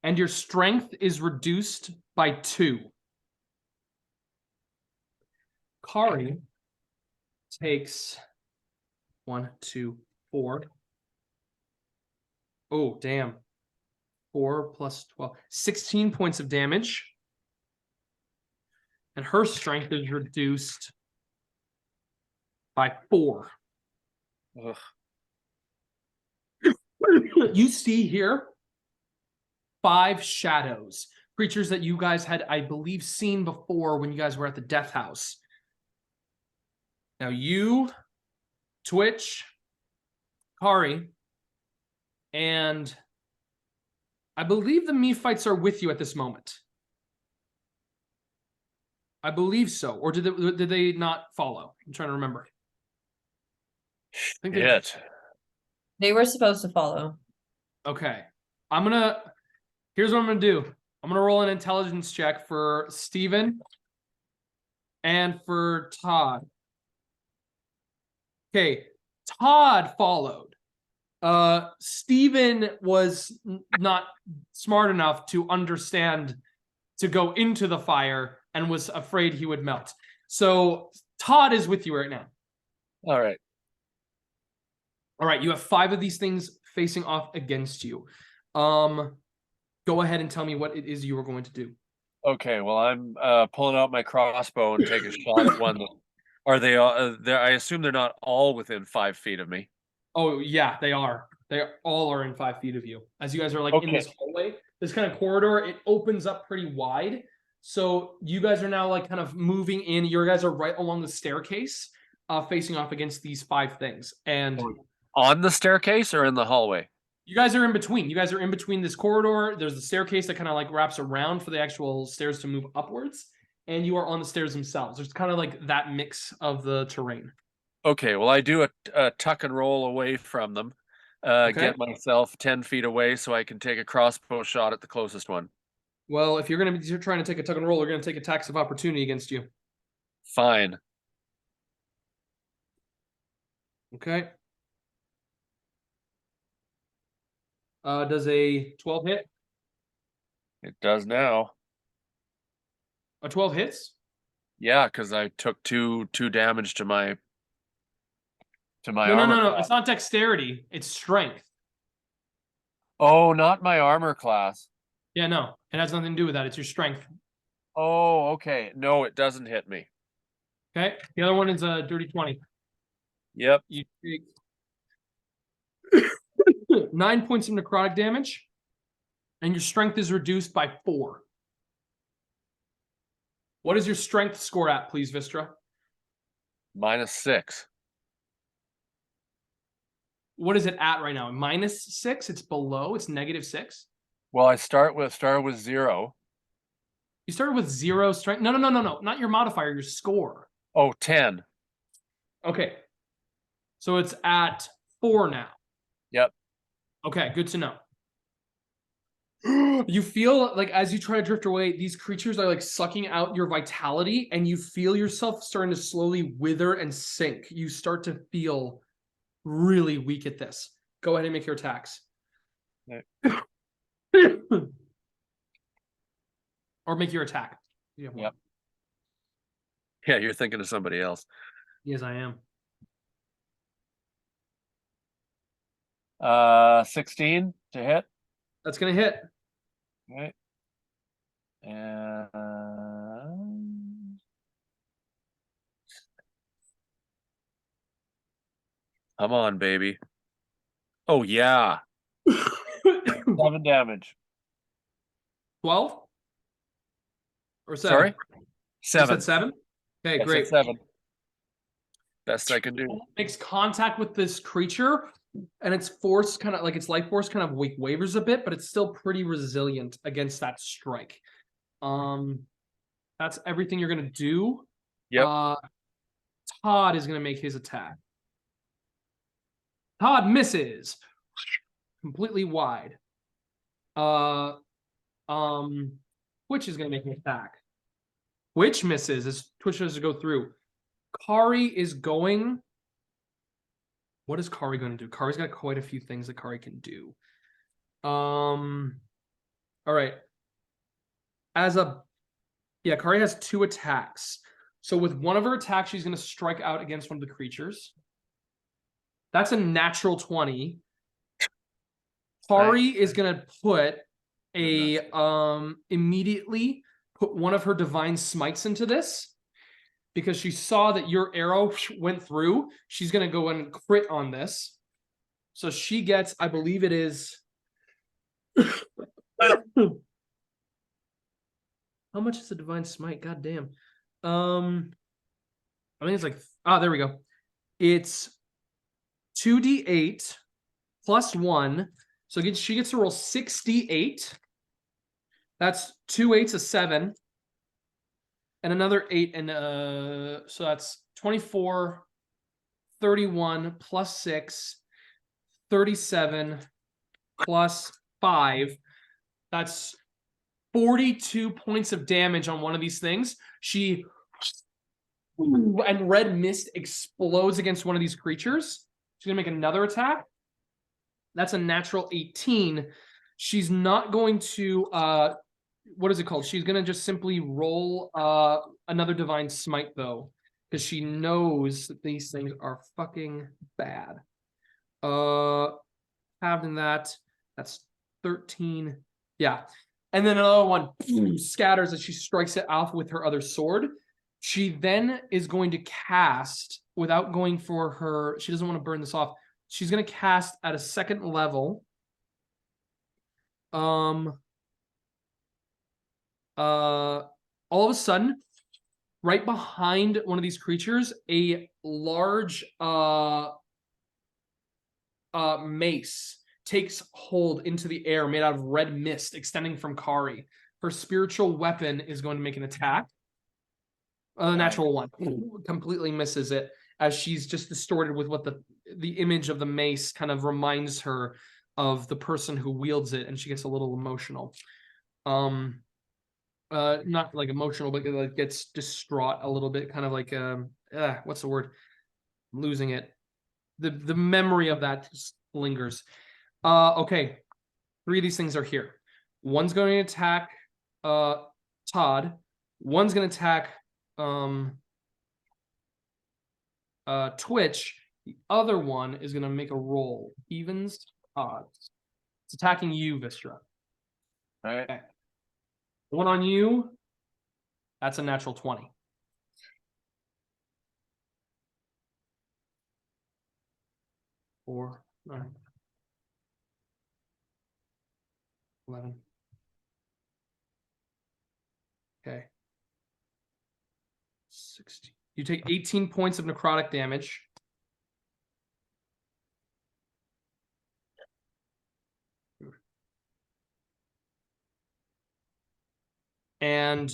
And your strength is reduced by 2. Kari takes 1, 2, 4. Oh, damn. 4 plus 12. 16 points of damage. And her strength is reduced by 4. Ugh. You see here 5 shadows. Creatures that you guys had, I believe, seen before when you guys were at the Death House. Now you, Twitch, Kari, and I believe the Nephites are with you at this moment. I believe so. Or did they not follow? I'm trying to remember. I think They were supposed to follow. Okay. Here's what I'm gonna do. I'm gonna roll an intelligence check for Steven and for Todd. Okay, Todd followed. Steven was not smart enough to understand to go into the fire and was afraid he would melt. So Todd is with you right now. All right. All right, you have 5 of these things facing off against you. Go ahead and tell me what it is you are going to do. Okay, well, I'm pulling out my crossbow and take a shot at one. Are they all? I assume they're not all within 5 feet of me. Oh yeah, they are. They all are in 5 feet of you. As you guys are like in this hallway, this kind of corridor, it opens up pretty wide. So you guys are now like kind of moving in. Your guys are right along the staircase, facing off against these 5 things. And on the staircase or in the hallway? You guys are in between. You guys are in between this corridor. There's the staircase that kind of like wraps around for the actual stairs to move upwards. And you are on the stairs themselves. There's kind of like that mix of the terrain. Okay, well, I do a tuck and roll away from them. Get myself 10 feet away so I can take a crossbow shot at the closest one. Well, if you're going to be trying to take a tuck and roll, you're going to take attacks of opportunity against you. Fine. Okay. Does a 12 hit? It does now. A 12 hits? Yeah, because I took two damage to my No. armor. It's not dexterity. It's strength. Oh, not my armor class. Yeah, no. It has nothing to do with that. It's your strength. Oh, okay. No, it doesn't hit me. Okay. The other one is a dirty 20. Yep. You take 9 points of necrotic damage, and your strength is reduced by 4. What is your strength score at, please, Wystera? -6. What is it at right now? -6? It's below. It's -6. Well, I start with 0. You started with 0 strength. No. Not your modifier, your score. Oh, 10. Okay. So it's at 4 now. Yep. Okay, good to know. You feel like as you try to drift away, these creatures are like sucking out your vitality, and you feel yourself starting to slowly wither and sink. You start to feel really weak at this. Go ahead and make your attacks. Right. Or make your attack. Yep. Yeah, you're thinking of somebody else. Yes, I am. 16 to hit. That's gonna hit. Okay. And come on, baby. Oh yeah. 7 damage. 12? Or 7? Sorry? You 7. said 7? Okay, I great. said 7. Best I can do. Makes contact with this creature, and its force kind of like its life force kind of wavers a bit, but it's still pretty resilient against that strike. That's everything you're gonna do. Yep. Todd is gonna make his attack. Todd misses completely wide. Twitch is gonna make an attack. Twitch misses as Twitch has to go through. Kari is going. What is Kari going to do? Kari's got quite a few things that Kari can do. All right. Kari has 2 attacks. So with one of her attacks, she's going to strike out against one of the creatures. That's a natural 20. Kari is going to put immediately put one of her divine smites into this because she saw that your arrow went through. She's going to go and crit on this. So she gets, I believe it is. How much is a divine smite? God damn. I think it's like, there we go. It's 2d8 plus 1. So she gets to roll 6d8. That's 2 8s, a 7. And another 8. And so that's 24, 31 plus 6, 37 plus 5. That's 42 points of damage on one of these things. And red mist explodes against one of these creatures. She's going to make another attack. That's a natural 18. She's not going to, what is it called? She's going to just simply roll another divine smite, though, because she knows that these things are fucking bad. Having that, that's 13. Yeah. And then another one scatters as she strikes it off with her other sword. She then is going to cast, without going for her, she doesn't want to burn this off. She's going to cast at a second level. All of a sudden, right behind one of these creatures, a large mace takes hold into the air made out of red mist extending from Kari. Her spiritual weapon is going to make an attack. Natural 1. Completely misses it as she's just distorted with what the image of the mace kind of reminds her of the person who wields it, and she gets a little emotional. Not like emotional, but like gets distraught a little bit, kind of like what's the word? I'm losing it. The memory of that just lingers. Okay. 3 of these things are here. One's going to attack Todd. One's going to attack Twitch. The other one is going to make a roll. Evens, odds. It's attacking you, Wystera. All right. Okay. One on you. That's a natural 20. Four, 9, 11. Okay. 16. You take 18 points of necrotic damage. And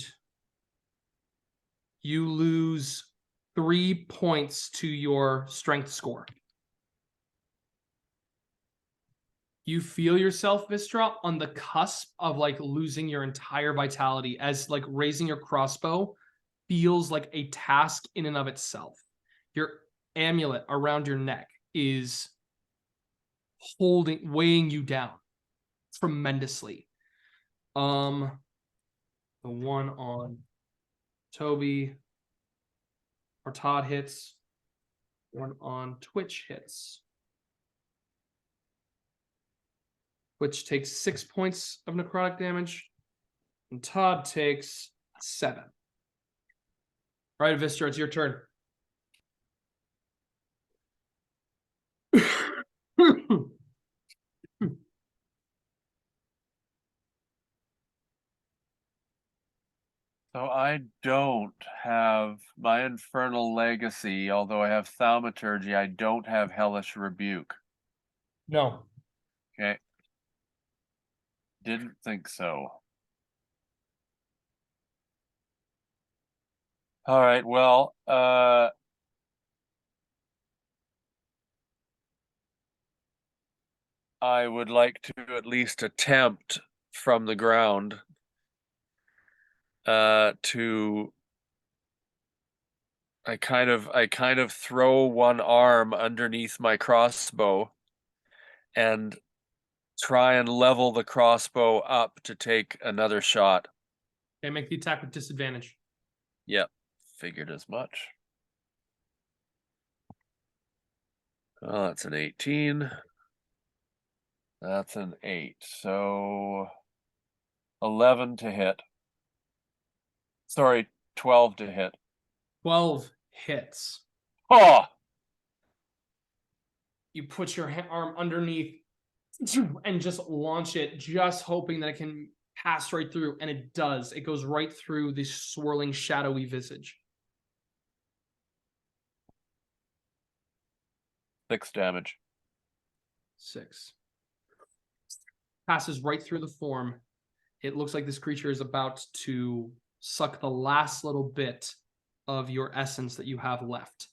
you lose 3 points to your strength score. You feel yourself, Wystera, on the cusp of like losing your entire vitality as like raising your crossbow feels like a task in and of itself. Your amulet around your neck is weighing you down tremendously. The one on Toby or Todd hits. One on Twitch hits. Twitch takes 6 points of necrotic damage. And Todd takes 7. All right, Wystera, it's your turn. So I don't have my Infernal Legacy, although I have Thaumaturgy, I don't have Hellish Rebuke. No. Okay. Didn't think so. All right, well, I would like to at least attempt from the ground to I kind of throw one arm underneath my crossbow and try and level the crossbow up to take another shot. Okay, make the attack with disadvantage. Yep. figured as much. Oh, that's an 18. That's an 8. So 11 to hit. Sorry, 12 to hit. 12 hits. Oh! You put your arm underneath and just launch it, just hoping that it can pass right through, and it does. It goes right through the swirling, shadowy visage. 6 damage. 6. Passes right through the form. It looks like this creature is about to suck the last little bit of your essence that you have left.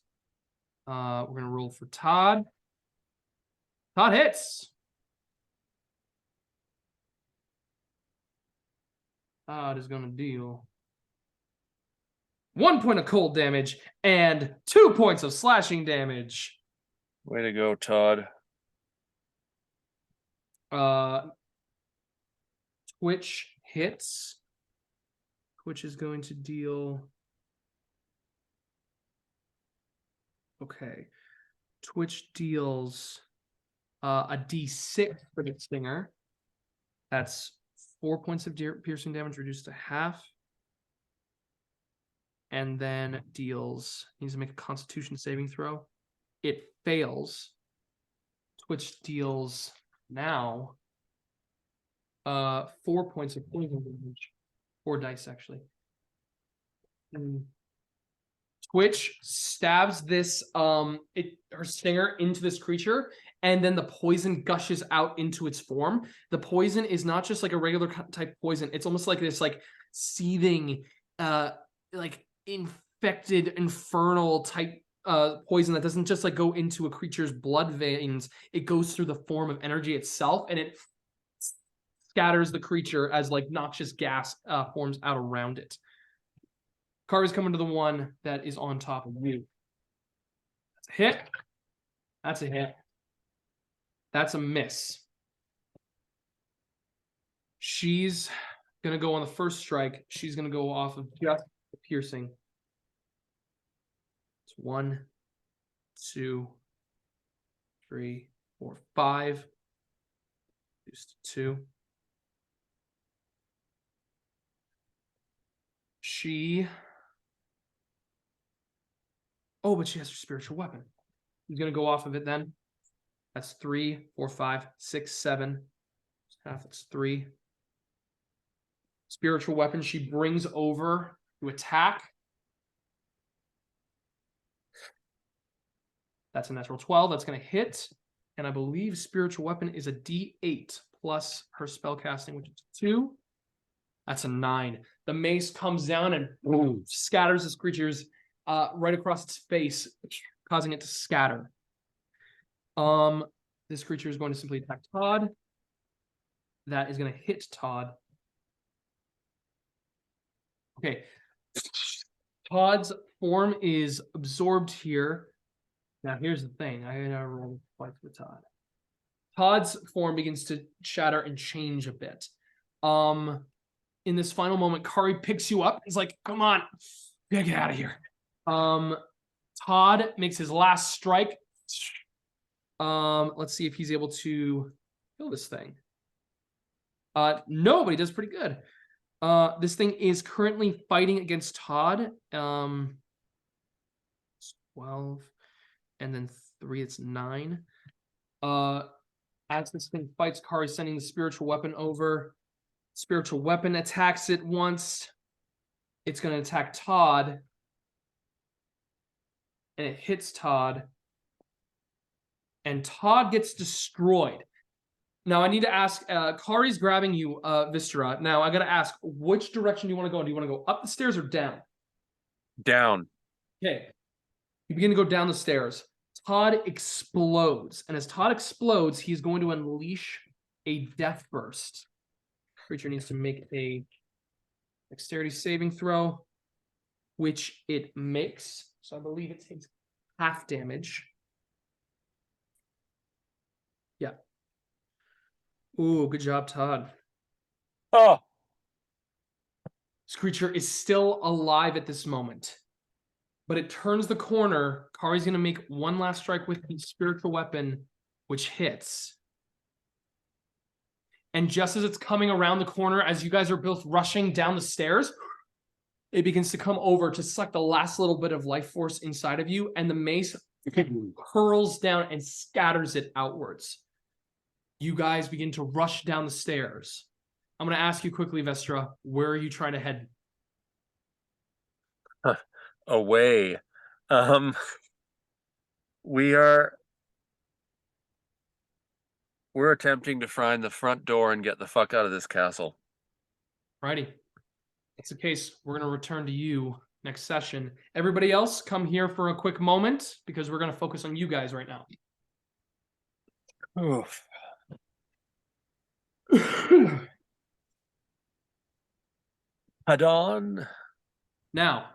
We're going to roll for Todd. Todd hits. Todd is going to deal 1 point of cold damage and 2 points of slashing damage. Way to go, Todd. Twitch hits. Twitch is going to deal... Okay. Twitch deals a d6 for the stinger. That's 4 points of piercing damage reduced to half. And then deals... Needs to make a Constitution saving throw. It fails. Twitch deals now 4 points of poison damage. 4 dice, actually. And Twitch stabs this her stinger into this creature, and then the poison gushes out into its form. The poison is not just like a regular type poison. It's almost like this like seething like infected infernal type poison that doesn't just like go into a creature's blood veins. It goes through the form of energy itself, and it scatters the creature as like noxious gas forms out around it. Kari's coming to the one that is on top of you. That's a hit. That's a hit. That's a miss. She's going to go on the first strike. She's going to go off of just the piercing. It's 1, 2, 3, 4, 5. Reduced to 2. But she has her spiritual weapon. He's going to go off of it then. That's 3, 4, 5, 6, 7. Half, it's 3. Spiritual weapon she brings over to attack. That's a natural 12. That's going to hit. And I believe spiritual weapon is a D8 plus her spell casting, which is 2. That's a 9. The mace comes down and scatters this creature's right across its face, causing it to scatter. This creature is going to simply attack Todd. That is going to hit Todd. Okay. Todd's form is absorbed here. Now, here's the thing. I gotta roll fight for Todd. Todd's form begins to shatter and change a bit. In this final moment, Kari picks you up. He's like, come on, get out of here. Todd makes his last strike. Let's see if he's able to kill this thing. No, but he does pretty good. This thing is currently fighting against Todd. 12, and then 3, it's 9. As this thing fights, Kari's sending the spiritual weapon over. Spiritual weapon attacks it once. It's going to attack Todd. And it hits Todd. And Todd gets destroyed. Now, I need to ask, Kari's grabbing you, Wystera. Now, I got to ask, which direction do you want to go? Do you want to go up the stairs or down? Down. Okay. You begin to go down the stairs. Todd explodes. And as Todd explodes, he's going to unleash a death burst. Creature needs to make a dexterity saving throw, which it makes. So I believe it takes half damage. Yeah. Ooh, good job, Todd. Oh, This creature is still alive at this moment. but it turns the corner. Kari's going to make one last strike with the spiritual weapon, which hits. And just as it's coming around the corner, as you guys are both rushing down the stairs, it begins to come over to suck the last little bit of life force inside of you, and the mace hurls down and scatters it outwards. You guys begin to rush down the stairs. I'm going to ask you quickly, Wystera, where are you trying to head? Away. We're attempting to find the front door and get the fuck out of this castle. Righty. That's the case. We're going to return to you next session. Everybody else, come here for a quick moment because we're going to focus on you guys right now. Oof. Padon. Now,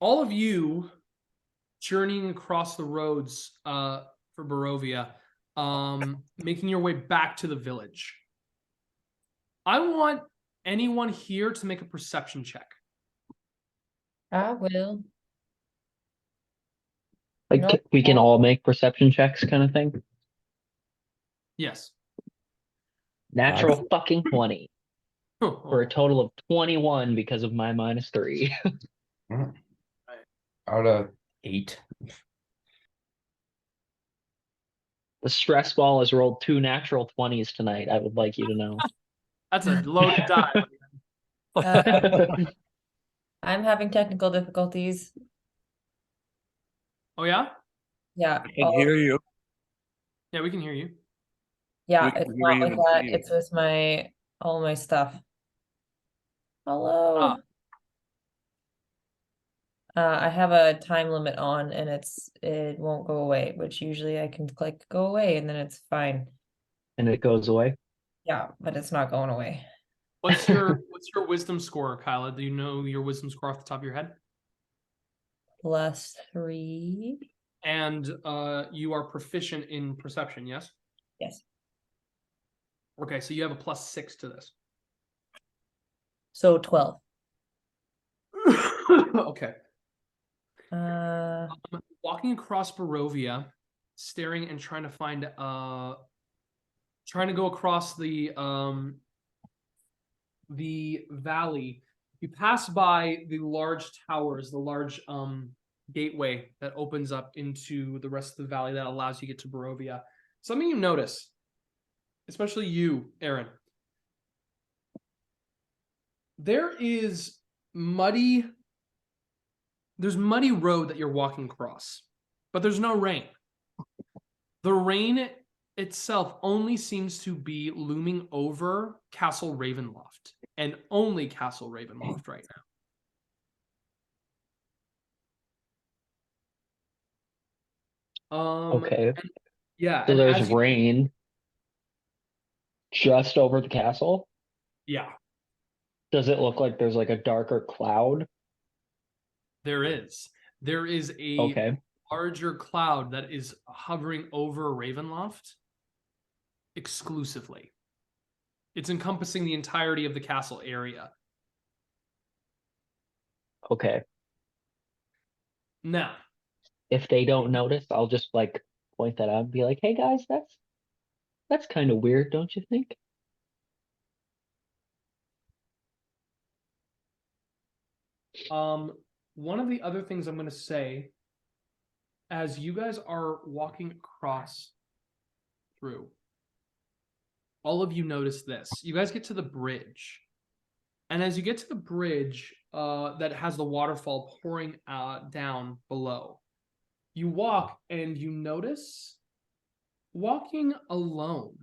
all of you journeying across the roads for Barovia, making your way back to the village. I want anyone here to make a perception check. I will. Like No. we can all make perception checks, kind of thing. Yes. Natural fucking 20 Oh, for a total of 21 because of my -3. Out of 8. The stress ball has rolled 2 natural 20s tonight. I would like you to know. that's a loaded die. I'm having technical difficulties. Oh, yeah? Yeah. I can hear you. Yeah, we can hear you. Yeah, We can it's hear not you like and that. see you. It's with all my stuff. Hello. I have a time limit on and it won't go away, which usually I can click go away and then it's fine. And it goes away. Yeah, but it's not going away. What's your wisdom score, Kylah? Do you know your wisdom score off the top of your head? +3. And you are proficient in perception, yes? Yes. Okay, so you have a +6 to this. So 12. Okay. Walking across Barovia, staring and trying to find trying to go across the valley. You pass by the large towers, the large gateway that opens up into the rest of the valley that allows you to get to Barovia. Something you notice, especially you, Eren. There's muddy road that you're walking across, but there's no rain. The rain itself only seems to be looming over Castle Ravenloft, and only Castle Ravenloft right now. Okay. Yeah. So and there's as you- rain just over the castle. Yeah, Does it look like there's like a darker cloud? there is. There is a Okay. larger cloud that is hovering over Ravenloft exclusively. It's encompassing the entirety of the castle area. Okay. Now, If they don't notice, I'll just like point that out and be like, "Hey guys, that's kind of weird, don't you think?" one of the other things I'm going to say, as you guys are walking across through, all of you notice this. You guys get to the bridge. And as you get to the bridge that has the waterfall pouring down below, you walk and you notice walking alone.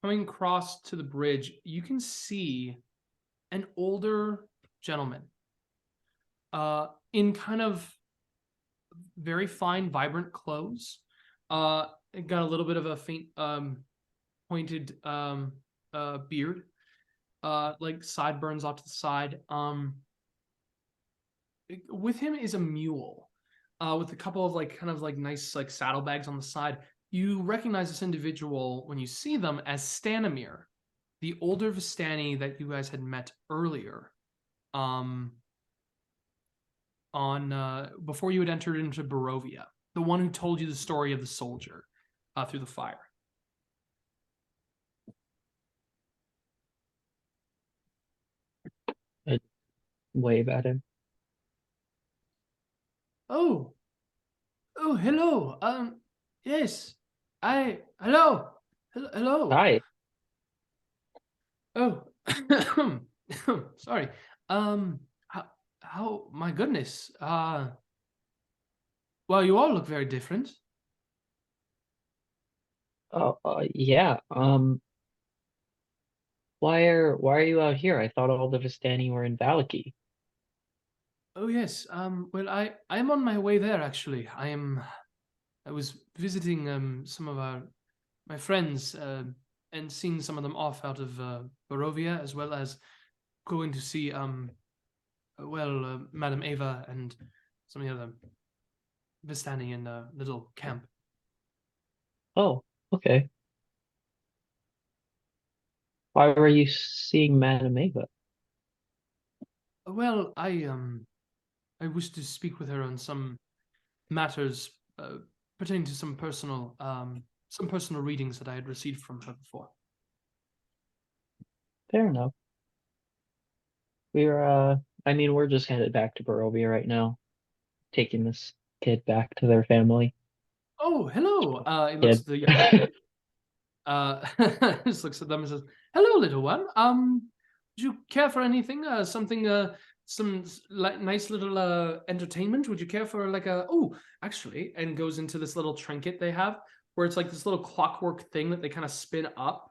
Coming across to the bridge, you can see an older gentleman in kind of very fine, vibrant clothes. Got a little bit of a faint pointed beard, like sideburns off to the side. With him is a mule, with a couple of kind of nice saddlebags on the side. You recognize this individual when you see them as Stanimir, the older Vistani that you guys had met earlier. on before you had entered into Barovia, the one who told you the story of the soldier through the fire. I wave at him. Oh, hello. Yes, hello, hello. Hi. Oh, sorry. How? My goodness. Well, you all look very different. Oh, yeah. Why are you out here? I thought all the Vistani were in Valaki. Oh yes. Well, I'm on my way there actually. I was visiting some of my friends and seeing some of them off out of Barovia, as well as going to see Madame Ava and some of the other Vistani in the little camp. Oh, okay. Why were you seeing Madame Ava? Well, I wish to speak with her on some matters pertaining to some personal readings that I had received from her before. Fair enough. We're just headed back to Barovia right now, taking this kid back to their family. Oh, hello. He looks Kid. at the just looks at them and says, "Hello, little one. Would you care for anything? Some nice little entertainment? Would you care for like a actually?" And goes into this little trinket they have, where it's like this little clockwork thing that they kind of spin up.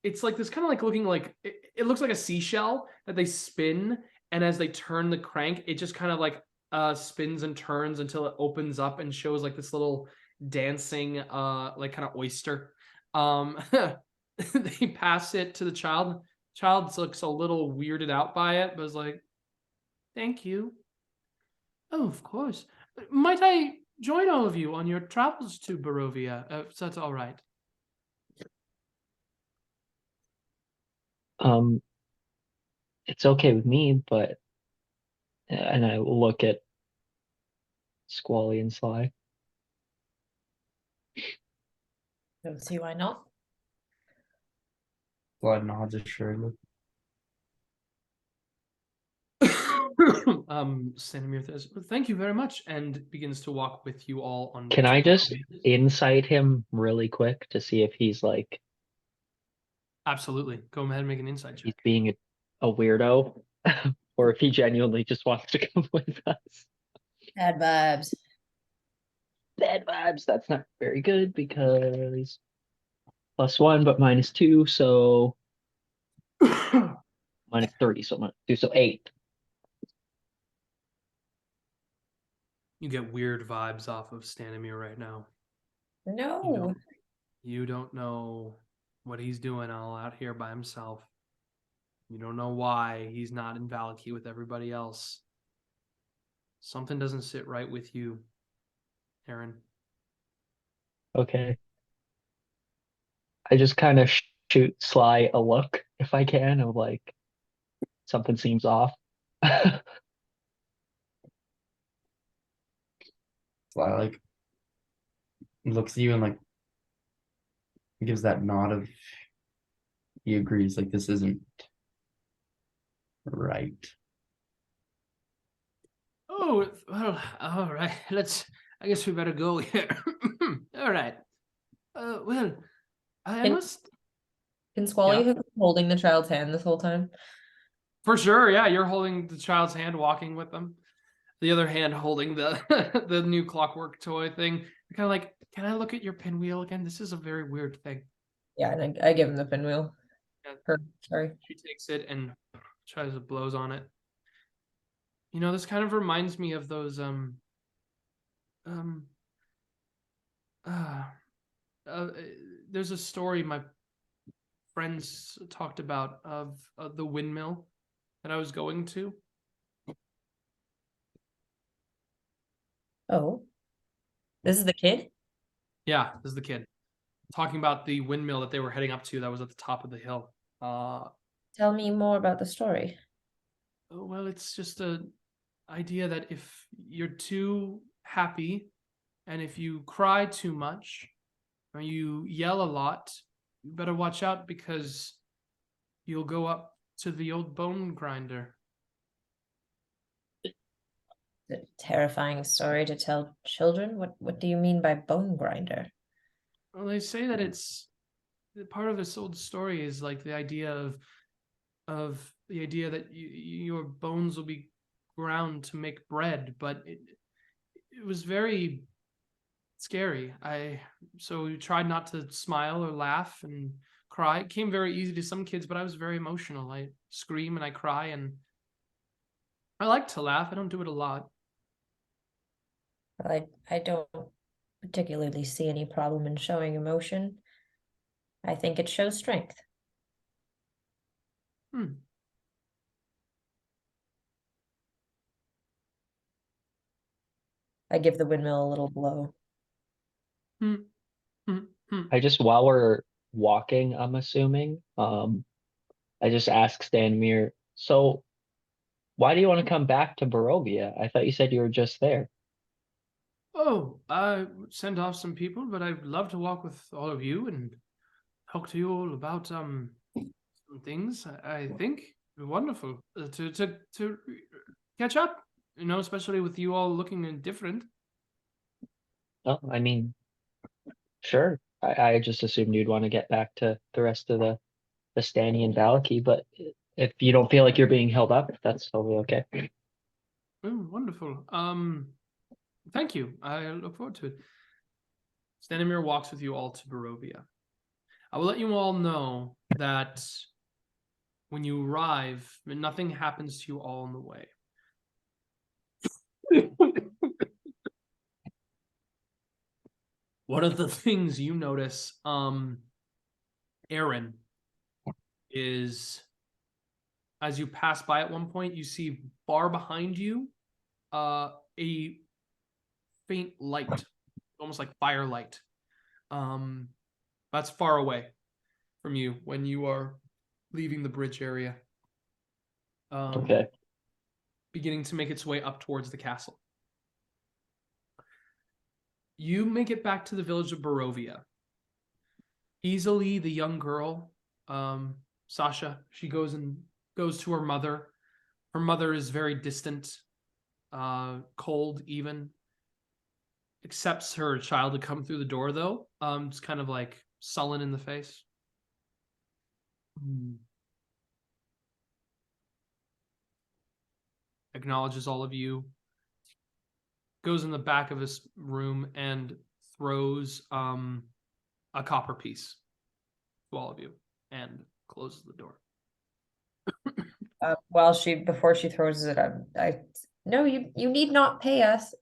It's like this kind of like looking like it looks like a seashell that they spin, and as they turn the crank, it just kind of like spins and turns until it opens up and shows like this little dancing like kind of oyster. They pass it to the child. Child looks a little weirded out by it, but is like, "Thank you." "Oh, of course. Might I join all of you on your travels to Barovia, if that's all right?" Um, it's okay with me, but and I look at Squally and Sly. Don't see why not. Blood nods assuredly. Stanimir says, "Thank you very much," and begins to walk with you all on. Can I just insight him really quick to see if he's like Absolutely. Go ahead and make an insight he's check. being a weirdo, or if he genuinely just wants to come with us? Bad vibes. Bad vibes. That's not very good because +1, but -2, so -3, so -2, so 8. You get weird vibes off of Stanimir right now. No. You don't know what he's doing all out here by himself. You don't know why he's not in Valaki with everybody else. Something doesn't sit right with you, Eren. Okay. I just kind of shoot Sly a look if I can, of like something seems off. Sly like looks at you and like gives that nod of he agrees, like this isn't right. Oh, well, all right. I guess we better go here. All right. Well, I Can- must. Can Squally Yeah. have been holding the child's hand this whole time? For sure, yeah. You're holding the child's hand, walking with them. The other hand holding the the new clockwork toy thing. You're kind of like, "Can I look at your pinwheel again? This is a very weird thing." Yeah, and I give him the pinwheel. Yeah. Sorry. She takes it and tries to blows on it. You know, this kind of reminds me of those um uh, there's a story my friends talked about of the windmill that I was going to. Oh. This is the kid? Yeah, this is the kid talking about the windmill that they were heading up to that was at the top of the hill. Tell me more about the story. Well, it's just a idea that if you're too happy and if you cry too much or you yell a lot, you better watch out because you'll go up to the old bone grinder. A terrifying story to tell children. What do you mean by bone grinder? Well, they say that it's part of this old story is like the idea of the idea that your bones will be ground to make bread, but it was very scary. So we tried not to smile or laugh and cry. It came very easy to some kids, but I was very emotional. I scream and I cry, and I like to laugh. I don't do it a lot. Well, I don't particularly see any problem in showing emotion. I think it shows strength. I give the windmill a little blow. I just, while we're walking, I'm assuming, I just ask Stanmir, so why do you want to come back to Barovia? I thought you said you were just there. Oh, I sent off some people, but I'd love to walk with all of you and talk to you all about some things. I think it'd be wonderful to catch up. Especially with you all looking different. Oh, I mean, sure. I just assumed you'd want to get back to the rest of the Stani and Valaki, but if you don't feel like you're being held up, that's totally okay. Oh, wonderful. Thank you. I look forward to it. Stanimir walks with you all to Barovia. I will let you all know that when you arrive, nothing happens to you all on the way. One of the things you notice, Eren, is as you pass by at one point, you see far behind you a faint light, almost like firelight. That's far away from you when you are leaving the bridge area. Okay. Beginning to make its way up towards the castle. You make it back to the village of Barovia. Easily, the young girl, Sasha, she goes to her mother. Her mother is very distant, cold even. Accepts her child to come through the door, though. Just kind of like sullen in the face. Acknowledges all of you. Goes in the back of his room and throws a copper piece to all of you and closes the door. Before she throws it, no, you need not pay us.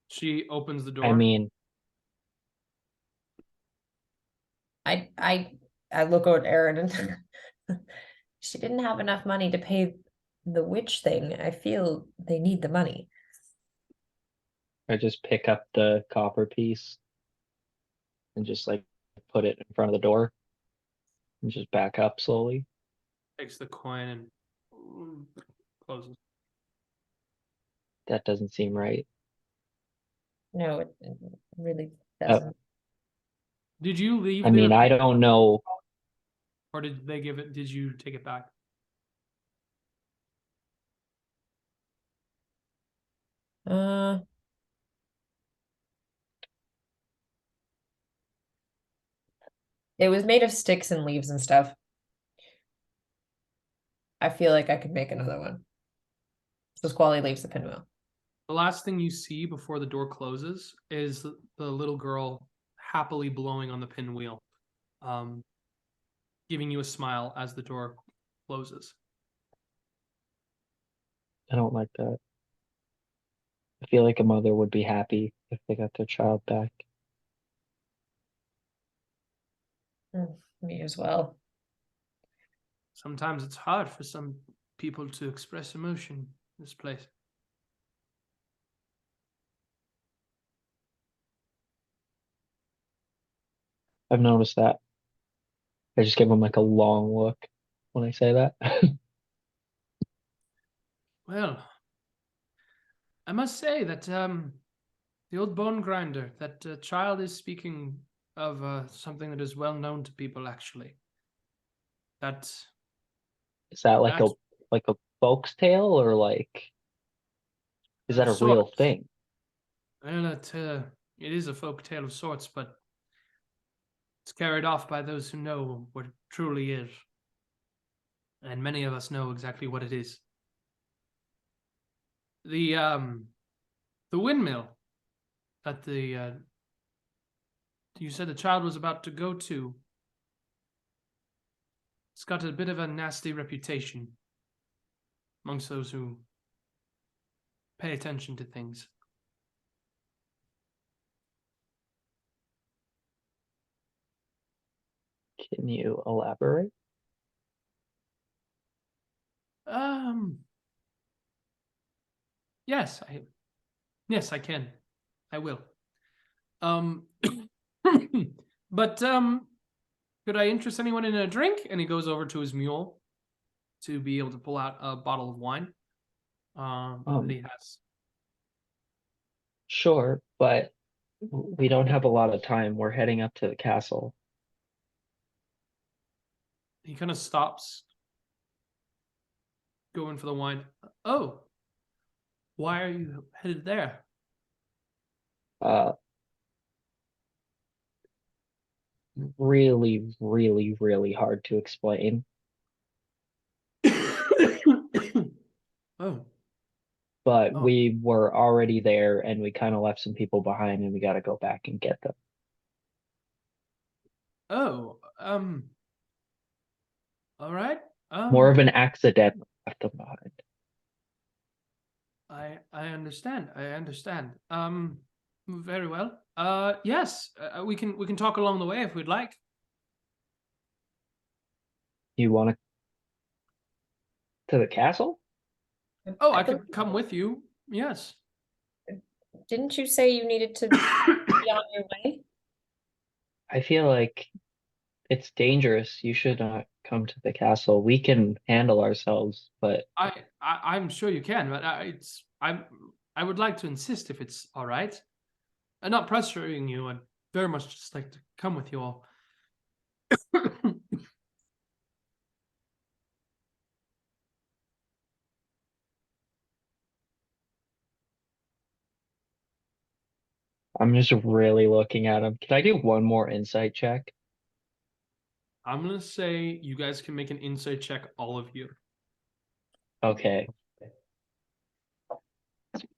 She opens the door. I mean, I look at Eren and she didn't have enough money to pay the witch thing. I feel they need the money. I just pick up the copper piece and just like put it in front of the door and just back up slowly. Takes the coin and closes. That doesn't seem right. No, it really doesn't. Did you leave? I mean, I don't know. Or did they give it? Did you take it back? It was made of sticks and leaves and stuff. I feel like I could make another one. So Squally leaves the pinwheel. The last thing you see before the door closes is the little girl happily blowing on the pinwheel, giving you a smile as the door closes. I don't like that. I feel like a mother would be happy if they got their child back. Me as well. Sometimes it's hard for some people to express emotion in this place. I've noticed that. I just give them like a long look when I say that. Well, I must say that the old bone grinder, that child is speaking of something that is well known to people. Actually, that Is that like a that's folk's tale, or like is that a real sorts. thing? Well, it is a folk tale of sorts, but it's carried off by those who know what it truly is, and many of us know exactly what it is. The windmill that the you said the child was about to go to. It's got a bit of a nasty reputation amongst those who pay attention to things. Can you elaborate? Yes, I can. I will. But could I interest anyone in a drink? And he goes over to his mule to be able to pull out a bottle of wine. That he has. Sure, but we don't have a lot of time. We're heading up to the castle. He kind of stops, going for the wine. Oh, why are you headed there? Really, really, really hard to explain. Oh. But Oh. we were already there and we kind of left some people behind and we got to go back and get them. Oh, all right. More of an accident left them behind. I understand. I understand. Very well. Yes, we can talk along the way if we'd like. You want to the castle? Oh, I could come with you. Yes. Didn't you say you needed to be on your way? I feel like it's dangerous. You should not come to the castle. We can handle ourselves, but I'm sure you can, but I would like to insist if it's all right. I'm not pressuring you. I'd very much just like to come with you all. I'm just really looking at him. Can I do one more insight check? I'm gonna say you guys can make an insight check, all of you. Okay.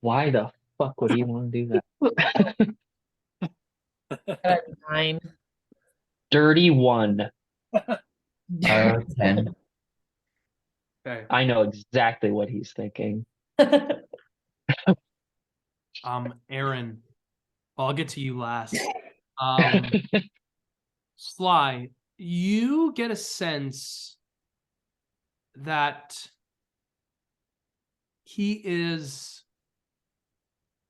Why the fuck would he want to do that? 9. Dirty 1. 10. Okay. I know exactly what he's thinking. Eren, I'll get to you last. Sly, you get a sense that he is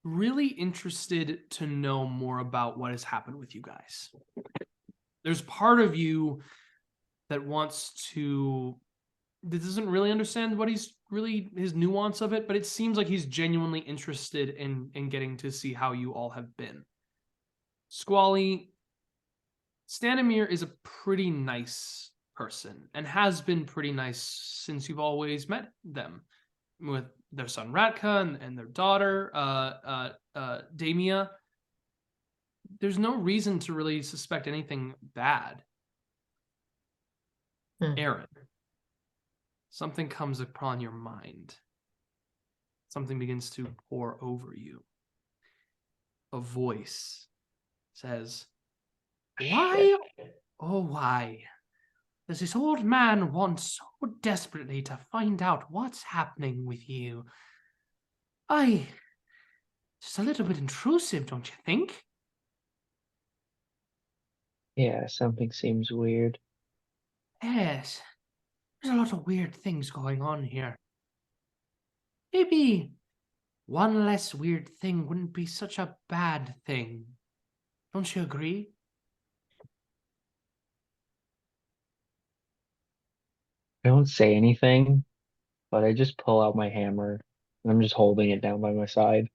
really interested to know more about what has happened with you guys. There's part of you that doesn't really understand what his nuance of it, but it seems like he's genuinely interested in getting to see how you all have been. Squally, Stanimir is a pretty nice person and has been pretty nice since you've always met them, with their son Ratka and their daughter Damia. There's no reason to really suspect anything bad. Eren, something comes upon your mind. Something begins to pour over you. A voice says, "Why, oh why, does this old man want so desperately to find out what's happening with you? Just a little bit intrusive, don't you think?" Yeah, something seems weird. Yes, there's a lot of weird things going on here. Maybe one less weird thing wouldn't be such a bad thing. Don't you agree? I don't say anything, but I just pull out my hammer I'm just holding it down by my side.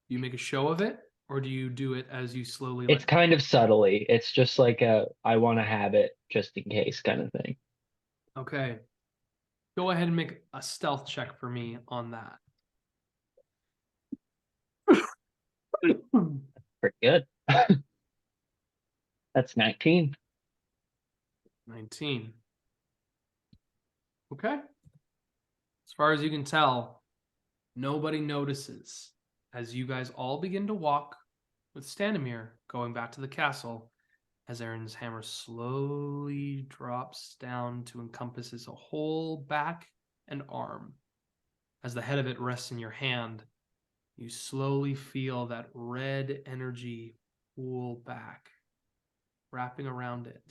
Do you make a show of it, or do you do it as you slowly? It's kind of subtly. It's just like I want to have it just in case kind of thing. Okay. Go ahead and make a stealth check for me on that. Pretty good. That's 19. 19. Okay. As far as you can tell, nobody notices as you guys all begin to walk with Stanimir going back to the castle as Eren's hammer slowly drops down to encompass his whole back and arm. As the head of it rests in your hand, you slowly feel that red energy pull back, wrapping around it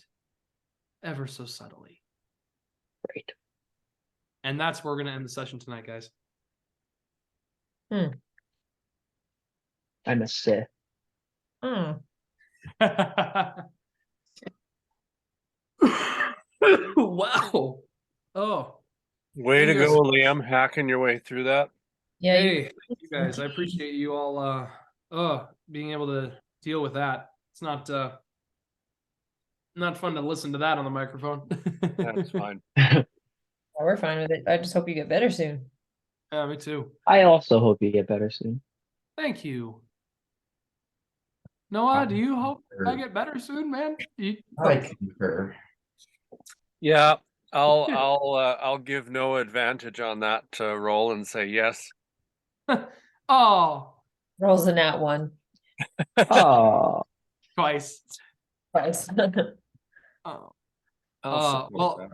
ever so subtly. Great. And that's where we're going to end the session tonight, guys. I'm a Sith. Wow. Oh. Way to Yes. go, Liam, hacking your way through that. Yeah, Hey, thank you guys. I appreciate you all being able to deal with that. It's not fun to listen to that on the microphone. That's fine. we're fine with it. I just hope you get better soon. Yeah, me too. I also hope you get better soon. Thank you. Noah, do you hope I get better soon, man? I concur. Yeah, I'll give no advantage on that roll and say yes. Oh, Rolls a nat 1. Oh, twice. Twice. Oh. I'll Well,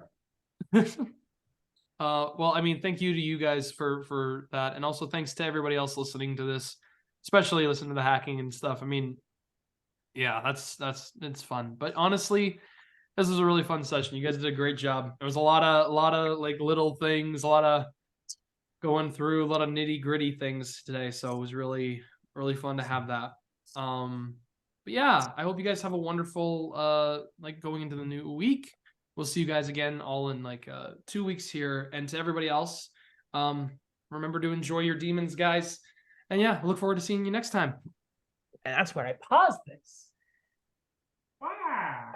well, I mean, thank you to you guys for that, and also thanks to everybody else listening to this, especially listening to the hacking and stuff. I mean, yeah, it's fun. But honestly, this was a really fun session. You guys did a great job. There was a lot of like little things, a lot of going through, a lot of nitty gritty things today. So it was really fun to have that. But yeah, I hope you guys have a wonderful like going into the new week. We'll see you guys again all in like 2 weeks here. And to everybody else, remember to enjoy your demons, guys. And yeah, look forward to seeing you next time. And that's where I pause this.